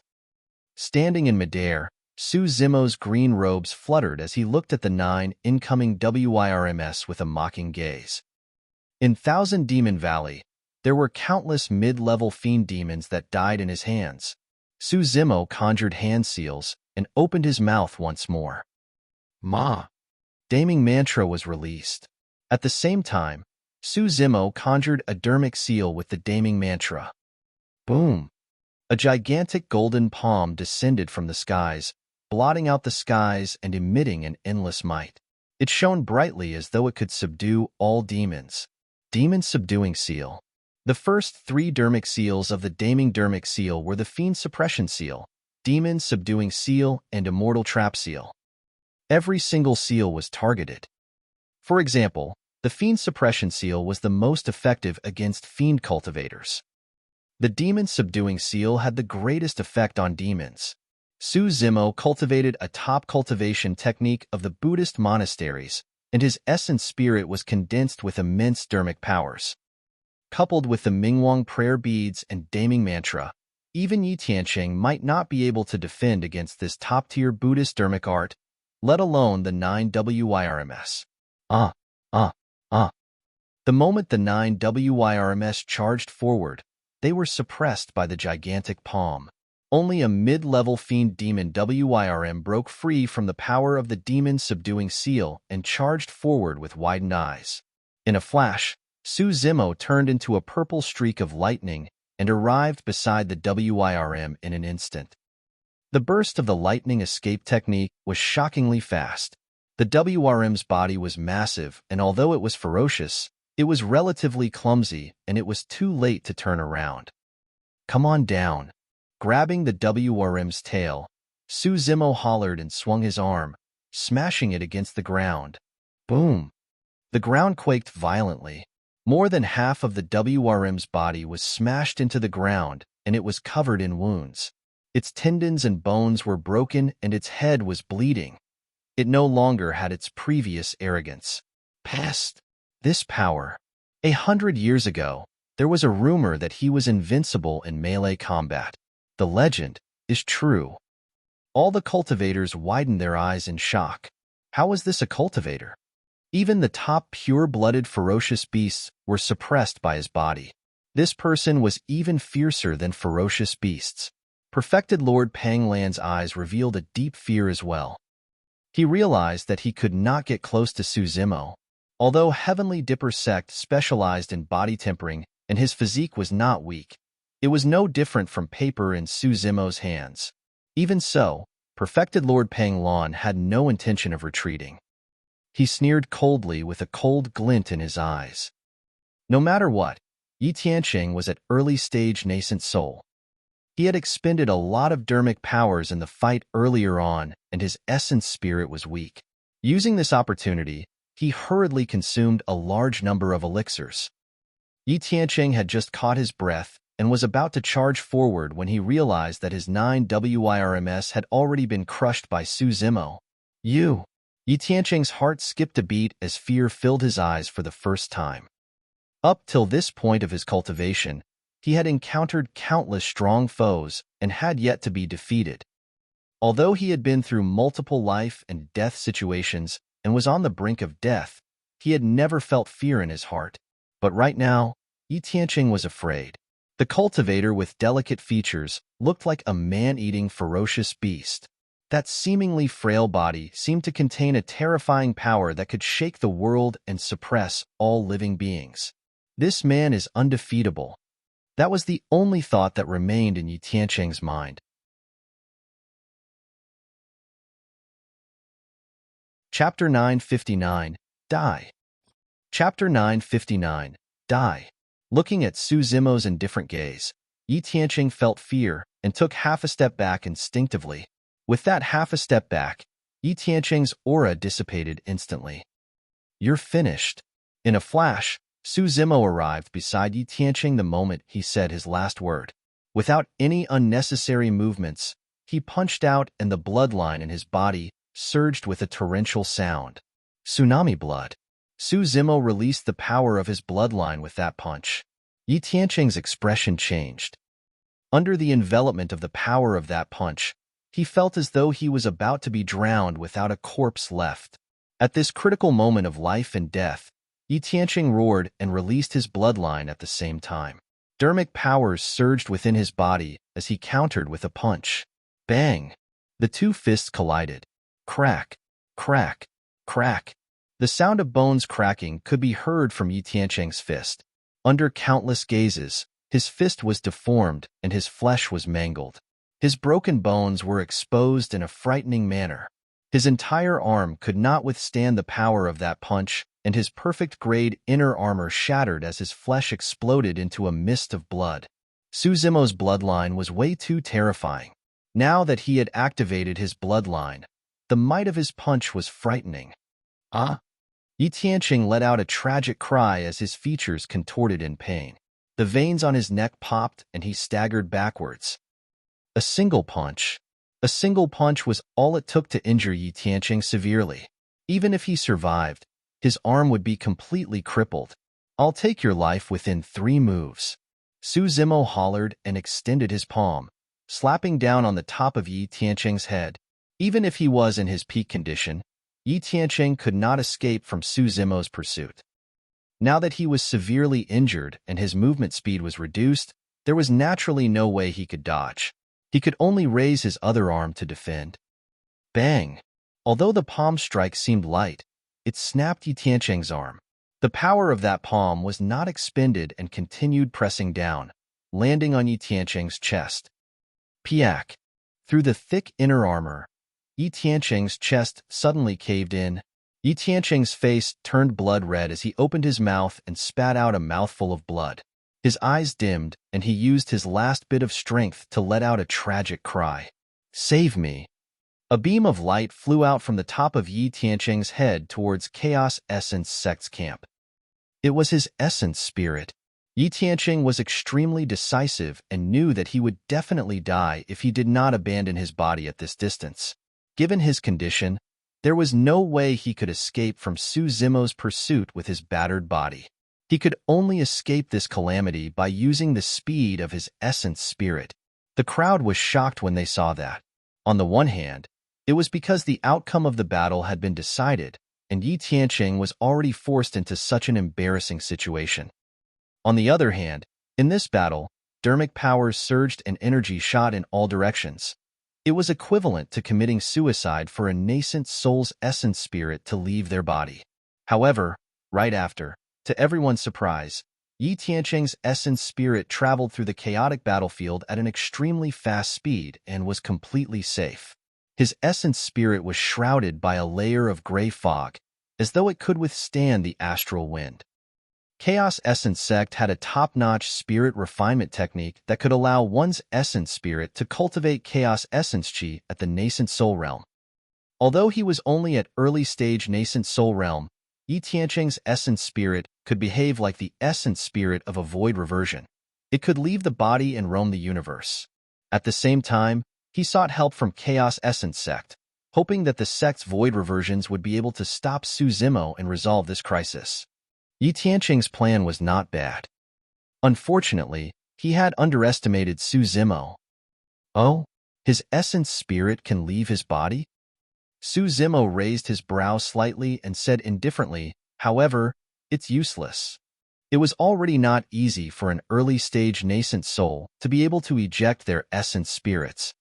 Standing in midair, Su Zimo's green robes fluttered as he looked at the 9 incoming WYRMS with a mocking gaze. In Thousand Demon Valley, there were countless mid-level fiend demons that died in his hands. Su Zimo conjured hand seals and opened his mouth once more. Ma! Damning mantra was released. At the same time, Su Zimo conjured a dermic seal with the damning mantra. Boom! A gigantic golden palm descended from the skies, blotting out the skies and emitting an endless might. It shone brightly as though it could subdue all demons. Demon Subduing Seal. The first 3 dermic seals of the Damning Dermic Seal were the Fiend Suppression Seal, Demon Subduing Seal, and Immortal Trap Seal. Every single seal was targeted. For example, the Fiend Suppression Seal was the most effective against fiend cultivators. The Demon Subduing Seal had the greatest effect on demons. Su Zimo cultivated a top cultivation technique of the Buddhist monasteries, and his essence spirit was condensed with immense dermic powers. Coupled with the Mingwang prayer beads and damning mantra, even Yi Tianqing might not be able to defend against this top-tier Buddhist dermic art, let alone the 9 WYRMS. The moment the 9 WYRMS charged forward, they were suppressed by the gigantic palm. Only a mid-level fiend demon WYRM broke free from the power of the Demon Subduing Seal and charged forward with widened eyes. In a flash, Su Zimo turned into a purple streak of lightning and arrived beside the WYRM in an instant. The burst of the lightning escape technique was shockingly fast. The WRM's body was massive, and although it was ferocious, it was relatively clumsy, and it was too late to turn around. Come on down. Grabbing the WRM's tail, Su Zimo hollered and swung his arm, smashing it against the ground. Boom! The ground quaked violently. More than half of the WRM's body was smashed into the ground, and it was covered in wounds. Its tendons and bones were broken, and its head was bleeding. It no longer had its previous arrogance. Pest! This power. 100 years ago, there was a rumor that he was invincible in melee combat. The legend is true. All the cultivators widened their eyes in shock. How was this a cultivator? Even the top pure-blooded ferocious beasts were suppressed by his body. This person was even fiercer than ferocious beasts. Perfected Lord Panglan's eyes revealed a deep fear as well. He realized that he could not get close to Su Zimo. Although Heavenly Dipper sect specialized in body tempering and his physique was not weak, it was no different from paper in Su Zimo's hands. Even so, Perfected Lord Panglan had no intention of retreating. He sneered coldly with a cold glint in his eyes. No matter what, Yi Tianqing was at early-stage nascent soul. He had expended a lot of dermic powers in the fight earlier on, and his essence spirit was weak. Using this opportunity, he hurriedly consumed a large number of elixirs. Yi Tianqing had just caught his breath and was about to charge forward when he realized that his 9 WYRMS had already been crushed by Su Zimo. Yi Tianqing's heart skipped a beat as fear filled his eyes for the first time. Up till this point of his cultivation, he had encountered countless strong foes and had yet to be defeated. Although he had been through multiple life and death situations and was on the brink of death, he had never felt fear in his heart. But right now, Yi Tianqing was afraid. The cultivator with delicate features looked like a man-eating ferocious beast. That seemingly frail body seemed to contain a terrifying power that could shake the world and suppress all living beings. This man is undefeatable. That was the only thought that remained in Yi Tianqing's mind. Chapter 959, Die. Chapter 959, Die. Looking at Su Zimo's indifferent gaze, Yi Tianqing felt fear and took half a step back instinctively. With that half a step back, Yi Tianqing's aura dissipated instantly. You're finished. In a flash, Su Zimo arrived beside Yi Tianqing the moment he said his last word. Without any unnecessary movements, he punched out and the bloodline in his body surged with a torrential sound. Tsunami blood. Su Zimo released the power of his bloodline with that punch. Yi Tianqing's expression changed. Under the envelopment of the power of that punch, he felt as though he was about to be drowned without a corpse left. At this critical moment of life and death, Yi Tianqing roared and released his bloodline at the same time. Dermic powers surged within his body as he countered with a punch. Bang! The two fists collided. Crack, crack, crack. The sound of bones cracking could be heard from Yi Tianqing's fist. Under countless gazes, his fist was deformed and his flesh was mangled. His broken bones were exposed in a frightening manner. His entire arm could not withstand the power of that punch, and his perfect-grade inner armor shattered as his flesh exploded into a mist of blood. Su Zimo's bloodline was way too terrifying. Now that he had activated his bloodline, the might of his punch was frightening. Ah! Yi Tianqing let out a tragic cry as his features contorted in pain. The veins on his neck popped and he staggered backwards. A single punch. A single punch was all it took to injure Yi Tianqing severely. Even if he survived, his arm would be completely crippled. I'll take your life within 3 moves. Su Zimo hollered and extended his palm, slapping down on the top of Yi Tianqing's head. Even if he was in his peak condition, Yi Tianqing could not escape from Su Zimo's pursuit. Now that he was severely injured and his movement speed was reduced, there was naturally no way he could dodge. He could only raise his other arm to defend. Bang! Although the palm strike seemed light, it snapped Yi Tianqing's arm. The power of that palm was not expended and continued pressing down, landing on Yi Tianqing's chest. Piak! Through the thick inner armor, Yi Tianqing's chest suddenly caved in. Yi Tianqing's face turned blood red as he opened his mouth and spat out a mouthful of blood. His eyes dimmed, and he used his last bit of strength to let out a tragic cry. Save me! A beam of light flew out from the top of Yi Tianqing's head towards Chaos Essence Sect's camp. It was his essence spirit. Yi Tianqing was extremely decisive and knew that he would definitely die if he did not abandon his body at this distance. Given his condition, there was no way he could escape from Su Zimo's pursuit with his battered body. He could only escape this calamity by using the speed of his essence spirit. The crowd was shocked when they saw that. On the one hand, it was because the outcome of the battle had been decided, and Yi Tianqing was already forced into such an embarrassing situation. On the other hand, in this battle, dermic powers surged and energy shot in all directions. It was equivalent to committing suicide for a nascent soul's essence spirit to leave their body. However, right after, to everyone's surprise, Yi Tianqing's essence spirit traveled through the chaotic battlefield at an extremely fast speed and was completely safe. His essence spirit was shrouded by a layer of gray fog, as though it could withstand the astral wind. Chaos Essence Sect had a top-notch spirit refinement technique that could allow one's essence spirit to cultivate Chaos Essence Chi at the nascent soul realm. Although he was only at early-stage nascent soul realm, Yi Tianqing's essence spirit could behave like the essence spirit of a void reversion. It could leave the body and roam the universe. At the same time, he sought help from Chaos Essence Sect, hoping that the sect's void reversions would be able to stop Su Zimo and resolve this crisis. Yi Tianqing's plan was not bad. Unfortunately, he had underestimated Su Zimo. Oh, his essence spirit can leave his body? Su Zimo raised his brow slightly and said indifferently, however, it's useless. It was already not easy for an early-stage nascent soul to be able to eject their essence spirits.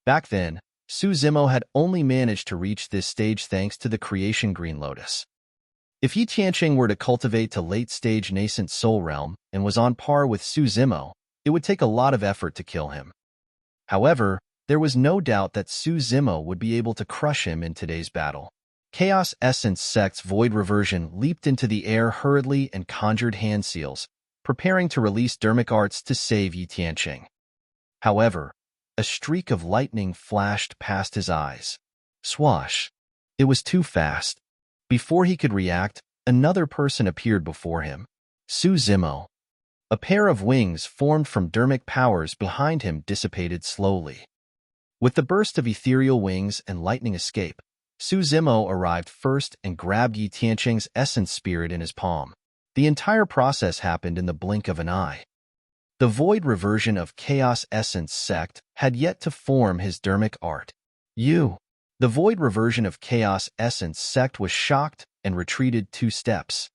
Back then, Zimo had only managed to reach this stage thanks to the creation Green Lotus. If Yi Tianqing were to cultivate to late-stage nascent soul realm and was on par with Zimo, it would take a lot of effort to kill him. However, there was no doubt that Zimo would be able to crush him in today's battle. Chaos Essence Sect's Void Reversion leaped into the air hurriedly and conjured hand seals, preparing to release Dermic Arts to save Yi Tianqing. However, a streak of lightning flashed past his eyes. Swash! It was too fast. Before he could react, another person appeared before him. Zimo. A pair of wings formed from dermic powers behind him dissipated slowly. With the burst of ethereal wings and lightning escape, Zimo arrived first and grabbed Yi Tianqing's essence spirit in his palm. The entire process happened in the blink of an eye. The void reversion of Chaos Essence Sect had yet to form his dermic art. The void reversion of Chaos Essence Sect was shocked and retreated 2 steps.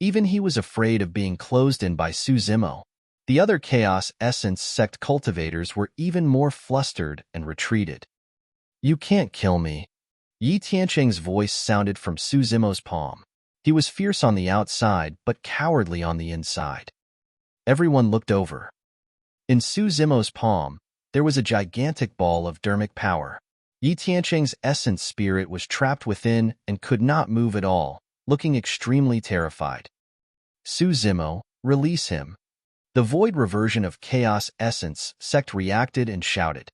Even he was afraid of being closed in by Zimo. The other Chaos Essence Sect cultivators were even more flustered and retreated. You can't kill me. Yi Tianqing's voice sounded from Zimo's palm. He was fierce on the outside, but cowardly on the inside. Everyone looked over. In Zimo's palm, there was a gigantic ball of dermic power. Yi Tianqing's essence spirit was trapped within and could not move at all, looking extremely terrified. Zimo, release him. The void reversion of Chaos Essence Sect reacted and shouted.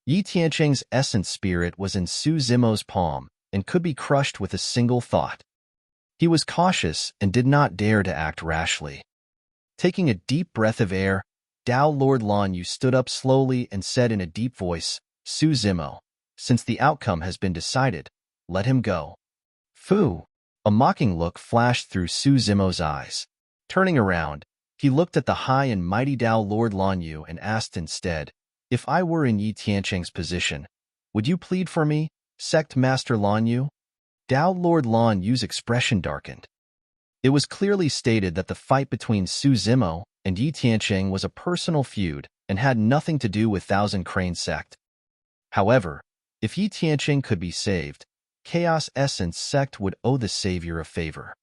Yi Tianqing's essence spirit was in Zimo's palm and could be crushed with a single thought. He was cautious and did not dare to act rashly. Taking a deep breath of air, Tao Lord Lan Yu stood up slowly and said in a deep voice, Zimo, since the outcome has been decided, let him go. Fu! A mocking look flashed through Zimo's eyes. Turning around, he looked at the high and mighty Tao Lord Lan Yu and asked instead, if I were in Yi Tianqing's position, would you plead for me, Sect Master Lan Yu? Tao Lord Lan Yu's expression darkened. It was clearly stated that the fight between Zimo and Yi Tianqing was a personal feud and had nothing to do with Thousand Crane Sect. However, if Yi Tianqing could be saved, Chaos Essence Sect would owe the savior a favor.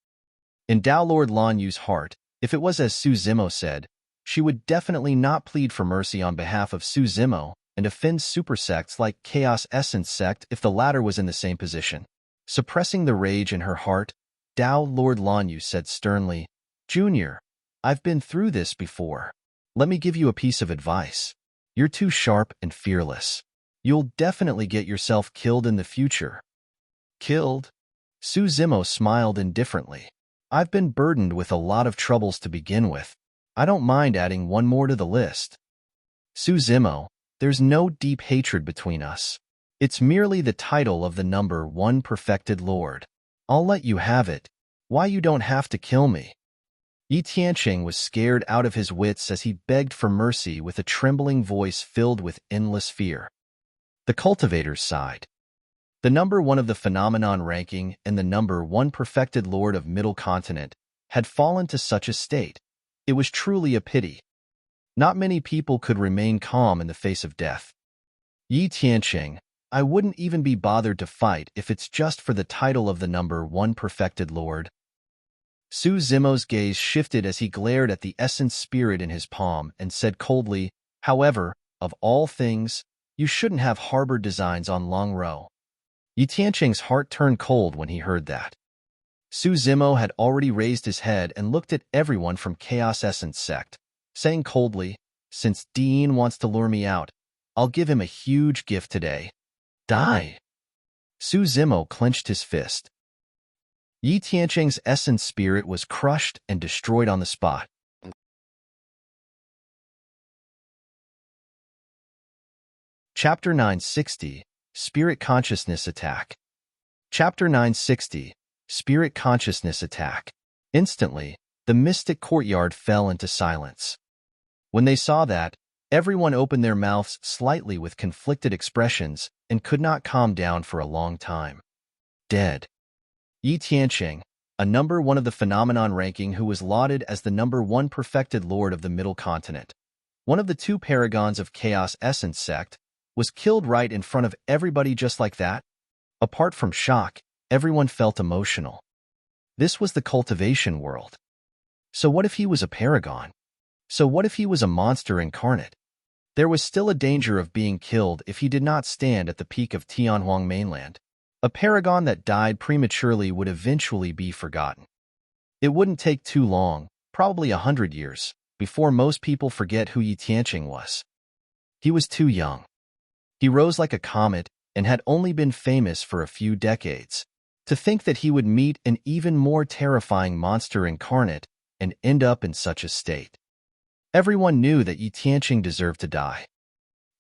In Tao Lord Lan Yu's heart, if it was as Zimo said, she would definitely not plead for mercy on behalf of Zimo and offend super sects like Chaos Essence Sect if the latter was in the same position. Suppressing the rage in her heart, Tao Lord Lan Yu said sternly, Junior, I've been through this before. Let me give you a piece of advice. You're too sharp and fearless. You'll definitely get yourself killed in the future. Killed? Zimo smiled indifferently. I've been burdened with a lot of troubles to begin with. I don't mind adding one more to the list. Zimo, there's no deep hatred between us. It's merely the title of the number 1 perfected lord. I'll let you have it. Why you don't have to kill me? Yi Tianqing was scared out of his wits as he begged for mercy with a trembling voice filled with endless fear. The cultivators sighed. The number 1 of the phenomenon ranking and the number 1 perfected lord of Middle Continent had fallen to such a state. It was truly a pity. Not many people could remain calm in the face of death. Yi Tianqing, I wouldn't even be bothered to fight if it's just for the title of the number 1 perfected lord. Zimo's gaze shifted as he glared at the essence spirit in his palm and said coldly, however, of all things, you shouldn't have harbored designs on Long Row. Yi Tianqing's heart turned cold when he heard that. Zimo had already raised his head and looked at everyone from Chaos Essence Sect, saying coldly, since Dean wants to lure me out, I'll give him a huge gift today. Die! Zimo clenched his fist. Yi Tianqing's essence spirit was crushed and destroyed on the spot. Chapter 960, Spirit Consciousness Attack. Chapter 960, Spirit Consciousness Attack. Instantly, the mystic courtyard fell into silence. When they saw that, everyone opened their mouths slightly with conflicted expressions and could not calm down for a long time. Dead. Yi Tianqing, a number 1 of the phenomenon ranking who was lauded as the number 1 perfected lord of the Middle Continent, one of the 2 paragons of Chaos Essence Sect, was killed right in front of everybody just like that? Apart from shock, everyone felt emotional. This was the cultivation world. So what if he was a paragon? So what if he was a monster incarnate? There was still a danger of being killed if he did not stand at the peak of Tianhuang mainland. A paragon that died prematurely would eventually be forgotten. It wouldn't take too long, probably 100 years, before most people forget who Yi Tianqing was. He was too young. He rose like a comet and had only been famous for a few decades. To think that he would meet an even more terrifying monster incarnate and end up in such a state. Everyone knew that Yi Tianqing deserved to die.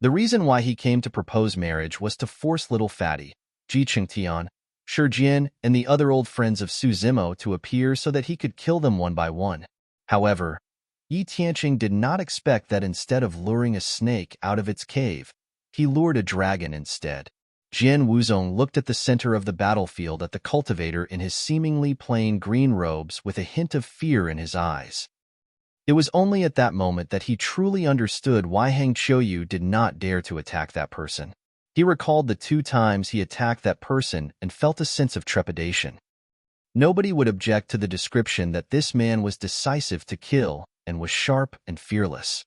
The reason why he came to propose marriage was to force little fatty, Ji Qingtian, Shi Jian, and the other old friends of Su Zimo to appear so that he could kill them one by one. However, Yi Tianqing did not expect that instead of luring a snake out of its cave, he lured a dragon instead. Jian Wuzong looked at the center of the battlefield at the cultivator in his seemingly plain green robes with a hint of fear in his eyes. It was only at that moment that he truly understood why Hang Qiuyu did not dare to attack that person. He recalled the 2 times he attacked that person and felt a sense of trepidation. Nobody would object to the description that this man was decisive to kill and was sharp and fearless.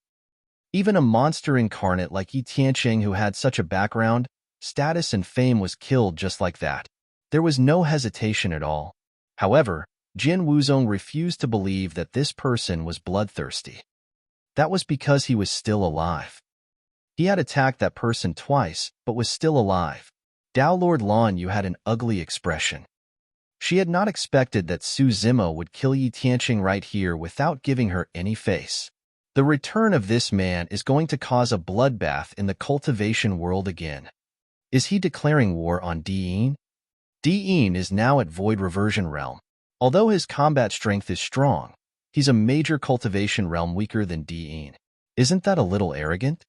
Even a monster incarnate like Yi Tianqing who had such a background, status and fame was killed just like that. There was no hesitation at all. However, Jian Wuzong refused to believe that this person was bloodthirsty. That was because he was still alive. He had attacked that person twice, but was still alive. Dao Lord Lan Yu had an ugly expression. She had not expected that Su Zimo would kill Yi Tianqing right here without giving her any face. The return of this man is going to cause a bloodbath in the cultivation world again. Is he declaring war on Diyin? Diyin is now at Void Reversion Realm. Although his combat strength is strong, he's a major cultivation realm weaker than Diyin. Isn't that a little arrogant?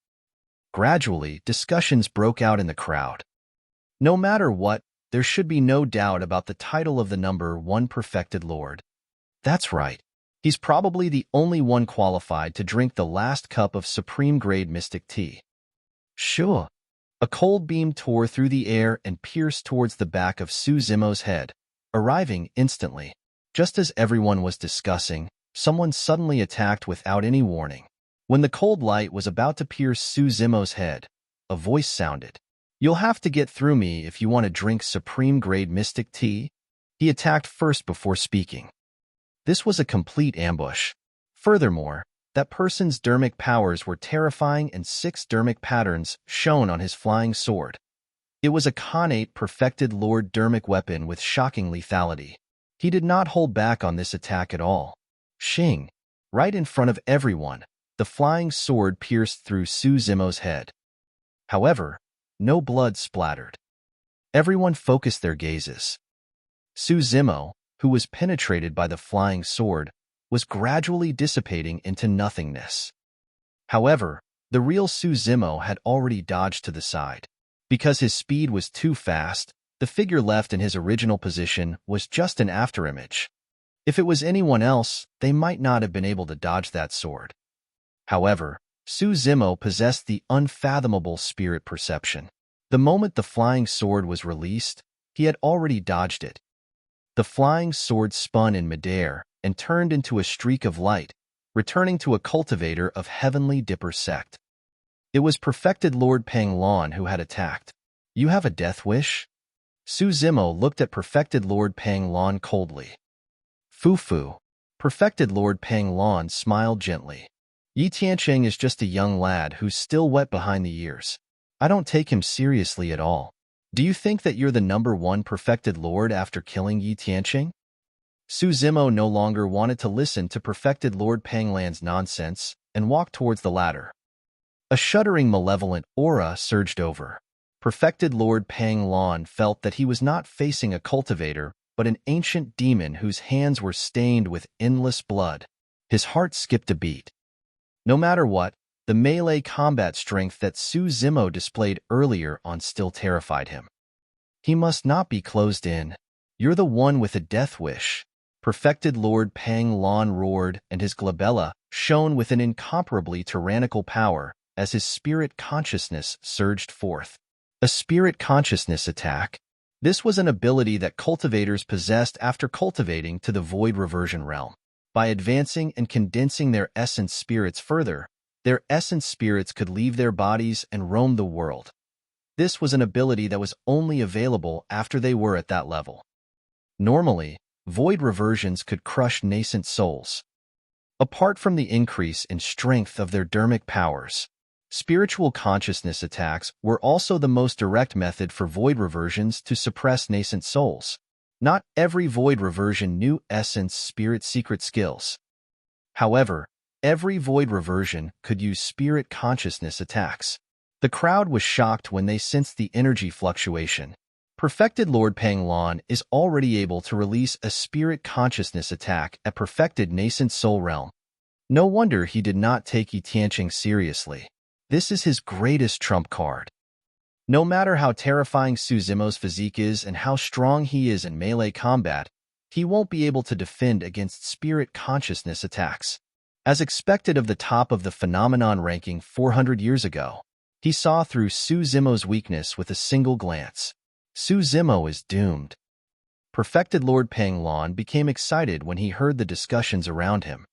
Gradually, discussions broke out in the crowd. No matter what, there should be no doubt about the title of the number 1 perfected lord. That's right. He's probably the only one qualified to drink the last cup of supreme-grade mystic tea. Sure. A cold beam tore through the air and pierced towards the back of Su Zimo's head, arriving instantly. Just as everyone was discussing, someone suddenly attacked without any warning. When the cold light was about to pierce Su Zimo's head, a voice sounded. You'll have to get through me if you want to drink supreme-grade mystic tea. He attacked first before speaking. This was a complete ambush. Furthermore, that person's dermic powers were terrifying and 6 dermic patterns shone on his flying sword. It was a Khanate perfected Lord dermic weapon with shocking lethality. He did not hold back on this attack at all. Shing! Right in front of everyone, the flying sword pierced through Su Zimo's head. However, no blood splattered. Everyone focused their gazes. Su Zimo, who was penetrated by the flying sword, was gradually dissipating into nothingness. However, the real Su Zimo had already dodged to the side. Because his speed was too fast, the figure left in his original position was just an afterimage. If it was anyone else, they might not have been able to dodge that sword. However, Su Zimo possessed the unfathomable spirit perception. The moment the flying sword was released, he had already dodged it. The flying sword spun in midair and turned into a streak of light, returning to a cultivator of Heavenly Dipper sect. It was perfected Lord Peng Lan who had attacked. You have a death wish? Su Zimo looked at perfected Lord Peng Lan coldly. Fu. Perfected Lord Peng Lan smiled gently. Yi Tianqing is just a young lad who's still wet behind the ears. I don't take him seriously at all. Do you think that you're the number 1 perfected lord after killing Yi Tianqing? Su Zimo no longer wanted to listen to perfected Lord Peng Lan's nonsense and walked towards the ladder. A shuddering malevolent aura surged over. Perfected Lord Peng Lan felt that he was not facing a cultivator, but an ancient demon whose hands were stained with endless blood. His heart skipped a beat. No matter what, the melee combat strength that Su Zimo displayed earlier on still terrified him. He must not be closed in. You're the one with a death wish. Perfected Lord Peng Lan roared, and his glabella shone with an incomparably tyrannical power as his spirit consciousness surged forth. A spirit consciousness attack. This was an ability that cultivators possessed after cultivating to the void reversion realm. By advancing and condensing their essence spirits further, their essence spirits could leave their bodies and roam the world. This was an ability that was only available after they were at that level. Normally, void reversions could crush nascent souls. Apart from the increase in strength of their dermic powers, spiritual consciousness attacks were also the most direct method for void reversions to suppress nascent souls. Not every void reversion knew essence spirit secret skills. However, every void reversion could use spirit consciousness attacks. The crowd was shocked when they sensed the energy fluctuation. Perfected Lord Panglan is already able to release a spirit consciousness attack at perfected nascent soul realm. No wonder he did not take Tianqing seriously. This is his greatest trump card. No matter how terrifying Zimo's physique is and how strong he is in melee combat, he won't be able to defend against spirit consciousness attacks. As expected of the top of the phenomenon ranking 400 years ago, he saw through Zimo's weakness with a single glance. Zimo is doomed. Perfected Lord Panglan became excited when he heard the discussions around him.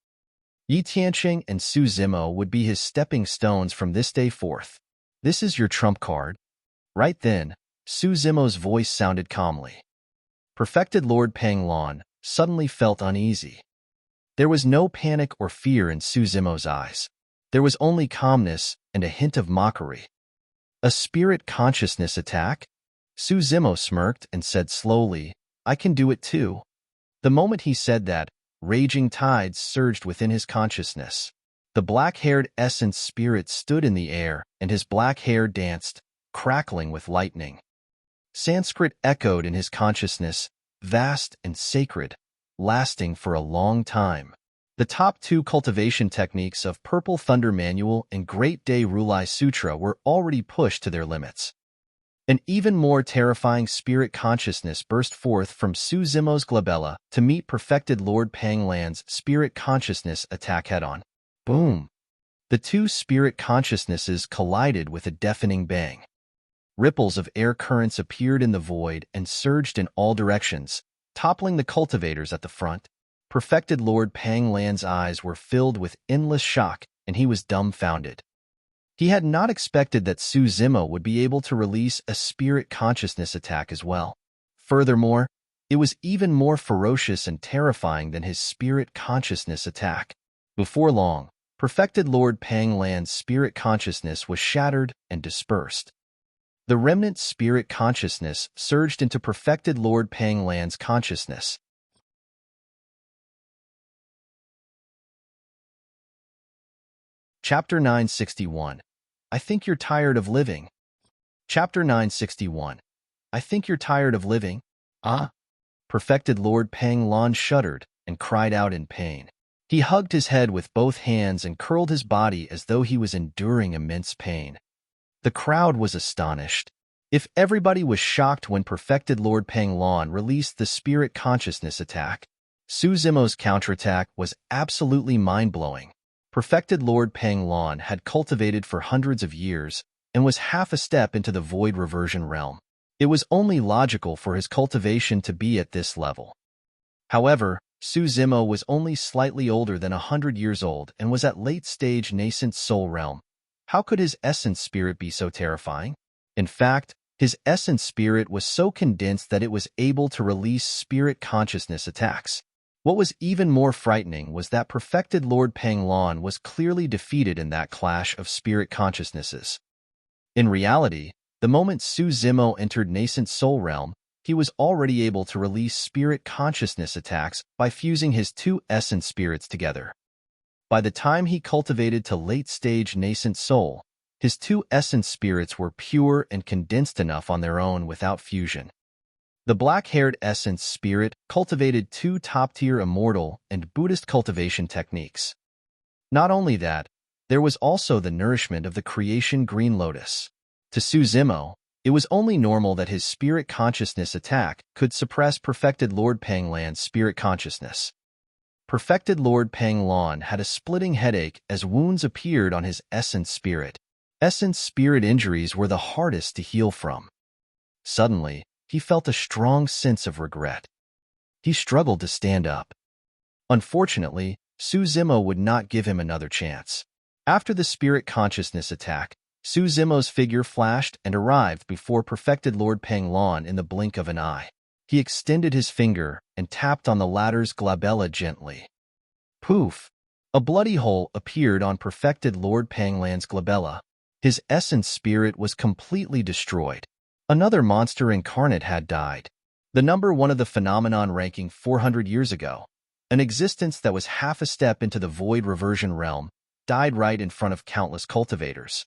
Tianqing and Zimo would be his stepping stones from this day forth. This is your trump card. Right then, Zimo's voice sounded calmly. Perfected Lord Panglan suddenly felt uneasy. There was no panic or fear in Zimo's eyes. There was only calmness and a hint of mockery. A spirit consciousness attack? Zimo smirked and said slowly, I can do it too. The moment he said that, raging tides surged within his consciousness. The black-haired essence spirit stood in the air, and his black hair danced, crackling with lightning. Sanskrit echoed in his consciousness, vast and sacred, lasting for a long time. The top two cultivation techniques of Purple Thunder Manual and Great Day Rulai Sutra were already pushed to their limits. An even more terrifying spirit consciousness burst forth from Zimo's glabella to meet Perfected Lord Panglan's spirit consciousness attack head-on. Boom! The two spirit consciousnesses collided with a deafening bang. Ripples of air currents appeared in the void and surged in all directions, toppling the cultivators at the front. Perfected Lord Panglan's eyes were filled with endless shock, and he was dumbfounded. He had not expected that Zimo would be able to release a spirit consciousness attack as well. Furthermore, it was even more ferocious and terrifying than his spirit consciousness attack. Before long, Perfected Lord Panglan's spirit consciousness was shattered and dispersed. The remnant spirit consciousness surged into Perfected Lord Panglan's consciousness. Chapter 961. I think you're tired of living. Chapter 961. I think you're tired of living? Ah? Perfected Lord Panglan shuddered and cried out in pain. He hugged his head with both hands and curled his body as though he was enduring immense pain. The crowd was astonished. If everybody was shocked when Perfected Lord Panglan released the spirit consciousness attack, Zimo's counterattack was absolutely mind-blowing. Perfected Lord Panglan had cultivated for hundreds of years and was half a step into the void reversion realm. It was only logical for his cultivation to be at this level. However, Zimo was only slightly older than 100 years old and was at late-stage nascent soul realm. How could his essence spirit be so terrifying? In fact, his essence spirit was so condensed that it was able to release spirit consciousness attacks. What was even more frightening was that Perfected Lord Panglan was clearly defeated in that clash of spirit consciousnesses. In reality, the moment Zimo entered nascent soul realm, he was already able to release spirit consciousness attacks by fusing his two essence spirits together. By the time he cultivated to late-stage nascent soul, his two essence spirits were pure and condensed enough on their own without fusion. The black-haired essence spirit cultivated two top-tier immortal and Buddhist cultivation techniques. Not only that, there was also the nourishment of the creation green lotus. To Zimo, it was only normal that his spirit consciousness attack could suppress Perfected Lord Panglan's spirit consciousness. Perfected Lord Panglan had a splitting headache as wounds appeared on his essence spirit. Essence spirit injuries were the hardest to heal from. Suddenly, he felt a strong sense of regret. He struggled to stand up. Unfortunately, Zimo would not give him another chance. After the spirit consciousness attack, Zimo's figure flashed and arrived before Perfected Lord Panglan in the blink of an eye. He extended his finger and tapped on the latter's glabella gently. Poof! A bloody hole appeared on Perfected Lord Panglan's glabella. His essence spirit was completely destroyed. Another monster incarnate had died. The number one of the phenomenon ranking 400 years ago, an existence that was half a step into the void reversion realm, died right in front of countless cultivators.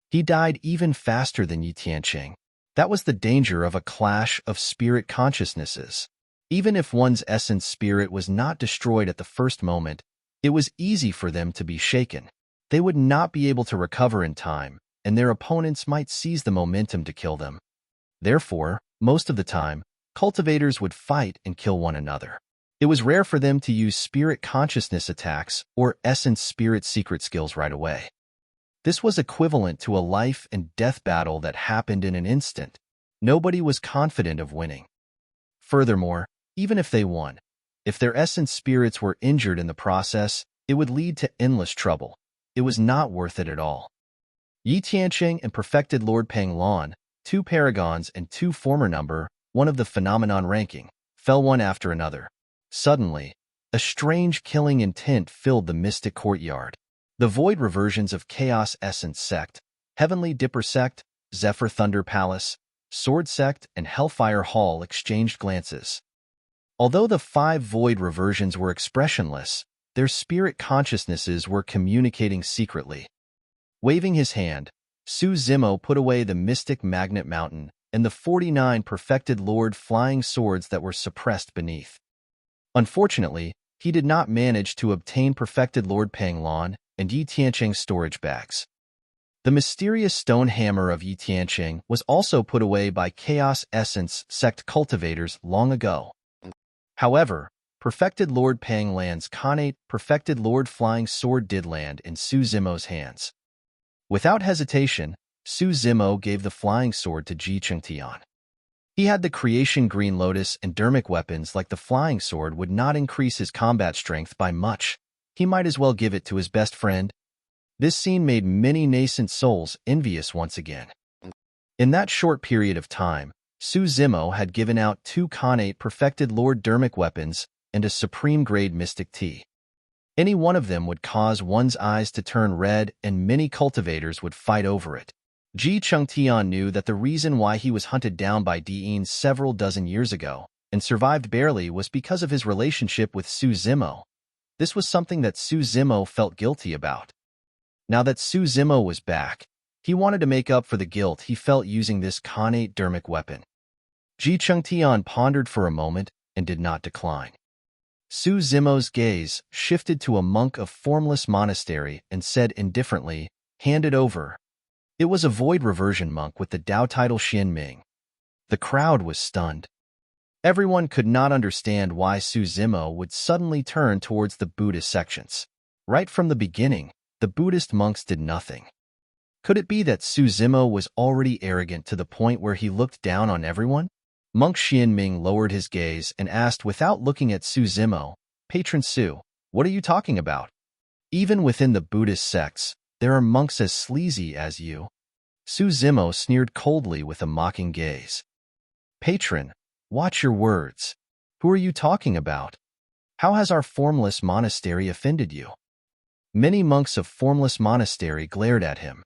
He died even faster than Yi Tianqing. That was the danger of a clash of spirit consciousnesses. Even if one's essence spirit was not destroyed at the first moment, it was easy for them to be shaken. They would not be able to recover in time, and their opponents might seize the momentum to kill them. Therefore, most of the time, cultivators would fight and kill one another. It was rare for them to use spirit consciousness attacks or essence spirit secret skills right away. This was equivalent to a life and death battle that happened in an instant. Nobody was confident of winning. Furthermore, even if they won, if their essence spirits were injured in the process, it would lead to endless trouble. It was not worth it at all. Yi Tianqing and Perfected Lord Panglan, two paragons and two former number one of the phenomenon ranking, fell one after another. Suddenly, a strange killing intent filled the mystic courtyard. The void reversions of Chaos Essence Sect, Heavenly Dipper Sect, Zephyr Thunder Palace, Sword Sect, and Hellfire Hall exchanged glances. Although the 5 void reversions were expressionless, their spirit consciousnesses were communicating secretly. Waving his hand, Zimo put away the mystic magnet mountain and the 49 Perfected Lord flying swords that were suppressed beneath. Unfortunately, he did not manage to obtain Perfected Lord Panglan and Yi Tianqing's storage bags. The mysterious stone hammer of Yi Tianqing was also put away by Chaos Essence Sect cultivators long ago. However, Perfected Lord Panglan's Khanate Perfected Lord Flying Sword did land in Zimo's hands. Without hesitation, Zimo gave the flying sword to Ji Chengtian. He had the creation Green Lotus and dermic weapons like the flying sword would not increase his combat strength by much. He might as well give it to his best friend. This scene made many nascent souls envious once again. In that short period of time, Zimo had given out 2 Khanate Perfected Lord dermic weapons and a supreme-grade mystic tea. Any one of them would cause one's eyes to turn red and many cultivators would fight over it. Ji Chengtian knew that the reason why he was hunted down by Dian several dozen years ago and survived barely was because of his relationship with Zimo. This was something that Zimo felt guilty about. Now that Zimo was back, he wanted to make up for the guilt he felt using this Khanate dermic weapon. Ji Chengtian pondered for a moment and did not decline. Zimo's gaze shifted to a monk of formless monastery and said indifferently, "Hand it over." It was a void reversion monk with the Dao title Xianming. The crowd was stunned. Everyone could not understand why Zimo would suddenly turn towards the Buddhist sections. Right from the beginning, the Buddhist monks did nothing. Could it be that Zimo was already arrogant to the point where he looked down on everyone? Monk Xianming lowered his gaze and asked without looking at Zimo, "Patron Su, what are you talking about? Even within the Buddhist sects, there are monks as sleazy as you." Zimo sneered coldly with a mocking gaze. "Patron, watch your words. Who are you talking about? How has our formless monastery offended you?" Many monks of formless monastery glared at him.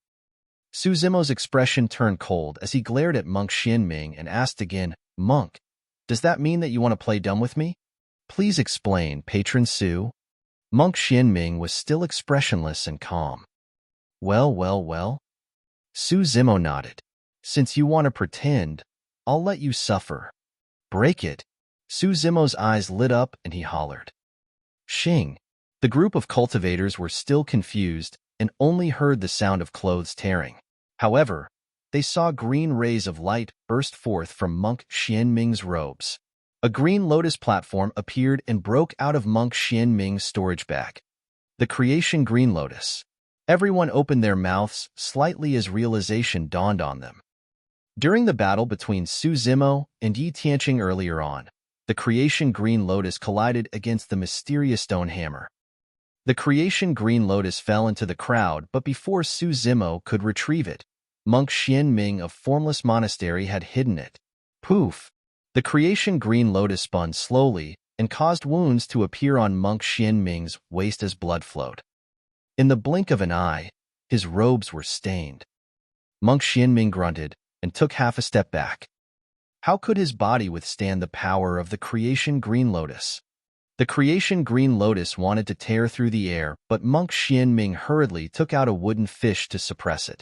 Zimo's expression turned cold as he glared at Monk Xianming and asked again, "Monk, does that mean that you want to play dumb with me? Please explain, Patron Su." Monk Xianming was still expressionless and calm. Well. Zimo nodded. "Since you want to pretend, I'll let you suffer. Break it." Zimo's eyes lit up and he hollered. "Xing." The group of cultivators were still confused and only heard the sound of clothes tearing. However, they saw green rays of light burst forth from Monk Xianming's robes. A green lotus platform appeared and broke out of Monk Xianming's storage bag. The creation Green Lotus. Everyone opened their mouths slightly as realization dawned on them. During the battle between Zimo and Yi Tianqing earlier on, the Creation Green Lotus collided against the mysterious stone hammer. The Creation Green Lotus fell into the crowd, but before Zimo could retrieve it, monk Xianming of Formless Monastery had hidden it. Poof! The Creation Green Lotus spun slowly and caused wounds to appear on monk Xianming's waist as blood flowed. In the blink of an eye, his robes were stained. Monk Xianming grunted and took half a step back. How could his body withstand the power of the Creation Green Lotus? The Creation Green Lotus wanted to tear through the air, but monk Xianming hurriedly took out a wooden fish to suppress it.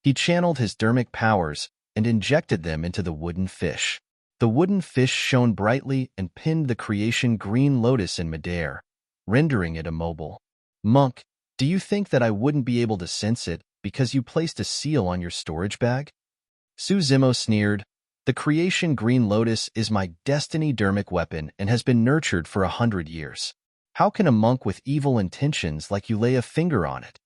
He channeled his dermic powers and injected them into the wooden fish. The wooden fish shone brightly and pinned the Creation Green Lotus in midair, rendering it immobile. Monk, do you think that I wouldn't be able to sense it because you placed a seal on your storage bag? Zimo sneered. The Creation Green Lotus is my destiny dermic weapon and has been nurtured for 100 years. How can a monk with evil intentions like you lay a finger on it?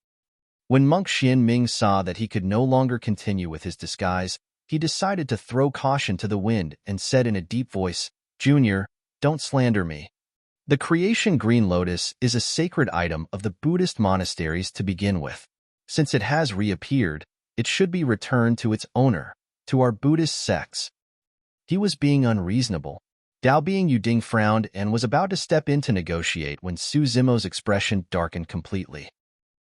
When monk Xianming saw that he could no longer continue with his disguise, he decided to throw caution to the wind and said in a deep voice, "Junior, don't slander me. The Creation Green Lotus is a sacred item of the Buddhist monasteries to begin with. Since it has reappeared, it should be returned to its owner, to our Buddhist sects." He was being unreasonable. Dao Bing Yuding frowned and was about to step in to negotiate when Zimo's expression darkened completely.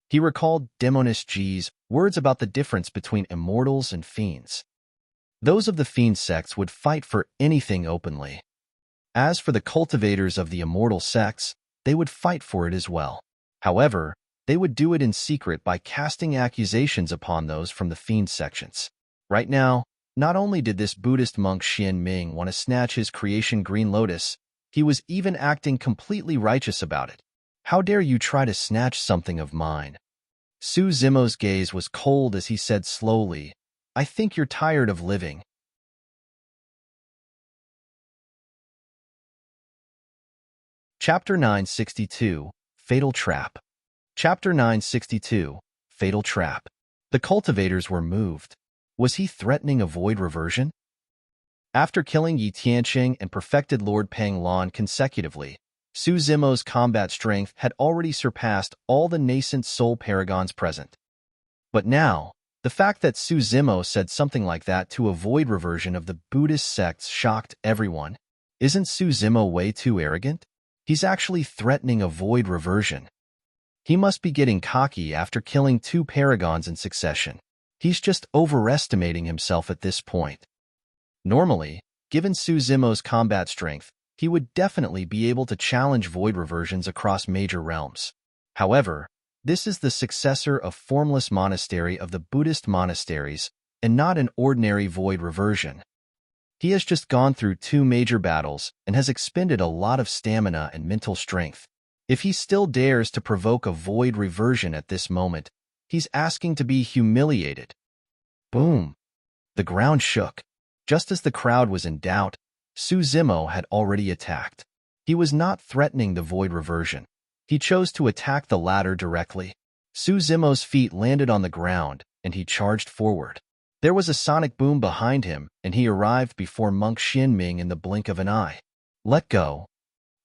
He recalled Demonist Ji's words about the difference between immortals and fiends. Those of the fiend sects would fight for anything openly. As for the cultivators of the immortal sects, they would fight for it as well. However, they would do it in secret by casting accusations upon those from the fiend sections. Right now, not only did this Buddhist monk Xianming want to snatch his Creation Green Lotus, he was even acting completely righteous about it. How dare you try to snatch something of mine? Zimo's gaze was cold as he said slowly, I think you're tired of living. Chapter 962, Fatal Trap. Chapter 962, Fatal Trap. The cultivators were moved. Was he threatening a void reversion? After killing Yi Tianqing and perfected Lord Peng Lan consecutively, Zimo's combat strength had already surpassed all the nascent soul paragons present. But now, the fact that Zimo said something like that to a void reversion of the Buddhist sects shocked everyone. Isn't Zimo way too arrogant? He's actually threatening a void reversion. He must be getting cocky after killing 2 paragons in succession. He's just overestimating himself at this point. Normally, given Zimo's combat strength, he would definitely be able to challenge void reversions across major realms. However, this is the successor of Formless Monastery of the Buddhist monasteries, and not an ordinary void reversion. He has just gone through 2 major battles and has expended a lot of stamina and mental strength. If he still dares to provoke a void reversion at this moment, he's asking to be humiliated. Boom! The ground shook. Just as the crowd was in doubt, Zimo had already attacked. He was not threatening the void reversion. He chose to attack the latter directly. Zimo's feet landed on the ground, and he charged forward. There was a sonic boom behind him, and he arrived before monk Xianming in the blink of an eye. Let go.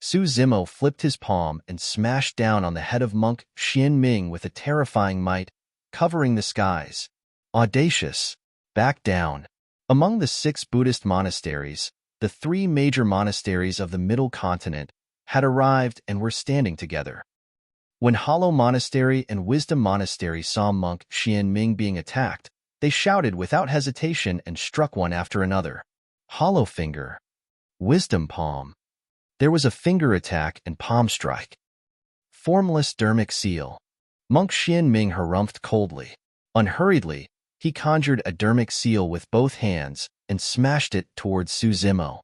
Zimo flipped his palm and smashed down on the head of monk Xianming with a terrifying might, covering the skies. Audacious. Back down. Among the 6 Buddhist monasteries, the 3 major monasteries of the Middle Continent had arrived and were standing together. When Hollow Monastery and Wisdom Monastery saw monk Xianming being attacked, they shouted without hesitation and struck one after another. Hollow Finger. Wisdom Palm. There was a finger attack and palm strike. Formless Dermic Seal. Monk Xianming harumphed coldly. Unhurriedly, he conjured a dermic seal with both hands and smashed it towards Zimo.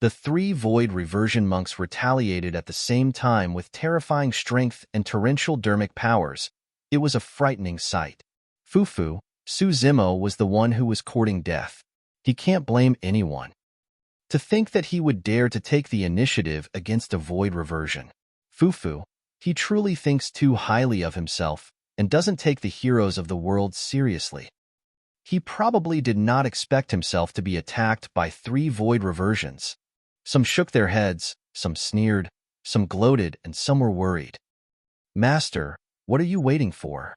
The 3 void reversion monks retaliated at the same time with terrifying strength and torrential dermic powers. It was a frightening sight. Fufu, Zimo was the one who was courting death. He can't blame anyone. To think that he would dare to take the initiative against a void reversion. Fufu, he truly thinks too highly of himself. and doesn't take the heroes of the world seriously. He probably did not expect himself to be attacked by 3 void reversions. Some shook their heads, some sneered, some gloated, and some were worried. "Master, what are you waiting for?"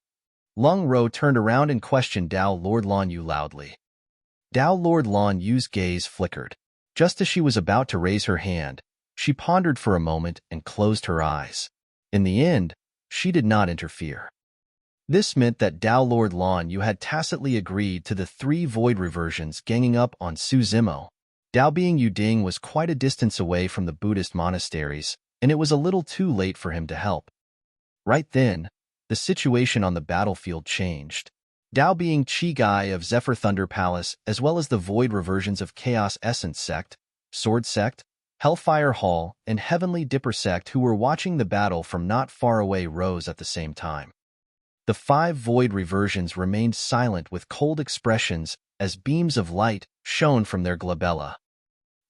Lung Ro turned around and questioned Dao Lord Lan Yu loudly. Dao Lord Lan Yu's gaze flickered. Just as she was about to raise her hand, she pondered for a moment and closed her eyes. In the end, she did not interfere. This meant that Dao Lord Lan Yu had tacitly agreed to the 3 void reversions ganging up on Su Zimo. Dao Bing Yuding was quite a distance away from the Buddhist monasteries, and it was a little too late for him to help. Right then, the situation on the battlefield changed. Dao Bing Chi Gai of Zephyr Thunder Palace, as well as the void reversions of Chaos Essence Sect, Sword Sect, Hellfire Hall, and Heavenly Dipper Sect who were watching the battle from not far away rose at the same time. The 5 void reversions remained silent with cold expressions as beams of light shone from their glabella.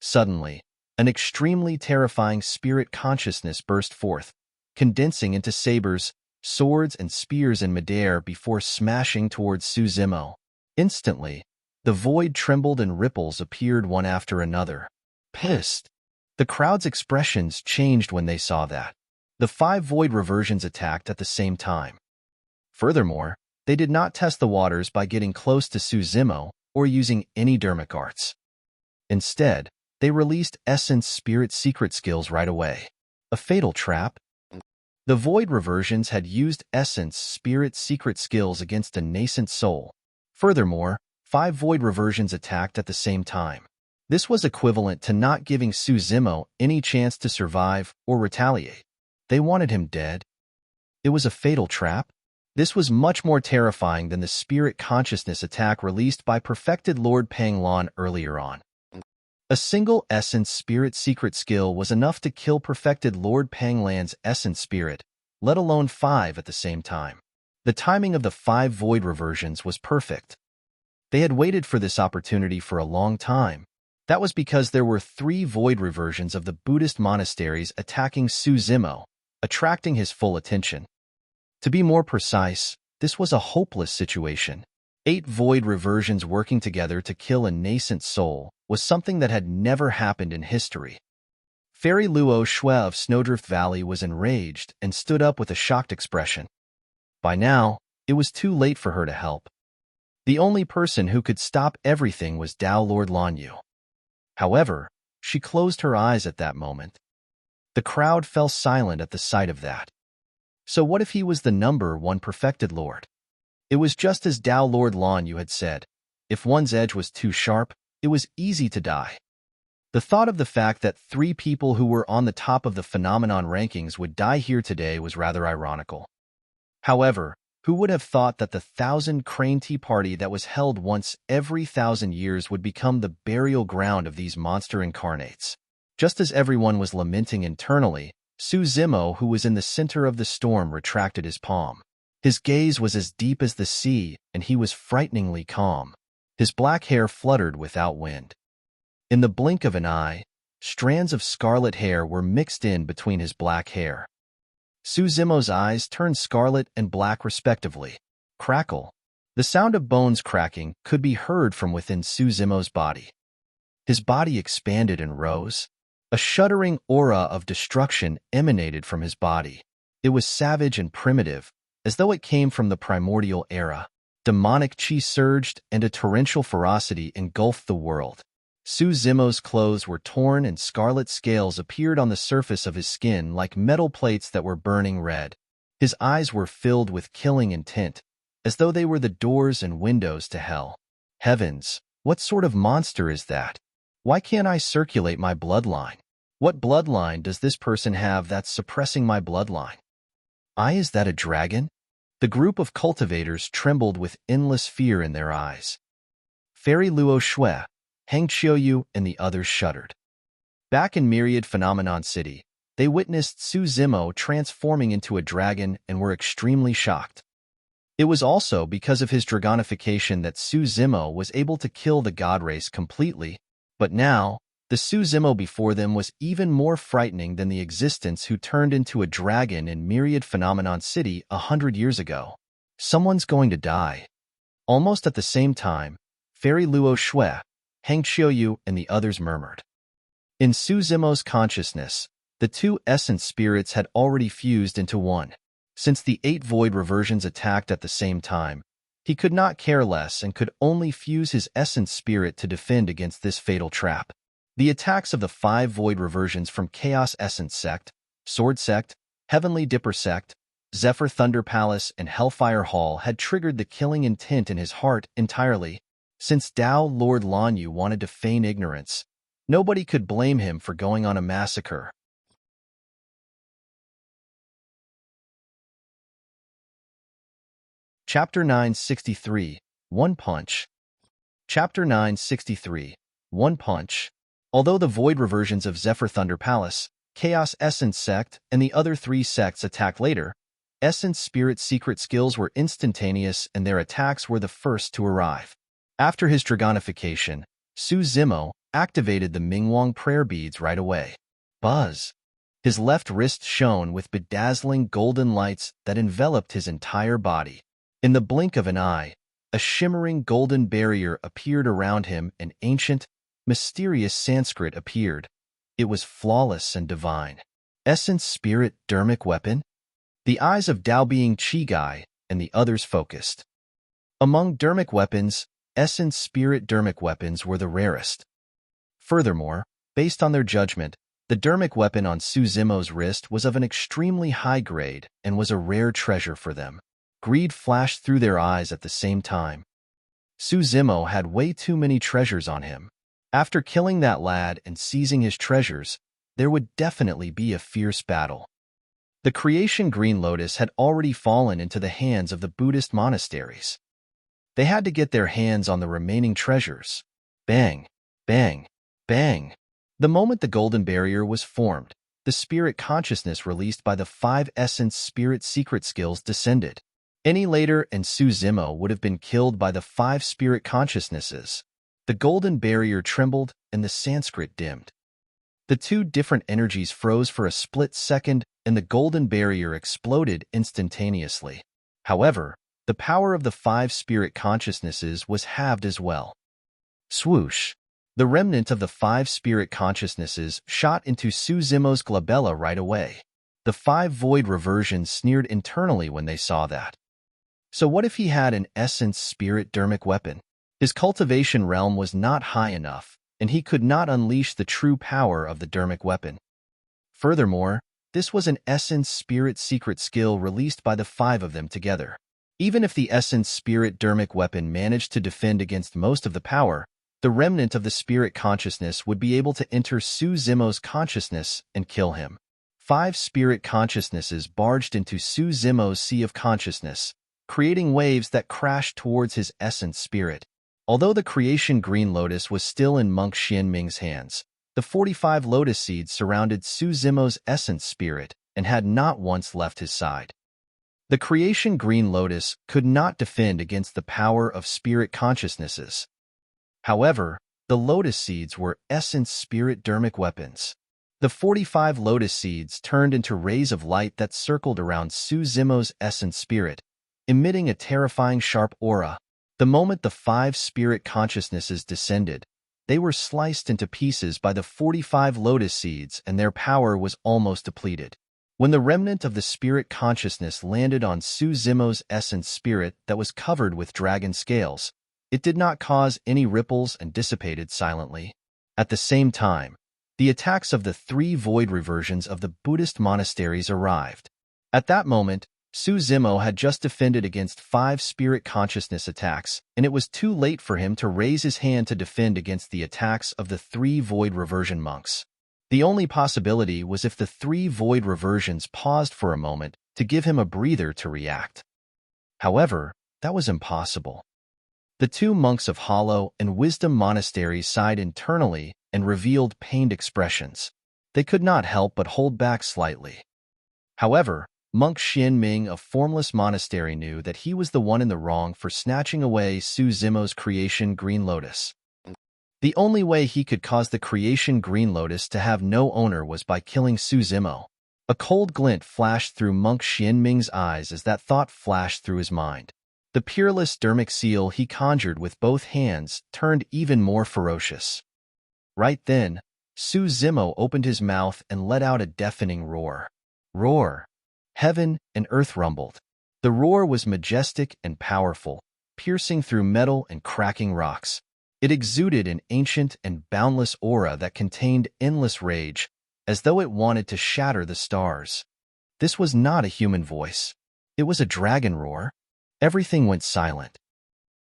Suddenly, an extremely terrifying spirit consciousness burst forth, condensing into sabers, swords, and spears in midair before smashing towards Su Zimo. Instantly, the void trembled and ripples appeared one after another. Pissed. The crowd's expressions changed when they saw that. The 5 void reversions attacked at the same time. Furthermore, they did not test the waters by getting close to Su Zimo or using any dermic arts. Instead, they released Essence Spirit secret skills right away. A fatal trap? The void reversions had used Essence Spirit secret skills against a nascent soul. Furthermore, 5 void reversions attacked at the same time. This was equivalent to not giving Su Zimo any chance to survive or retaliate. They wanted him dead. It was a fatal trap? This was much more terrifying than the spirit consciousness attack released by Perfected Lord Pang Lan earlier on. A single Essence Spirit secret skill was enough to kill Perfected Lord Pang Lan's Essence Spirit, let alone 5 at the same time. The timing of the 5 void reversions was perfect. They had waited for this opportunity for a long time. That was because there were 3 void reversions of the Buddhist monasteries attacking Su Zimo, attracting his full attention. To be more precise, this was a hopeless situation. 8 void reversions working together to kill a nascent soul was something that had never happened in history. Fairy Luo Shui of Snowdrift Valley was enraged and stood up with a shocked expression. By now, it was too late for her to help. The only person who could stop everything was Dao Lord Lan Yu. However, she closed her eyes at that moment. The crowd fell silent at the sight of that. So what if he was the number 1 perfected lord? It was just as Dao Lord Lan Yu had said. If one's edge was too sharp, it was easy to die. The thought of the fact that 3 people who were on the top of the phenomenon rankings would die here today was rather ironical. However, who would have thought that the 1,000 Crane Tea Party that was held once every 1,000 years would become the burial ground of these monster incarnates? Just as everyone was lamenting internally, Su Zimo, who was in the center of the storm, retracted his palm. His gaze was as deep as the sea, and he was frighteningly calm. His black hair fluttered without wind. In the blink of an eye, strands of scarlet hair were mixed in between his black hair. Su Zimo's eyes turned scarlet and black respectively. Crackle. The sound of bones cracking could be heard from within Su Zimo's body. His body expanded and rose. A shuddering aura of destruction emanated from his body. It was savage and primitive, as though it came from the primordial era. Demonic chi surged, and a torrential ferocity engulfed the world. Su Zimo's clothes were torn, and scarlet scales appeared on the surface of his skin like metal plates that were burning red. His eyes were filled with killing intent, as though they were the doors and windows to hell. Heavens, what sort of monster is that? Why can't I circulate my bloodline? What bloodline does this person have that's suppressing my bloodline? Is that a dragon? The group of cultivators trembled with endless fear in their eyes. Fairy Luo Shui, Hang Qiuyu, and the others shuddered. Back in Myriad Phenomenon City, they witnessed Su Zimo transforming into a dragon and were extremely shocked. It was also because of his dragonification that Su Zimo was able to kill the god race completely, but now, the Su Zimo before them was even more frightening than the existence who turned into a dragon in Myriad Phenomenon City 100 years ago. Someone's going to die. Almost at the same time, Fairy Luo Shui, Hang Qiuyu, and the others murmured. In Su Zimo's consciousness, the two essence spirits had already fused into one. Since the 8 void reversions attacked at the same time, he could not care less and could only fuse his essence spirit to defend against this fatal trap. The attacks of the 5 void reversions from Chaos Essence Sect, Sword Sect, Heavenly Dipper Sect, Zephyr Thunder Palace, and Hellfire Hall had triggered the killing intent in his heart entirely. Since Dao Lord Lanyu wanted to feign ignorance, nobody could blame him for going on a massacre. Chapter 963, One Punch. Chapter 963, One Punch. Although the void reversions of Zephyr Thunder Palace, Chaos Essence Sect, and the other 3 sects attacked later, Essence Spirit secret skills were instantaneous and their attacks were the first to arrive. After his dragonification, Su Zimo activated the Mingwang prayer beads right away. Buzz! His left wrist shone with bedazzling golden lights that enveloped his entire body. In the blink of an eye, a shimmering golden barrier appeared around him and ancient, mysterious Sanskrit appeared. It was flawless and divine. Essence Spirit Dermic Weapon? The eyes of Dao Being Chi-Gai and the others focused. Among Dermic weapons, Essence Spirit Dermic weapons were the rarest. Furthermore, based on their judgment, the Dermic weapon on Su Zimo's wrist was of an extremely high grade and was a rare treasure for them. Greed flashed through their eyes at the same time. Su Zimo had way too many treasures on him. After killing that lad and seizing his treasures, there would definitely be a fierce battle. The Creation Green Lotus had already fallen into the hands of the Buddhist monasteries. They had to get their hands on the remaining treasures. Bang, bang, bang. The moment the golden barrier was formed, the spirit consciousness released by the 5 essence spirit secret skills descended. Any later and Su Zimo would have been killed by the 5 spirit consciousnesses. The golden barrier trembled and the Sanskrit dimmed. The 2 different energies froze for a split second and the golden barrier exploded instantaneously. However, the power of the 5 spirit consciousnesses was halved as well. Swoosh! The remnant of the 5 spirit consciousnesses shot into Su Zimo's glabella right away. The 5 void reversions sneered internally when they saw that. So what if he had an essence spirit dermic weapon? His cultivation realm was not high enough, and he could not unleash the true power of the dermic weapon. Furthermore, this was an essence spirit secret skill released by the 5 of them together. Even if the essence spirit dermic weapon managed to defend against most of the power, the remnant of the spirit consciousness would be able to enter Su Zimo's consciousness and kill him. 5 spirit consciousnesses barged into Su Zimo's sea of consciousness, creating waves that crashed towards his essence spirit. Although the Creation Green Lotus was still in Monk Xianming's hands, the 45 lotus seeds surrounded Su Zimo's essence spirit and had not once left his side. The Creation Green Lotus could not defend against the power of spirit consciousnesses. However, the lotus seeds were essence spirit dermic weapons. The 45 lotus seeds turned into rays of light that circled around Su Zimo's essence spirit, emitting a terrifying sharp aura. The moment the 5 spirit consciousnesses descended, they were sliced into pieces by the 45 lotus seeds and their power was almost depleted. When the remnant of the spirit consciousness landed on Su Zimo's essence spirit that was covered with dragon scales, it did not cause any ripples and dissipated silently. At the same time, the attacks of the 3 void reversions of the Buddhist monasteries arrived. At that moment, Su Zimo had just defended against 5 spirit consciousness attacks, and it was too late for him to raise his hand to defend against the attacks of the 3 void reversion monks. The only possibility was if the 3 void reversions paused for a moment to give him a breather to react. However, that was impossible. The 2 monks of Hollow and Wisdom monasteries sighed internally and revealed pained expressions. They could not help but hold back slightly. However, Monk Xianming of Formless Monastery knew that he was the one in the wrong for snatching away Su Zimo's Creation Green Lotus. The only way he could cause the Creation Green Lotus to have no owner was by killing Su Zimo. A cold glint flashed through Monk Xianming's eyes as that thought flashed through his mind. The peerless dermic seal he conjured with both hands turned even more ferocious. Right then, Su Zimo opened his mouth and let out a deafening roar. Roar! Heaven and earth rumbled. The roar was majestic and powerful, piercing through metal and cracking rocks. It exuded an ancient and boundless aura that contained endless rage, as though it wanted to shatter the stars. This was not a human voice. It was a dragon roar. Everything went silent.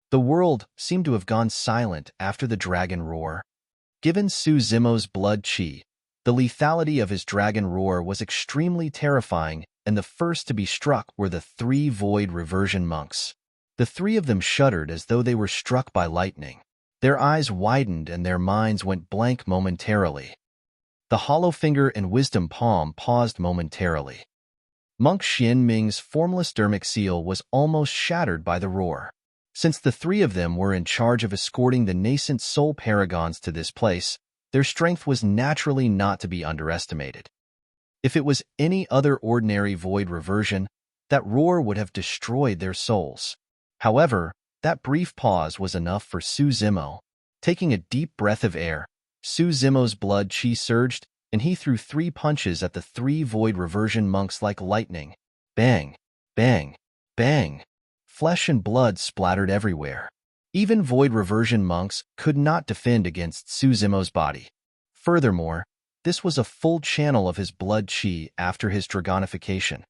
The world seemed to have gone silent after the dragon roar. Given Su Zimo's blood chi, the lethality of his dragon roar was extremely terrifying, and the first to be struck were the 3 void reversion monks. The 3 of them shuddered as though they were struck by lightning. Their eyes widened and their minds went blank momentarily. The hollow finger and wisdom palm paused momentarily. Monk Xianming's formless dermic seal was almost shattered by the roar. Since the 3 of them were in charge of escorting the nascent soul paragons to this place, their strength was naturally not to be underestimated. If it was any other ordinary void reversion, that roar would have destroyed their souls. However, that brief pause was enough for Su Zimo. Taking a deep breath of air, Su Zimo's blood chi surged, and he threw 3 punches at the 3 void reversion monks like lightning. Bang! Bang! Bang! Flesh and blood splattered everywhere. Even void reversion monks could not defend against Su Zimo's body. Furthermore, this was a full channel of his blood chi after his dragonification.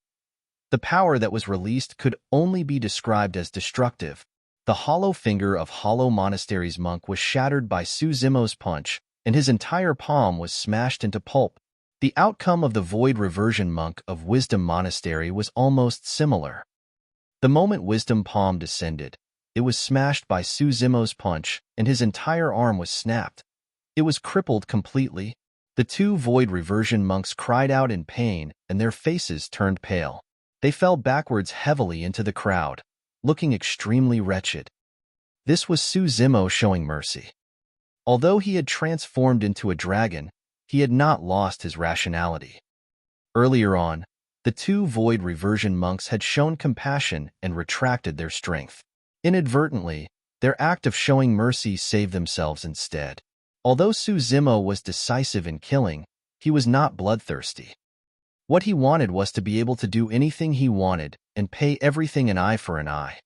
The power that was released could only be described as destructive. The hollow finger of Hollow Monastery's monk was shattered by Su Zimo's punch, and his entire palm was smashed into pulp. The outcome of the void reversion monk of Wisdom Monastery was almost similar. The moment Wisdom palm descended, it was smashed by Su Zimo's punch, and his entire arm was snapped. It was crippled completely. The 2 void reversion monks cried out in pain, and their faces turned pale. They fell backwards heavily into the crowd, looking extremely wretched. This was Su Zimo showing mercy. Although he had transformed into a dragon, he had not lost his rationality. Earlier on, the 2 void reversion monks had shown compassion and retracted their strength. Inadvertently, their act of showing mercy saved themselves instead. Although Su Zimo was decisive in killing, he was not bloodthirsty. What he wanted was to be able to do anything he wanted and pay everything an eye for an eye.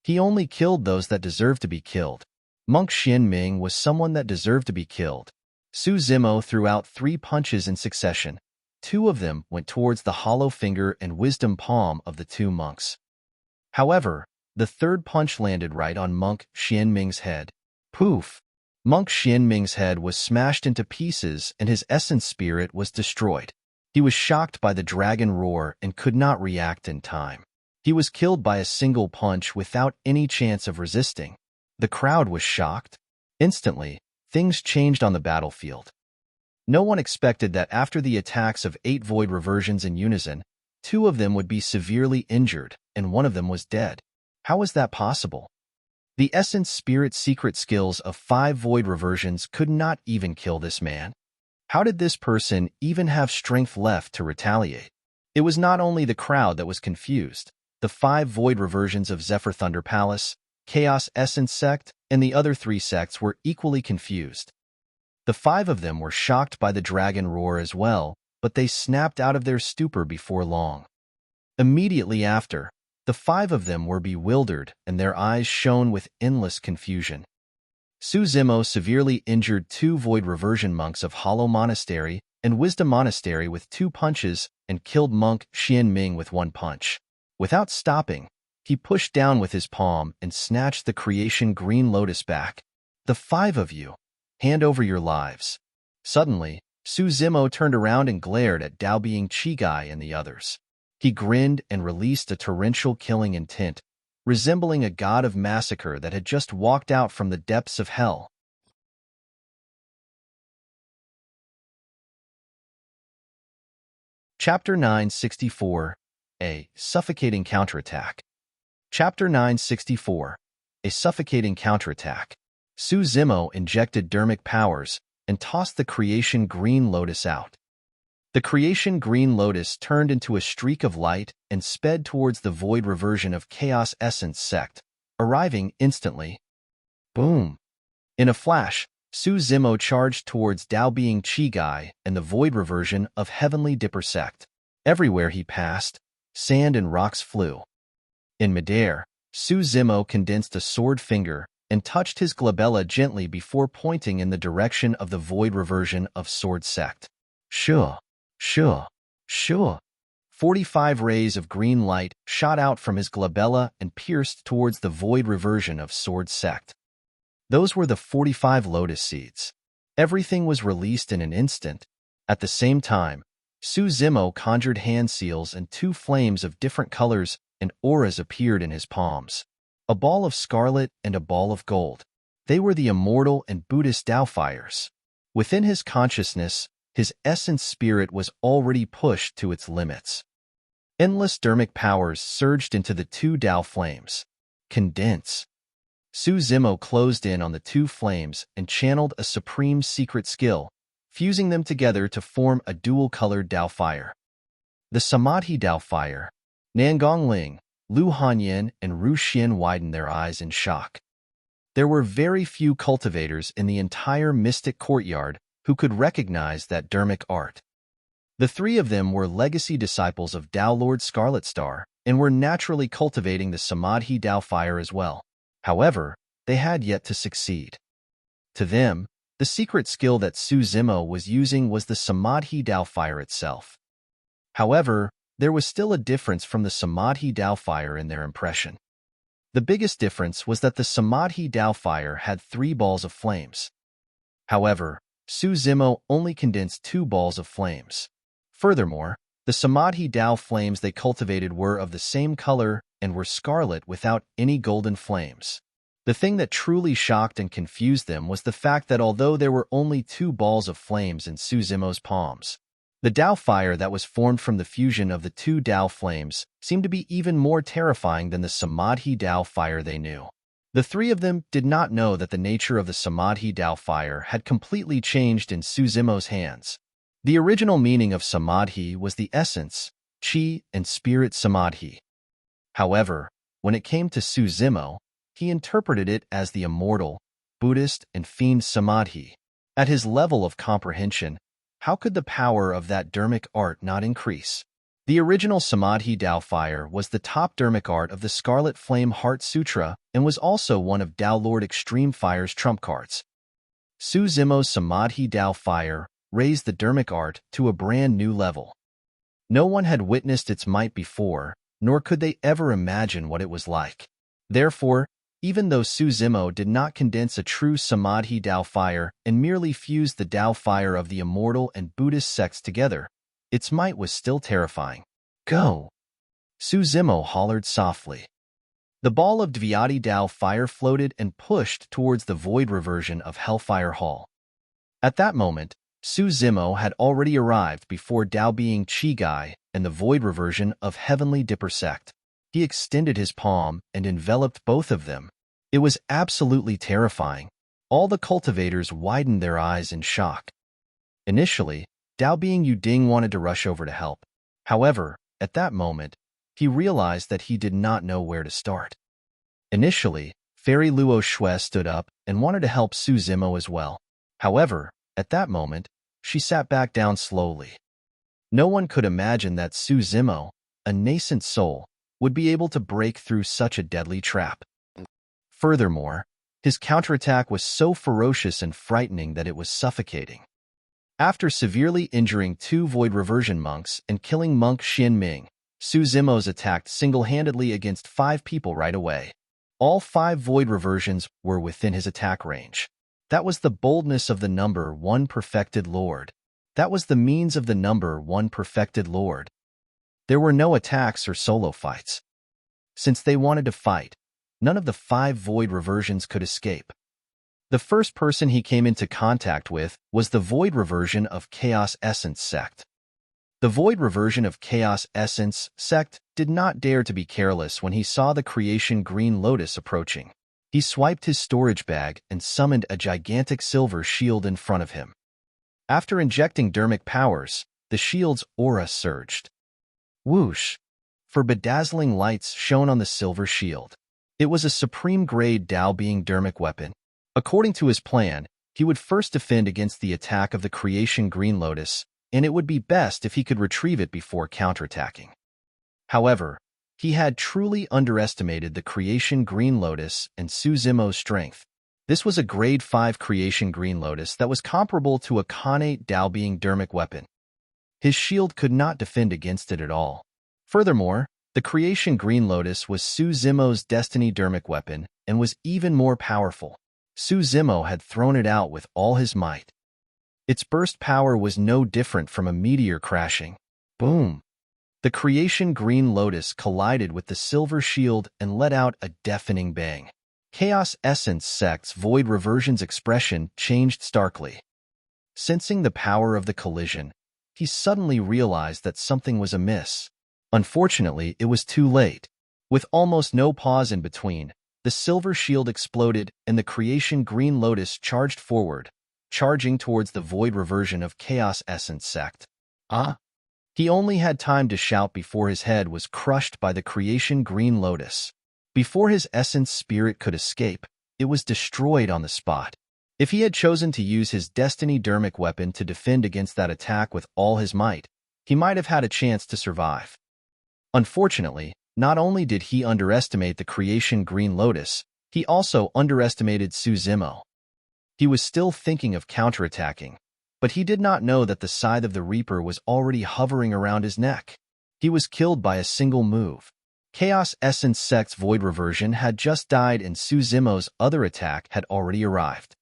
He only killed those that deserved to be killed. Monk Xianming was someone that deserved to be killed. Su Zimo threw out 3 punches in succession. 2 of them went towards the hollow finger and wisdom palm of the 2 monks. However, the 3rd punch landed right on Monk Xianming's head. Poof! Monk Xianming's head was smashed into pieces and his essence spirit was destroyed. He was shocked by the dragon roar and could not react in time. He was killed by a single punch without any chance of resisting. The crowd was shocked. Instantly, things changed on the battlefield. No one expected that after the attacks of 8 void reversions in unison, 2 of them would be severely injured, and 1 of them was dead. How was that possible? The essence spirit secret skills of 5 void reversions could not even kill this man. How did this person even have strength left to retaliate? It was not only the crowd that was confused. The 5 void reversions of Zephyr Thunder Palace, Chaos Essence Sect, and the other 3 sects were equally confused. The 5 of them were shocked by the dragon roar as well, but they snapped out of their stupor before long. Immediately after, the 5 of them were bewildered and their eyes shone with endless confusion. Su Zimo severely injured 2 void reversion monks of Hollow Monastery and Wisdom Monastery with 2 punches and killed Monk Xianming with 1 punch. Without stopping, he pushed down with his palm and snatched the creation green lotus back. The 5 of you, hand over your lives. Suddenly, Su Zimo turned around and glared at Dao Being Chigai and the others. He grinned and released a torrential killing intent, resembling a god of massacre that had just walked out from the depths of hell. Chapter 964, A Suffocating Counterattack. Chapter 964, A Suffocating Counterattack. Su Zimo injected dermic powers and tossed the creation green lotus out. The The creation Green Lotus turned into a streak of light and sped towards the void reversion of Chaos Essence sect, arriving instantly. Boom! In a flash, Zimo charged towards Dao Being Chi Guy and the void reversion of Heavenly Dipper sect. Everywhere he passed, sand and rocks flew. In midair, Zimo condensed a sword finger and touched his glabella gently before pointing in the direction of the void reversion of Sword Sect. Sure. 45 rays of green light shot out from his glabella and pierced towards the void reversion of Sword Sect. Those were the 45 lotus seeds. Everything was released in an instant. At the same time, Zimo conjured hand seals and 2 flames of different colors and auras appeared in his palms. A ball of scarlet and a ball of gold. They were the immortal and Buddhist Tao fires. Within his consciousness, his essence spirit was already pushed to its limits. Endless dermic powers surged into the 2 Tao flames. Condense. Zimo closed in on the 2 flames and channeled a supreme secret skill, fusing them together to form a dual-colored Tao fire. The Samadhi Tao fire. Nangong Ling, Lu Hanyan, and Ru Xian widened their eyes in shock. There were very few cultivators in the entire mystic courtyard who could recognize that dermic art. The 3 of them were legacy disciples of Tao Lord Scarlet Star and were naturally cultivating the Samadhi Tao fire as well. However, they had yet to succeed. To them, the secret skill that Zimo was using was the Samadhi Tao fire itself. However, there was still a difference from the Samadhi Tao fire in their impression. The biggest difference was that the Samadhi Tao fire had 3 balls of flames. However, Zimo only condensed 2 balls of flames. Furthermore, the Samadhi Tao flames they cultivated were of the same color and were scarlet without any golden flames. The thing that truly shocked and confused them was the fact that although there were only 2 balls of flames in Zimo's palms, the Tao fire that was formed from the fusion of the 2 Tao flames seemed to be even more terrifying than the Samadhi Tao fire they knew. The 3 of them did not know that the nature of the Samadhi Tao fire had completely changed in Zimo's hands. The original meaning of Samadhi was the essence, chi, and spirit Samadhi. However, when it came to Zimo, he interpreted it as the immortal, Buddhist, and fiend Samadhi. At his level of comprehension, how could the power of that dermic art not increase? The original Samadhi Tao fire was the top dermic art of the Scarlet Flame Heart Sutra and was also one of Tao Lord Extreme Fire's trump cards. Zimo's Samadhi Tao fire raised the dermic art to a brand new level. No one had witnessed its might before, nor could they ever imagine what it was like. Therefore, even though Zimo did not condense a true Samadhi Tao fire and merely fused the Tao fire of the immortal and Buddhist sects together, its might was still terrifying. Go! Zimo hollered softly. The ball of Dvyati Tao fire floated and pushed towards the void reversion of Hellfire Hall. At that moment, Zimo had already arrived before Dao Being Chi Guy and the void reversion of Heavenly Dipper sect. He extended his palm and enveloped both of them. It was absolutely terrifying. All the cultivators widened their eyes in shock. Initially, Dao Being Yuding wanted to rush over to help. However, at that moment, he realized that he did not know where to start. Initially, Fairy Luo Shui stood up and wanted to help Zimo as well. However, at that moment, she sat back down slowly. No one could imagine that Zimo, a nascent soul, would be able to break through such a deadly trap. Furthermore, his counterattack was so ferocious and frightening that it was suffocating. After severely injuring 2 Void Reversion monks and killing monk Xin Ming, Zimo's attacked single-handedly against 5 people right away. All 5 Void Reversions were within his attack range. That was the boldness of the number 1 perfected Lord. That was the means of the number 1 perfected Lord. There were no attacks or solo fights. Since they wanted to fight, none of the 5 Void Reversions could escape. The first person he came into contact with was the Void Reversion of Chaos Essence sect. The Void Reversion of Chaos Essence sect did not dare to be careless when he saw the creation Green Lotus approaching. He swiped his storage bag and summoned a gigantic silver shield in front of him. After injecting dermic powers, the shield's aura surged. Whoosh! For bedazzling lights shone on the silver shield. It was a supreme-grade Dao-being dermic weapon. According to his plan, he would first defend against the attack of the Creation Green Lotus, and it would be best if he could retrieve it before counterattacking. However, he had truly underestimated the Creation Green Lotus and Zimo's strength. This was a Grade 5 Creation Green Lotus that was comparable to a Khanate Dao-being dermic weapon. His shield could not defend against it at all. Furthermore, the Creation Green Lotus was Zimo's Destiny dermic weapon and was even more powerful. Zimo had thrown it out with all his might. Its burst power was no different from a meteor crashing. Boom! The Creation Green Lotus collided with the silver shield and let out a deafening bang. Chaos Essence Sect's Void Reversion's expression changed starkly. Sensing the power of the collision, he suddenly realized that something was amiss. Unfortunately, it was too late. With almost no pause in between, the silver shield exploded and the Creation Green Lotus charged forward, charging towards the Void Reversion of Chaos Essence Sect. He only had time to shout before his head was crushed by the Creation Green Lotus. Before his essence spirit could escape, it was destroyed on the spot. If he had chosen to use his Destiny dermic weapon to defend against that attack with all his might, he might have had a chance to survive. Unfortunately, not only did he underestimate the Creation Green Lotus, he also underestimated Zimo. He was still thinking of counterattacking, but he did not know that the Scythe of the Reaper was already hovering around his neck. He was killed by a single move. Chaos Essence Sect's Void Reversion had just died and Zimo's other attack had already arrived.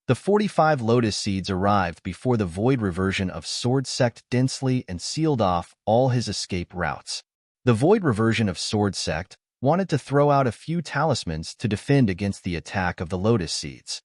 The 45 Lotus Seeds arrived before the Void Reversion of Sword Sect densely and sealed off all his escape routes. The Void Reversion of Sword Sect wanted to throw out a few talismans to defend against the attack of the Lotus Seeds.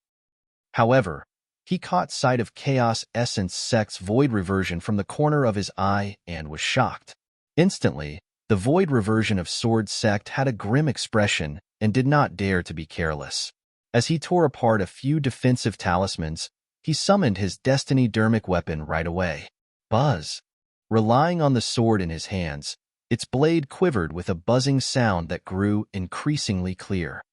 However, he caught sight of Chaos Essence Sect's Void Reversion from the corner of his eye and was shocked. Instantly, the Void Reversion of Sword Sect had a grim expression and did not dare to be careless. As he tore apart a few defensive talismans, he summoned his Destiny dermic weapon right away. Buzz! Relying on the sword in his hands, its blade quivered with a buzzing sound that grew increasingly clear.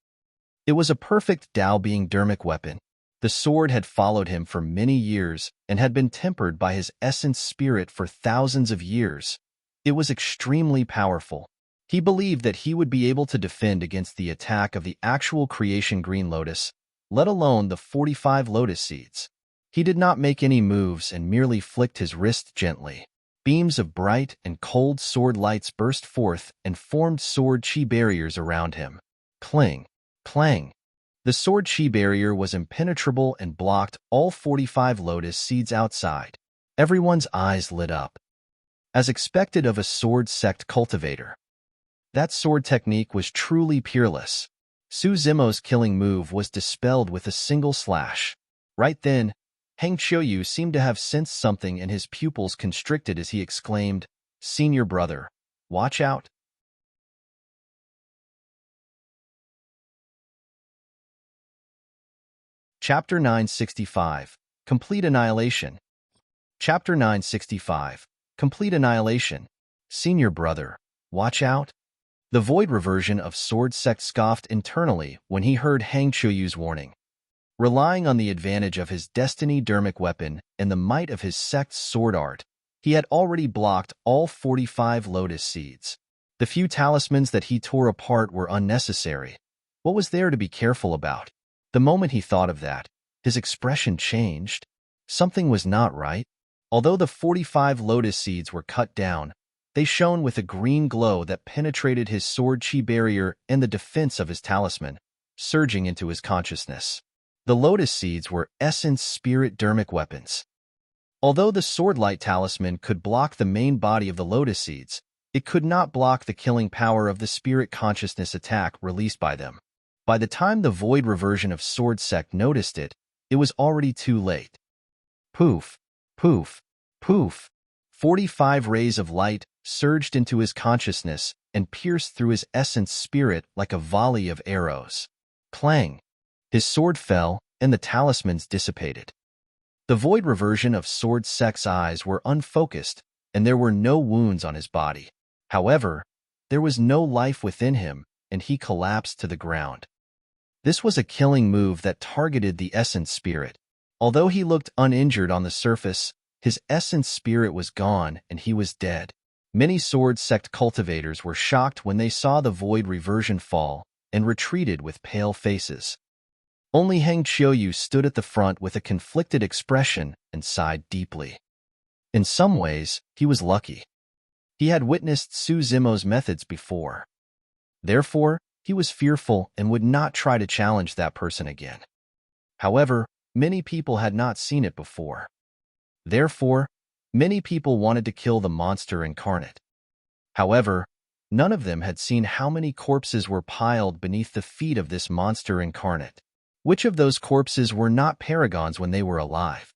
It was a perfect Dao-being dermic weapon. The sword had followed him for many years and had been tempered by his essence spirit for thousands of years. It was extremely powerful. He believed that he would be able to defend against the attack of the actual Creation Green Lotus, let alone the 45 Lotus Seeds. He did not make any moves and merely flicked his wrist gently. Beams of bright and cold sword lights burst forth and formed sword chi barriers around him. Cling! Clang! The sword chi barrier was impenetrable and blocked all 45 Lotus Seeds outside. Everyone's eyes lit up. As expected of a Sword Sect cultivator, that sword technique was truly peerless. Zimo's killing move was dispelled with a single slash. Right then, Hang Qiuyu seemed to have sensed something and his pupils constricted as he exclaimed, "Senior brother, watch out." Chapter 965, Complete Annihilation. Chapter 965, Complete Annihilation. Senior brother, watch out. The Void Reversion of Sword Sect scoffed internally when he heard Hang Qiuyu's warning. Relying on the advantage of his Destiny dermic weapon and the might of his sect's sword art, he had already blocked all 45 Lotus Seeds. The few talismans that he tore apart were unnecessary. What was there to be careful about? The moment he thought of that, his expression changed. Something was not right. Although the 45 Lotus Seeds were cut down, they shone with a green glow that penetrated his sword chi barrier and the defense of his talisman, surging into his consciousness. The Lotus Seeds were Essence Spirit dermic weapons. Although the Sword Light Talisman could block the main body of the Lotus Seeds, it could not block the killing power of the Spirit Consciousness attack released by them. By the time the Void Reversion of Sword Sect noticed it, it was already too late. Poof, poof, poof. 45 rays of light surged into his consciousness and pierced through his essence spirit like a volley of arrows. Clang! His sword fell, and the talismans dissipated. The void reversion of Sword Sek's eyes were unfocused, and there were no wounds on his body. However, there was no life within him, and he collapsed to the ground. This was a killing move that targeted the essence spirit. Although he looked uninjured on the surface, his essence spirit was gone and he was dead. Many Sword Sect cultivators were shocked when they saw the void reversion fall and retreated with pale faces. Only Heng Qiuyu stood at the front with a conflicted expression and sighed deeply. In some ways, he was lucky. He had witnessed Su Zimo's methods before. Therefore, he was fearful and would not try to challenge that person again. However, many people had not seen it before. Therefore, many people wanted to kill the monster incarnate. However, none of them had seen how many corpses were piled beneath the feet of this monster incarnate. Which of those corpses were not paragons when they were alive?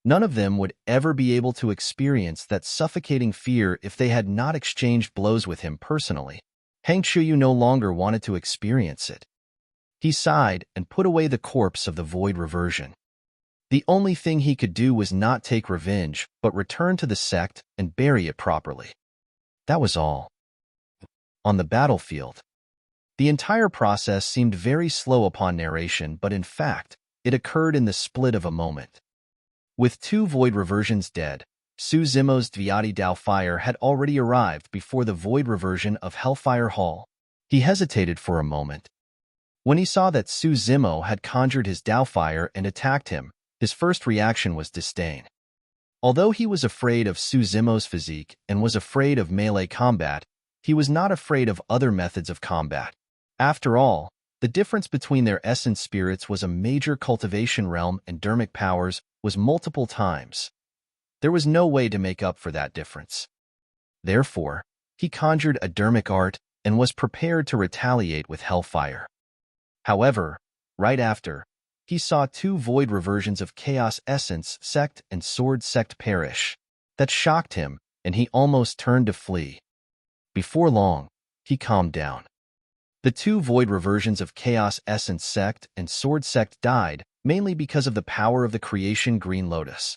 None of them would ever be able to experience that suffocating fear if they had not exchanged blows with him personally. Heng Qiuyu no longer wanted to experience it. He sighed and put away the corpse of the void reversion. The only thing he could do was not take revenge, but return to the sect and bury it properly. That was all. On the battlefield, the entire process seemed very slow upon narration, but in fact, it occurred in the split of a moment. With 2 void reversions dead, Su Zimo's Dviadi Dao fire had already arrived before the void reversion of Hellfire Hall. He hesitated for a moment. When he saw that Su Zimo had conjured his Dao fire and attacked him, his first reaction was disdain. Although he was afraid of Su Zimo's physique and was afraid of melee combat, he was not afraid of other methods of combat. After all, the difference between their essence spirits was a major cultivation realm and dermic powers was multiple times. There was no way to make up for that difference. Therefore, he conjured a dermic art and was prepared to retaliate with hellfire. However, right after, he saw 2 void reversions of Chaos Essence Sect and Sword Sect perish. That shocked him, and he almost turned to flee. Before long, he calmed down. The 2 void reversions of Chaos Essence Sect and Sword Sect died, mainly because of the power of the creation Green Lotus.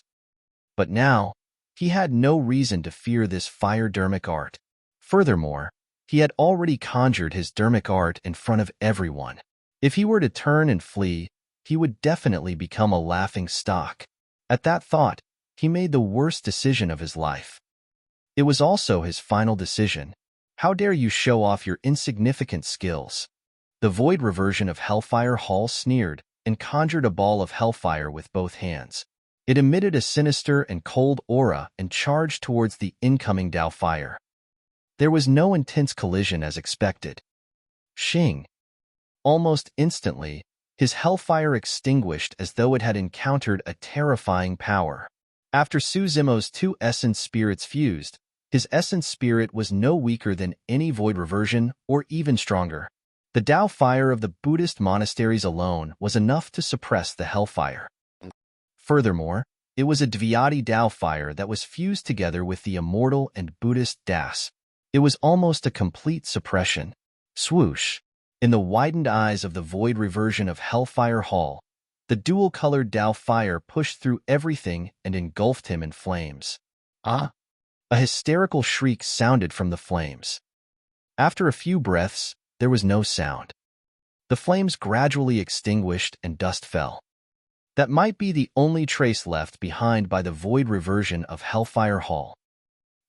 But now, he had no reason to fear this fire dermic art. Furthermore, he had already conjured his dermic art in front of everyone. If he were to turn and flee, he would definitely become a laughing stock. At that thought, he made the worst decision of his life. It was also his final decision. How dare you show off your insignificant skills? The void reversion of Hellfire Hall sneered and conjured a ball of hellfire with both hands. It emitted a sinister and cold aura and charged towards the incoming Dao fire. There was no intense collision as expected. Shing! Almost instantly, his hellfire extinguished as though it had encountered a terrifying power. After Su Zimo's 2 essence spirits fused, his essence spirit was no weaker than any void reversion or even stronger. The Dao fire of the Buddhist monasteries alone was enough to suppress the hellfire. Furthermore, it was a Dviadi Dao fire that was fused together with the immortal and Buddhist Das. It was almost a complete suppression. Swoosh! In the widened eyes of the void reversion of Hellfire Hall, the dual-colored Dao fire pushed through everything and engulfed him in flames. Ah! A hysterical shriek sounded from the flames. After a few breaths, there was no sound. The flames gradually extinguished and dust fell. That might be the only trace left behind by the void reversion of Hellfire Hall.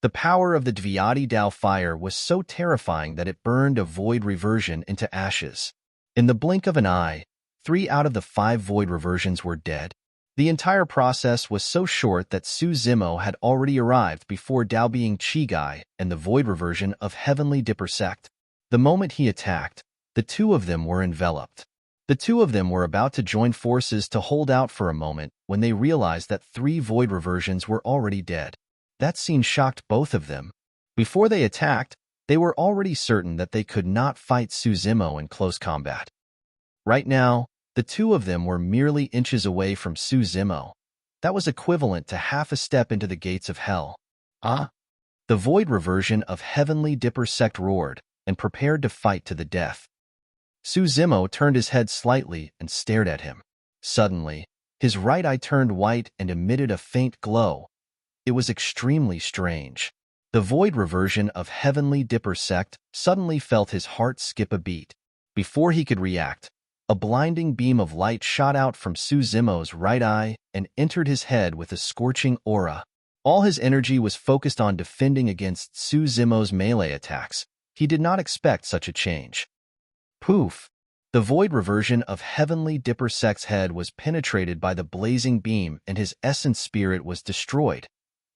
The power of the Dviadi Dao fire was so terrifying that it burned a void reversion into ashes. In the blink of an eye, 3 out of the 5 void reversions were dead. The entire process was so short that Su Zimo had already arrived before Dao Being Chigai and the void reversion of Heavenly Dipper Sect. The moment he attacked, the 2 of them were enveloped. The 2 of them were about to join forces to hold out for a moment when they realized that 3 void reversions were already dead. That scene shocked both of them. Before they attacked, they were already certain that they could not fight Su Zimo in close combat. Right now, the 2 of them were merely inches away from Su Zimo. That was equivalent to half a step into the gates of hell. Ah! The void reversion of Heavenly Dipper Sect roared and prepared to fight to the death. Su Zimo turned his head slightly and stared at him. Suddenly, His right eye turned white and emitted a faint glow. It was extremely strange. The void reversion of Heavenly Dipper sect suddenly felt his heart skip a beat. Before he could react, a blinding beam of light shot out from Zimo's right eye and entered his head with a scorching aura. All his energy was focused on defending against Zimo's melee attacks. He did not expect such a change. Poof! The void reversion of Heavenly Dipper sect's head was penetrated by the blazing beam and his essence spirit was destroyed.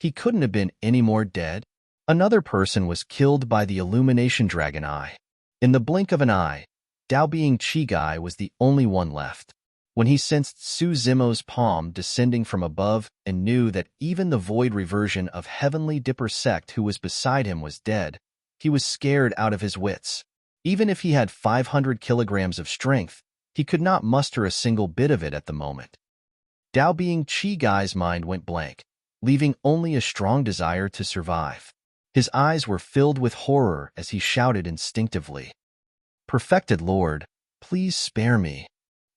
He couldn't have been any more dead. Another person was killed by the Illumination Dragon Eye. In the blink of an eye, Dao Being Chigai was the only one left. When he sensed Zimo's palm descending from above and knew that even the void reversion of Heavenly Dipper sect who was beside him was dead, he was scared out of his wits. Even if he had 500 kilograms of strength, he could not muster a single bit of it at the moment. Dao Being Chigai's mind went blank, leaving only a strong desire to survive. His eyes were filled with horror as he shouted instinctively, "Perfected Lord, please spare me."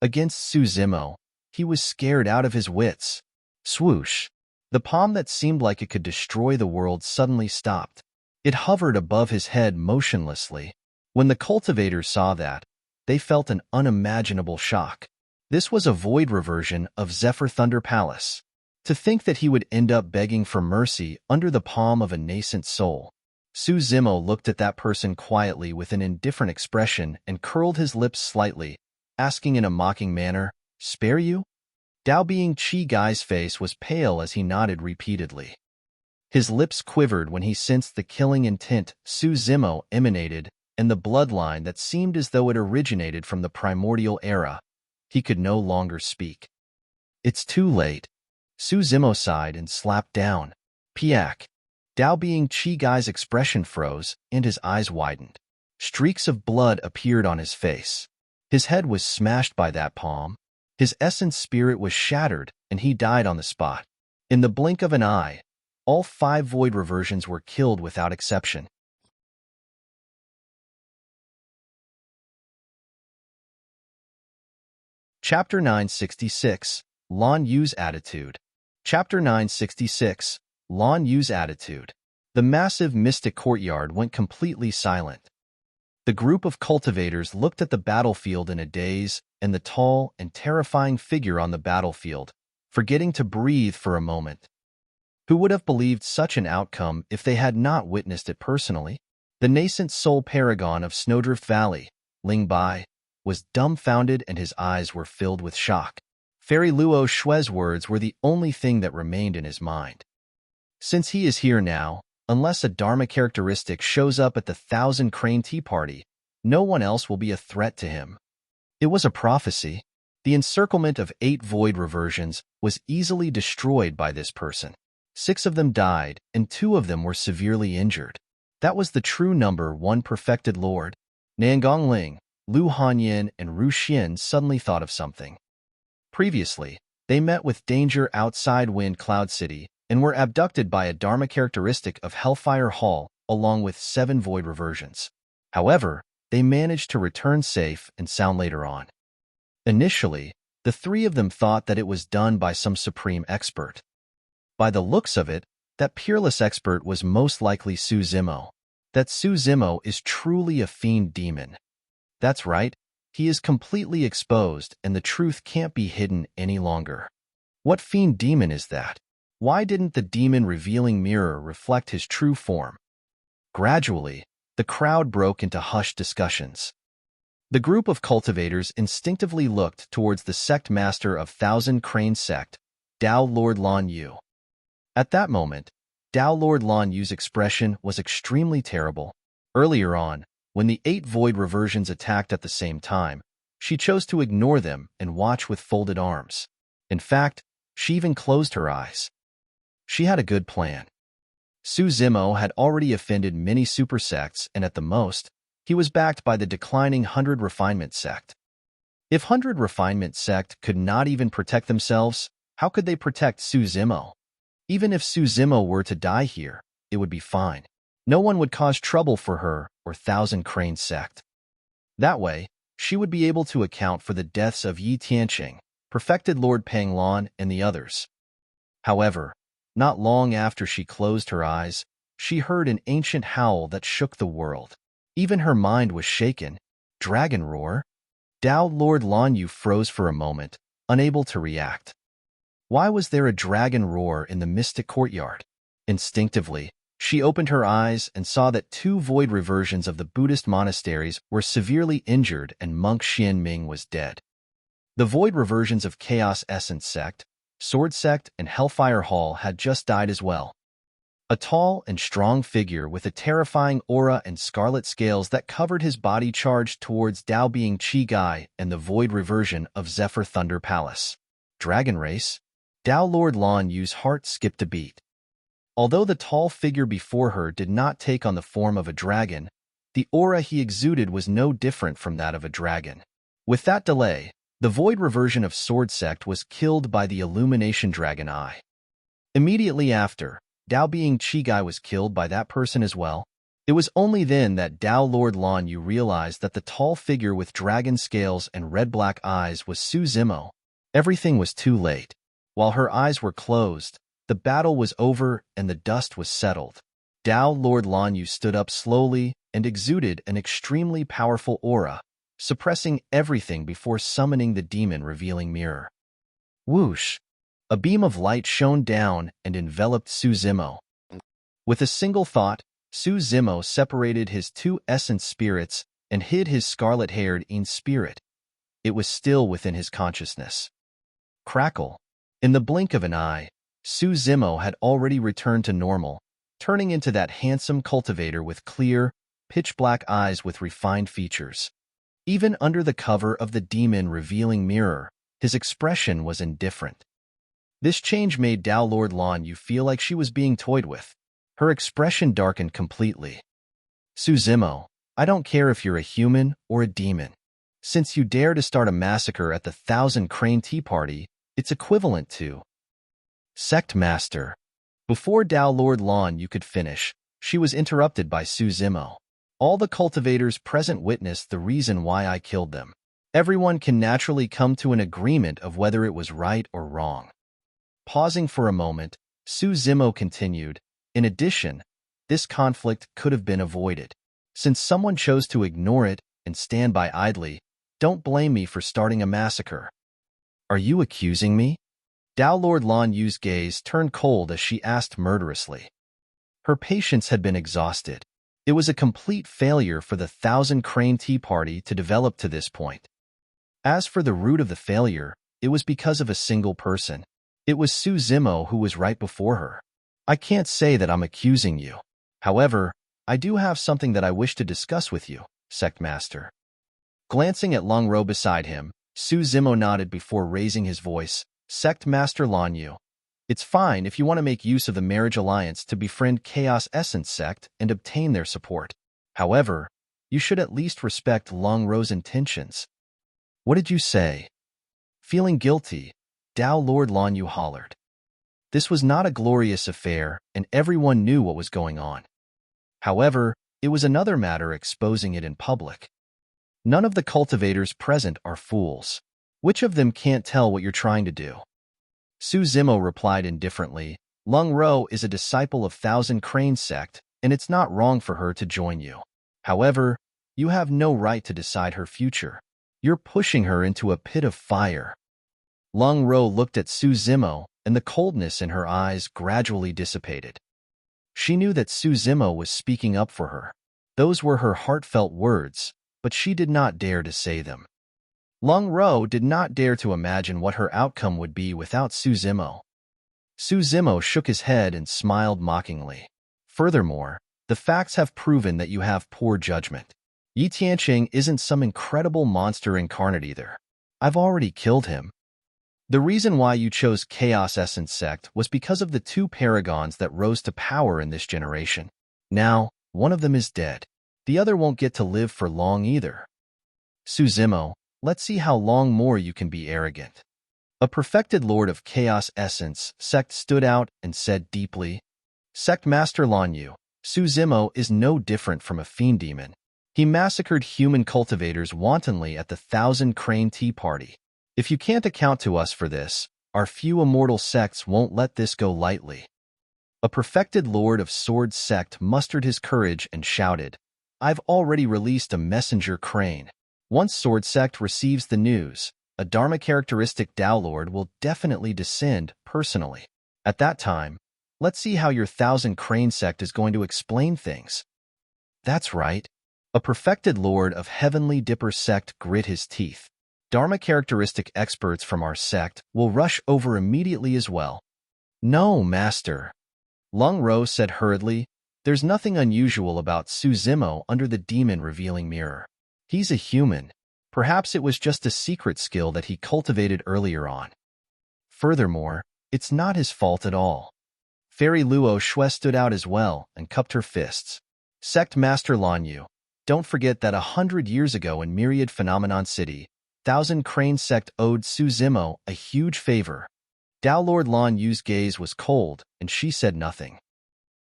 Against Zimo, he was scared out of his wits. Swoosh! The palm that seemed like it could destroy the world suddenly stopped. It hovered above his head motionlessly. When the cultivators saw that, they felt an unimaginable shock. This was a void reversion of Zephyr Thunder Palace. To think that he would end up begging for mercy under the palm of a nascent soul. Zimo looked at that person quietly with an indifferent expression and curled his lips slightly, asking in a mocking manner, "Spare you?" Dao Being Chigai's face was pale as he nodded repeatedly. His lips quivered when he sensed the killing intent Zimo emanated and the bloodline that seemed as though it originated from the primordial era. He could no longer speak. "It's too late." Zimo sighed and slapped down. Piak. Dao Being Chigai's expression froze and his eyes widened. Streaks of blood appeared on his face. His head was smashed by that palm. His essence spirit was shattered and he died on the spot. In the blink of an eye, all 5 void reversions were killed without exception. Chapter 966, Lan Yu's Attitude. Chapter 966, Lan Yu's Attitude. The massive mystic courtyard went completely silent. The group of cultivators looked at the battlefield in a daze and the tall and terrifying figure on the battlefield, forgetting to breathe for a moment. Who would have believed such an outcome if they had not witnessed it personally? The nascent soul paragon of Snowdrift Valley, Ling Bai, was dumbfounded and his eyes were filled with shock. Fairy Luo Shue's words were the only thing that remained in his mind. Since he is here now, unless a Dharma characteristic shows up at the 1,000 Crane Tea Party, no one else will be a threat to him. It was a prophecy. The encirclement of 8 void reversions was easily destroyed by this person. 6 of them died, and 2 of them were severely injured. That was the true number 1 perfected lord. Nangong Ling, Lu Hanyin, and Ru Xian suddenly thought of something. Previously, they met with danger outside Wind Cloud City and were abducted by a Dharma characteristic of Hellfire Hall along with 7 void reversions. However, they managed to return safe and sound later on. Initially, the 3 of them thought that it was done by some supreme expert. By the looks of it, that peerless expert was most likely Zimo. That Zimo is truly a fiend demon. That's right, he is completely exposed and the truth can't be hidden any longer. What fiend demon is that? Why didn't the demon revealing mirror reflect his true form? Gradually, the crowd broke into hushed discussions. The group of cultivators instinctively looked towards the sect master of 1,000 Crane Sect, Dao Lord Lan Yu. At that moment, Dao Lord Lan Yu's expression was extremely terrible. Earlier on, when the 8 void reversions attacked at the same time, she chose to ignore them and watch with folded arms. In fact, she even closed her eyes. She had a good plan. Zimo had already offended many super sects, and at the most, he was backed by the declining 100 Refinement sect. If 100 Refinement sect could not even protect themselves, how could they protect Zimo? Even if Zimo were to die here, it would be fine. No one would cause trouble for her or 1,000 Crane sect. That way, she would be able to account for the deaths of Yi Tianqing, Perfected Lord Panglan, and the others. However, not long after she closed her eyes, she heard an ancient howl that shook the world. Even her mind was shaken. Dragon roar? Dao Lord Lan Yu froze for a moment, unable to react. Why was there a dragon roar in the mystic courtyard? Instinctively, she opened her eyes and saw that two void reversions of the Buddhist monasteries were severely injured and monk Xian Ming was dead. The void reversions of Chaos Essence Sect, Sword Sect, and Hellfire Hall had just died as well. A tall and strong figure with a terrifying aura and scarlet scales that covered his body charged towards Dao Being Chi Gai and the void reversion of Zephyr Thunder Palace. Dragon Race? Dao Lord Lan Yu's heart skipped a beat. Although the tall figure before her did not take on the form of a dragon, the aura he exuded was no different from that of a dragon. With that delay, the void reversion of Sword Sect was killed by the Illumination Dragon Eye. Immediately after, Dao Being Chi Gai was killed by that person as well. It was only then that Dao Lord Lan Yu realized that the tall figure with dragon scales and red-black eyes was Su Zimo. Everything was too late. While her eyes were closed, the battle was over and the dust was settled. Dao Lord Lan Yu stood up slowly and exuded an extremely powerful aura, suppressing everything before summoning the demon-revealing mirror. Whoosh! A beam of light shone down and enveloped Su Zimo. With a single thought, Su Zimo separated his two essence spirits and hid his scarlet-haired Yin spirit. It was still within his consciousness. Crackle! In the blink of an eye, Su Zimo had already returned to normal, turning into that handsome cultivator with clear, pitch-black eyes with refined features. Even under the cover of the demon-revealing mirror, his expression was indifferent. This change made Dao Lord Lan Yu feel like she was being toyed with. Her expression darkened completely. Su Zimo, I don't care if you're a human or a demon. Since you dare to start a massacre at the 1,000 Crane Tea Party, it's equivalent to Sect Master. Before Dao Lord Lan Yu could finish, she was interrupted by Su Zimo. All the cultivators present witnessed the reason why I killed them. Everyone can naturally come to an agreement of whether it was right or wrong. Pausing for a moment, Su Zimo continued, in addition, this conflict could have been avoided. Since someone chose to ignore it and stand by idly, don't blame me for starting a massacre. Are you accusing me? Dao Lord Lan Yu's gaze turned cold as she asked murderously. Her patience had been exhausted. It was a complete failure for the 1,000 Crane Tea Party to develop to this point. As for the root of the failure, it was because of a single person. It was Su Zimo who was right before her. I can't say that I'm accusing you. However, I do have something that I wish to discuss with you, Sect Master. Glancing at Long Ro beside him, Su Zimo nodded before raising his voice. Sect Master Lan Yu, it's fine if you want to make use of the marriage alliance to befriend Chaos Essence Sect and obtain their support. However, you should at least respect Long Ro's intentions. What did you say? Feeling guilty, Dao Lord Lan Yu hollered. This was not a glorious affair, and everyone knew what was going on. However, it was another matter exposing it in public. None of the cultivators present are fools. Which of them can't tell what you're trying to do? Su Zimo replied indifferently, Long Ro is a disciple of 1,000 Crane Sect, and it's not wrong for her to join you. However, you have no right to decide her future. You're pushing her into a pit of fire. Long Ro looked at Su Zimo, and the coldness in her eyes gradually dissipated. She knew that Su Zimo was speaking up for her. Those were her heartfelt words, but she did not dare to say them. Long Ro did not dare to imagine what her outcome would be without Su Zimo. Su Zimo shook his head and smiled mockingly. Furthermore, the facts have proven that you have poor judgment. Yi Tianqing isn't some incredible monster incarnate either. I've already killed him. The reason why you chose Chaos Essence Sect was because of the two paragons that rose to power in this generation. Now, one of them is dead. The other won't get to live for long either. Su Zimo, let's see how long more you can be arrogant. A perfected lord of Chaos Essence Sect stood out and said deeply, Sect Master Lan Yu, Su Zimo is no different from a fiend demon. He massacred human cultivators wantonly at the 1,000 Crane Tea Party. If you can't account to us for this, our few immortal sects won't let this go lightly. A perfected Lord of Swords sect mustered his courage and shouted, I've already released a messenger crane. Once Sword sect receives the news, a Dharma characteristic Tao Lord will definitely descend personally. At that time, let's see how your Thousand Crane sect is going to explain things. That's right. A perfected Lord of Heavenly Dipper sect grit his teeth. Dharma characteristic experts from our sect will rush over immediately as well. No, Master. Lung Ro said hurriedly, there's nothing unusual about Zimo under the demon revealing mirror. He's a human. Perhaps it was just a secret skill that he cultivated earlier on. Furthermore, it's not his fault at all. Fairy Luo Shui stood out as well and cupped her fists. Sect Master Lan Yu, don't forget that 100 years ago in Myriad Phenomenon City, Thousand Crane sect owed Zimo a huge favor. Tao Lord Lan Yu's gaze was cold, and she said nothing.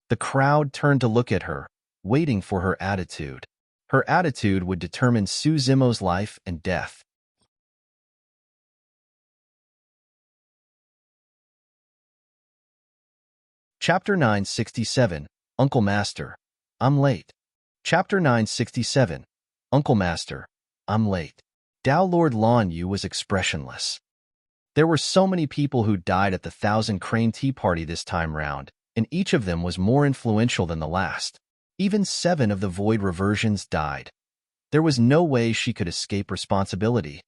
The crowd turned to look at her, waiting for her attitude. Her attitude would determine Zimo's life and death. Chapter 967, Uncle Master, I'm late. Chapter 967, Uncle Master, I'm late. Tao Lord Lan Yu was expressionless. There were so many people who died at the Thousand Crane Tea Party this time round, and each of them was more influential than the last. Even 7 of the Void Reversions died. There was no way she could escape responsibility.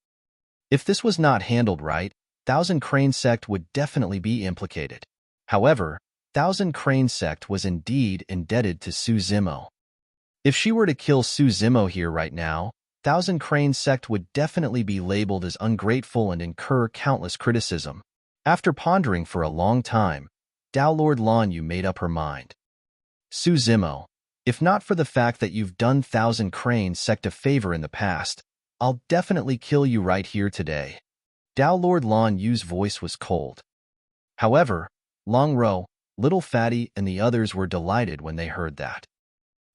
If this was not handled right, Thousand Crane sect would definitely be implicated. However, Thousand Crane sect was indeed indebted to Zimo. If she were to kill Zimo here right now, Thousand Crane sect would definitely be labeled as ungrateful and incur countless criticism. After pondering for a long time, Tao Lord Lan Yu made up her mind. Zimo, if not for the fact that you've done Thousand Crane sect a favor in the past, I'll definitely kill you right here today. Tao Lord Lan Yu's voice was cold. However, Long Ro, Little Fatty, and the others were delighted when they heard that.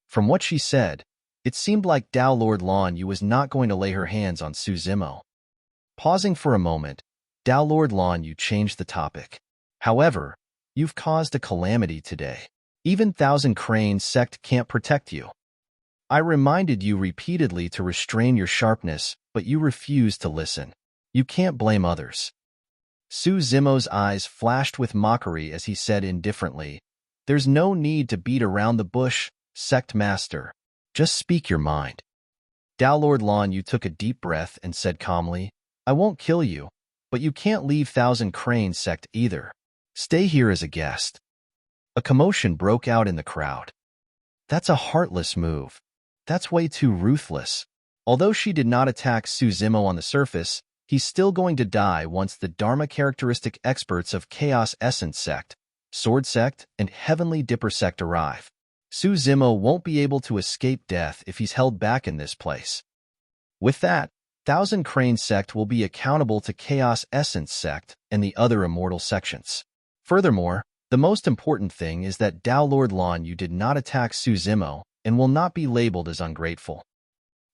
From what she said, it seemed like Tao Lord Lan Yu was not going to lay her hands on Zimo. Pausing for a moment, Tao Lord Lan Yu changed the topic. However, you've caused a calamity today. Even Thousand Crane sect can't protect you. I reminded you repeatedly to restrain your sharpness, but you refused to listen. You can't blame others. Zimo's eyes flashed with mockery as he said indifferently, There's no need to beat around the bush, Sect Master. Just speak your mind. Tao Lord Lan Yu took a deep breath and said calmly, I won't kill you, but you can't leave Thousand Crane sect either. Stay here as a guest. A commotion broke out in the crowd. That's a heartless move. That's way too ruthless. Although she did not attack Zimo on the surface, he's still going to die once the Dharma characteristic experts of Chaos Essence sect, Sword sect, and Heavenly Dipper sect arrive. Zimo won't be able to escape death if he's held back in this place. With that, Thousand Crane sect will be accountable to Chaos Essence sect and the other immortal sections. Furthermore, the most important thing is that Tao Lord Lan Yu did not attack Zimo and will not be labeled as ungrateful.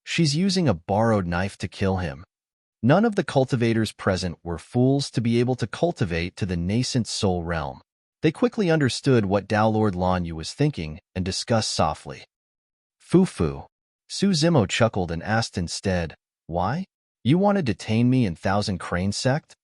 She's using a borrowed knife to kill him. None of the cultivators present were fools to be able to cultivate to the nascent soul realm. They quickly understood what Tao Lord Lan Yu was thinking and discussed softly. Foo-foo. Zimo chuckled and asked instead, Why? You want to detain me in Thousand Crane sect?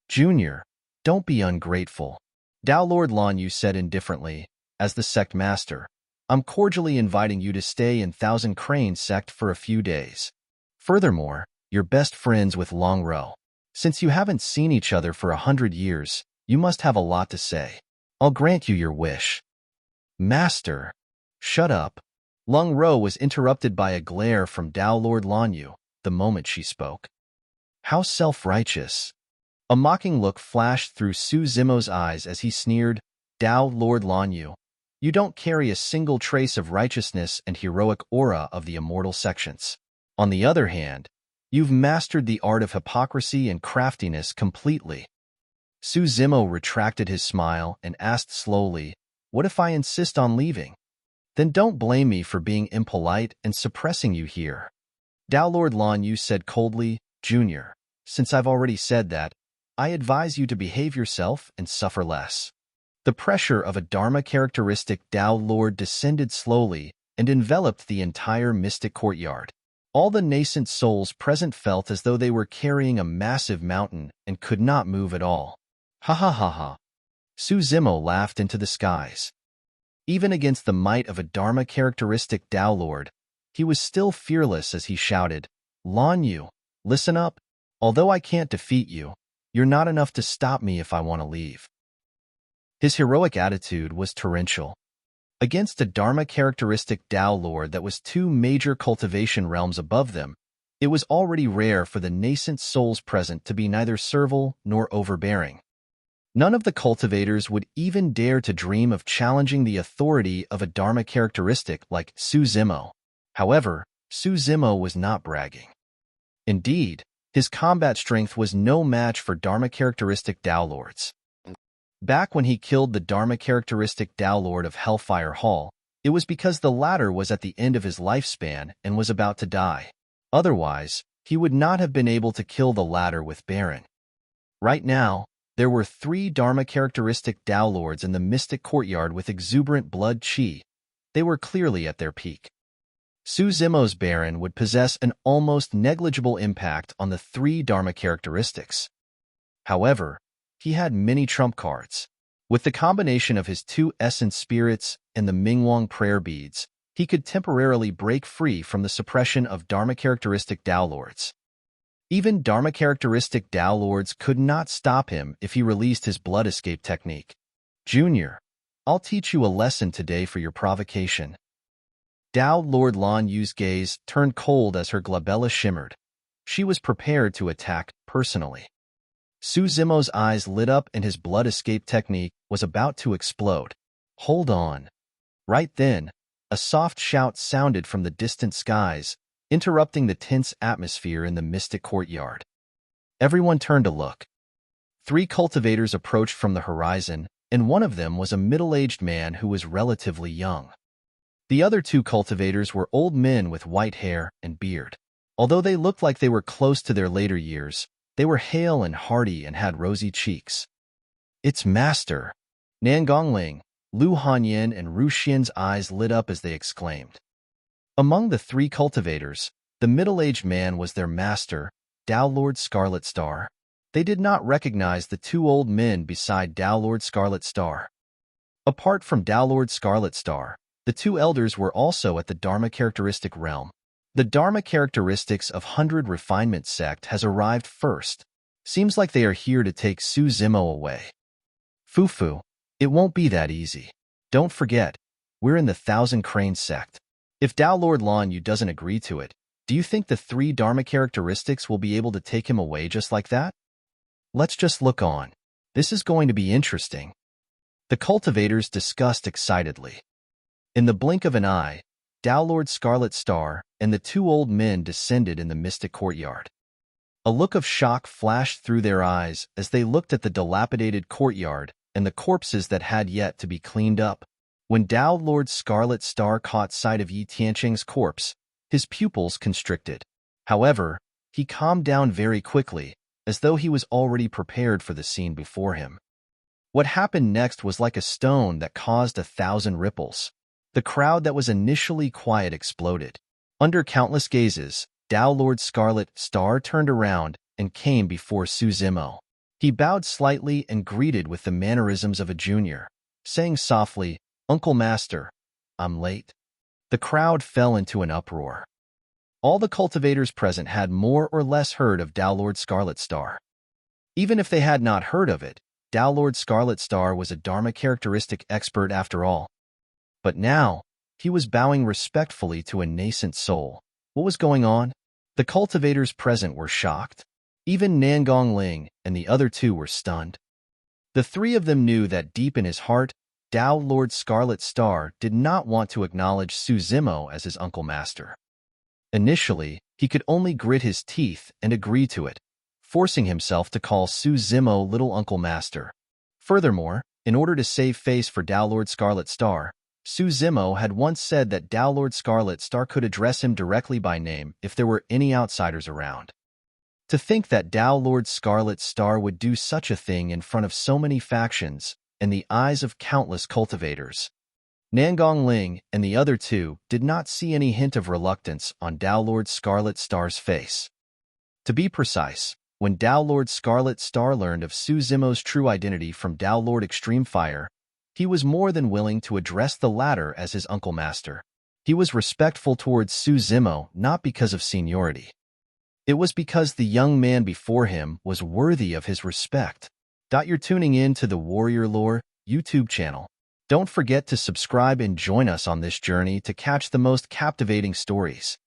Junior, don't be ungrateful. Tao Lord Lan Yu said indifferently, as the sect master, I'm cordially inviting you to stay in Thousand Crane sect for a few days. Furthermore, you're best friends with Long Ro. Since you haven't seen each other for 100 years, you must have a lot to say. I'll grant you your wish. Master, shut up. Long Ro was interrupted by a glare from Tao Lord Lan Yu the moment she spoke. How self-righteous. A mocking look flashed through Zimo's eyes as he sneered, Tao Lord Lan Yu, you don't carry a single trace of righteousness and heroic aura of the immortal sections. On the other hand, you've mastered the art of hypocrisy and craftiness completely. Zimo retracted his smile and asked slowly, What if I insist on leaving? Then don't blame me for being impolite and suppressing you here. Tao Lord Lan Yu said coldly, Junior, Since I've already said that, I advise you to behave yourself and suffer less. The pressure of a Dharma characteristic Tao Lord descended slowly and enveloped the entire mystic courtyard. All the nascent souls present felt as though they were carrying a massive mountain and could not move at all. Ha ha ha ha. Zimo laughed into the skies. Even against the might of a Dharma characteristic Tao Lord, he was still fearless as he shouted, "Lan Yu, listen up. Although I can't defeat you, you're not enough to stop me if I want to leave." His heroic attitude was torrential. Against a Dharma characteristic Tao Lord that was 2 major cultivation realms above them, it was already rare for the nascent souls present to be neither servile nor overbearing. None of the cultivators would even dare to dream of challenging the authority of a Dharma characteristic like Zimo. However, Zimo was not bragging. Indeed, his combat strength was no match for Dharma characteristic Tao Lords. Back when he killed the Dharma characteristic Tao Lord of Hellfire Hall, it was because the latter was at the end of his lifespan and was about to die. Otherwise, he would not have been able to kill the latter with Baron. Right now, there were 3 Dharma characteristic Tao Lords in the mystic courtyard with exuberant blood chi. They were clearly at their peak. Zimo's Baron would possess an almost negligible impact on the 3 Dharma characteristics. However, he had many trump cards. With the combination of his 2 essence spirits and the Mingwang prayer beads, he could temporarily break free from the suppression of Dharma characteristic Tao Lords. Even Dharma characteristic Tao Lords could not stop him if he released his blood escape technique. "Junior, I'll teach you a lesson today for your provocation." Tao Lord Lan Yu's gaze turned cold as her glabella shimmered. She was prepared to attack personally. Zimo's eyes lit up and his blood escape technique was about to explode. "Hold on." Right then, a soft shout sounded from the distant skies, interrupting the tense atmosphere in the mystic courtyard. Everyone turned to look. 3 cultivators approached from the horizon, and one of them was a middle-aged man who was relatively young. The other 2 cultivators were old men with white hair and beard. Although they looked like they were close to their later years, they were hale and hearty and had rosy cheeks. "It's Master!" Nangongling, Lu Hanyan, and Ru Xian's eyes lit up as they exclaimed. Among the 3 cultivators, the middle-aged man was their master, Tao Lord Scarlet Star. They did not recognize the 2 old men beside Tao Lord Scarlet Star. Apart from Tao Lord Scarlet Star, the 2 elders were also at the Dharma characteristic realm. The Dharma characteristics of 100 Refinement sect has arrived first. Seems like they are here to take Zimo away. Fufu, it won't be that easy. Don't forget, we're in the 1000 Crane sect. If Tao Lord Lan Yu doesn't agree to it, do you think the 3 Dharma characteristics will be able to take him away just like that? Let's just look on. This is going to be interesting. The cultivators discussed excitedly. In the blink of an eye, Tao Lord Scarlet Star and the 2 old men descended in the mystic courtyard. A look of shock flashed through their eyes as they looked at the dilapidated courtyard and the corpses that had yet to be cleaned up. When Tao Lord Scarlet Star caught sight of Yi Tianqing's corpse, his pupils constricted. However, he calmed down very quickly, as though he was already prepared for the scene before him. What happened next was like a stone that caused 1,000 ripples. The crowd that was initially quiet exploded. Under countless gazes, Tao Lord Scarlet Star turned around and came before Zimo. He bowed slightly and greeted with the mannerisms of a junior, saying softly, "Uncle Master, I'm late." The crowd fell into an uproar. All the cultivators present had more or less heard of Tao Lord Scarlet Star. Even if they had not heard of it, Tao Lord Scarlet Star was a Dharma characteristic expert after all. But now, he was bowing respectfully to a nascent soul. What was going on? The cultivators present were shocked. Even Nangong Ling and the other 2 were stunned. The 3 of them knew that deep in his heart, Tao Lord Scarlet Star did not want to acknowledge Zimo as his Uncle Master. Initially, he could only grit his teeth and agree to it, forcing himself to call Zimo Little Uncle Master. Furthermore, in order to save face for Tao Lord Scarlet Star, Zimo had once said that Tao Lord Scarlet Star could address him directly by name if there were any outsiders around. To think that Dao Lord Scarlet Star would do such a thing in front of so many factions and the eyes of countless cultivators. Nangong Ling and the other two did not see any hint of reluctance on Dao Lord Scarlet Star's face. To be precise, when Dao Lord Scarlet Star learned of Su Zimo's true identity from Dao Lord Extreme Fire, he was more than willing to address the latter as his uncle master. He was respectful towards Su Zimo not because of seniority. It was because the young man before him was worthy of his respect. You're tuning in to the Warrior Lore YouTube channel. Don't forget to subscribe and join us on this journey to catch the most captivating stories.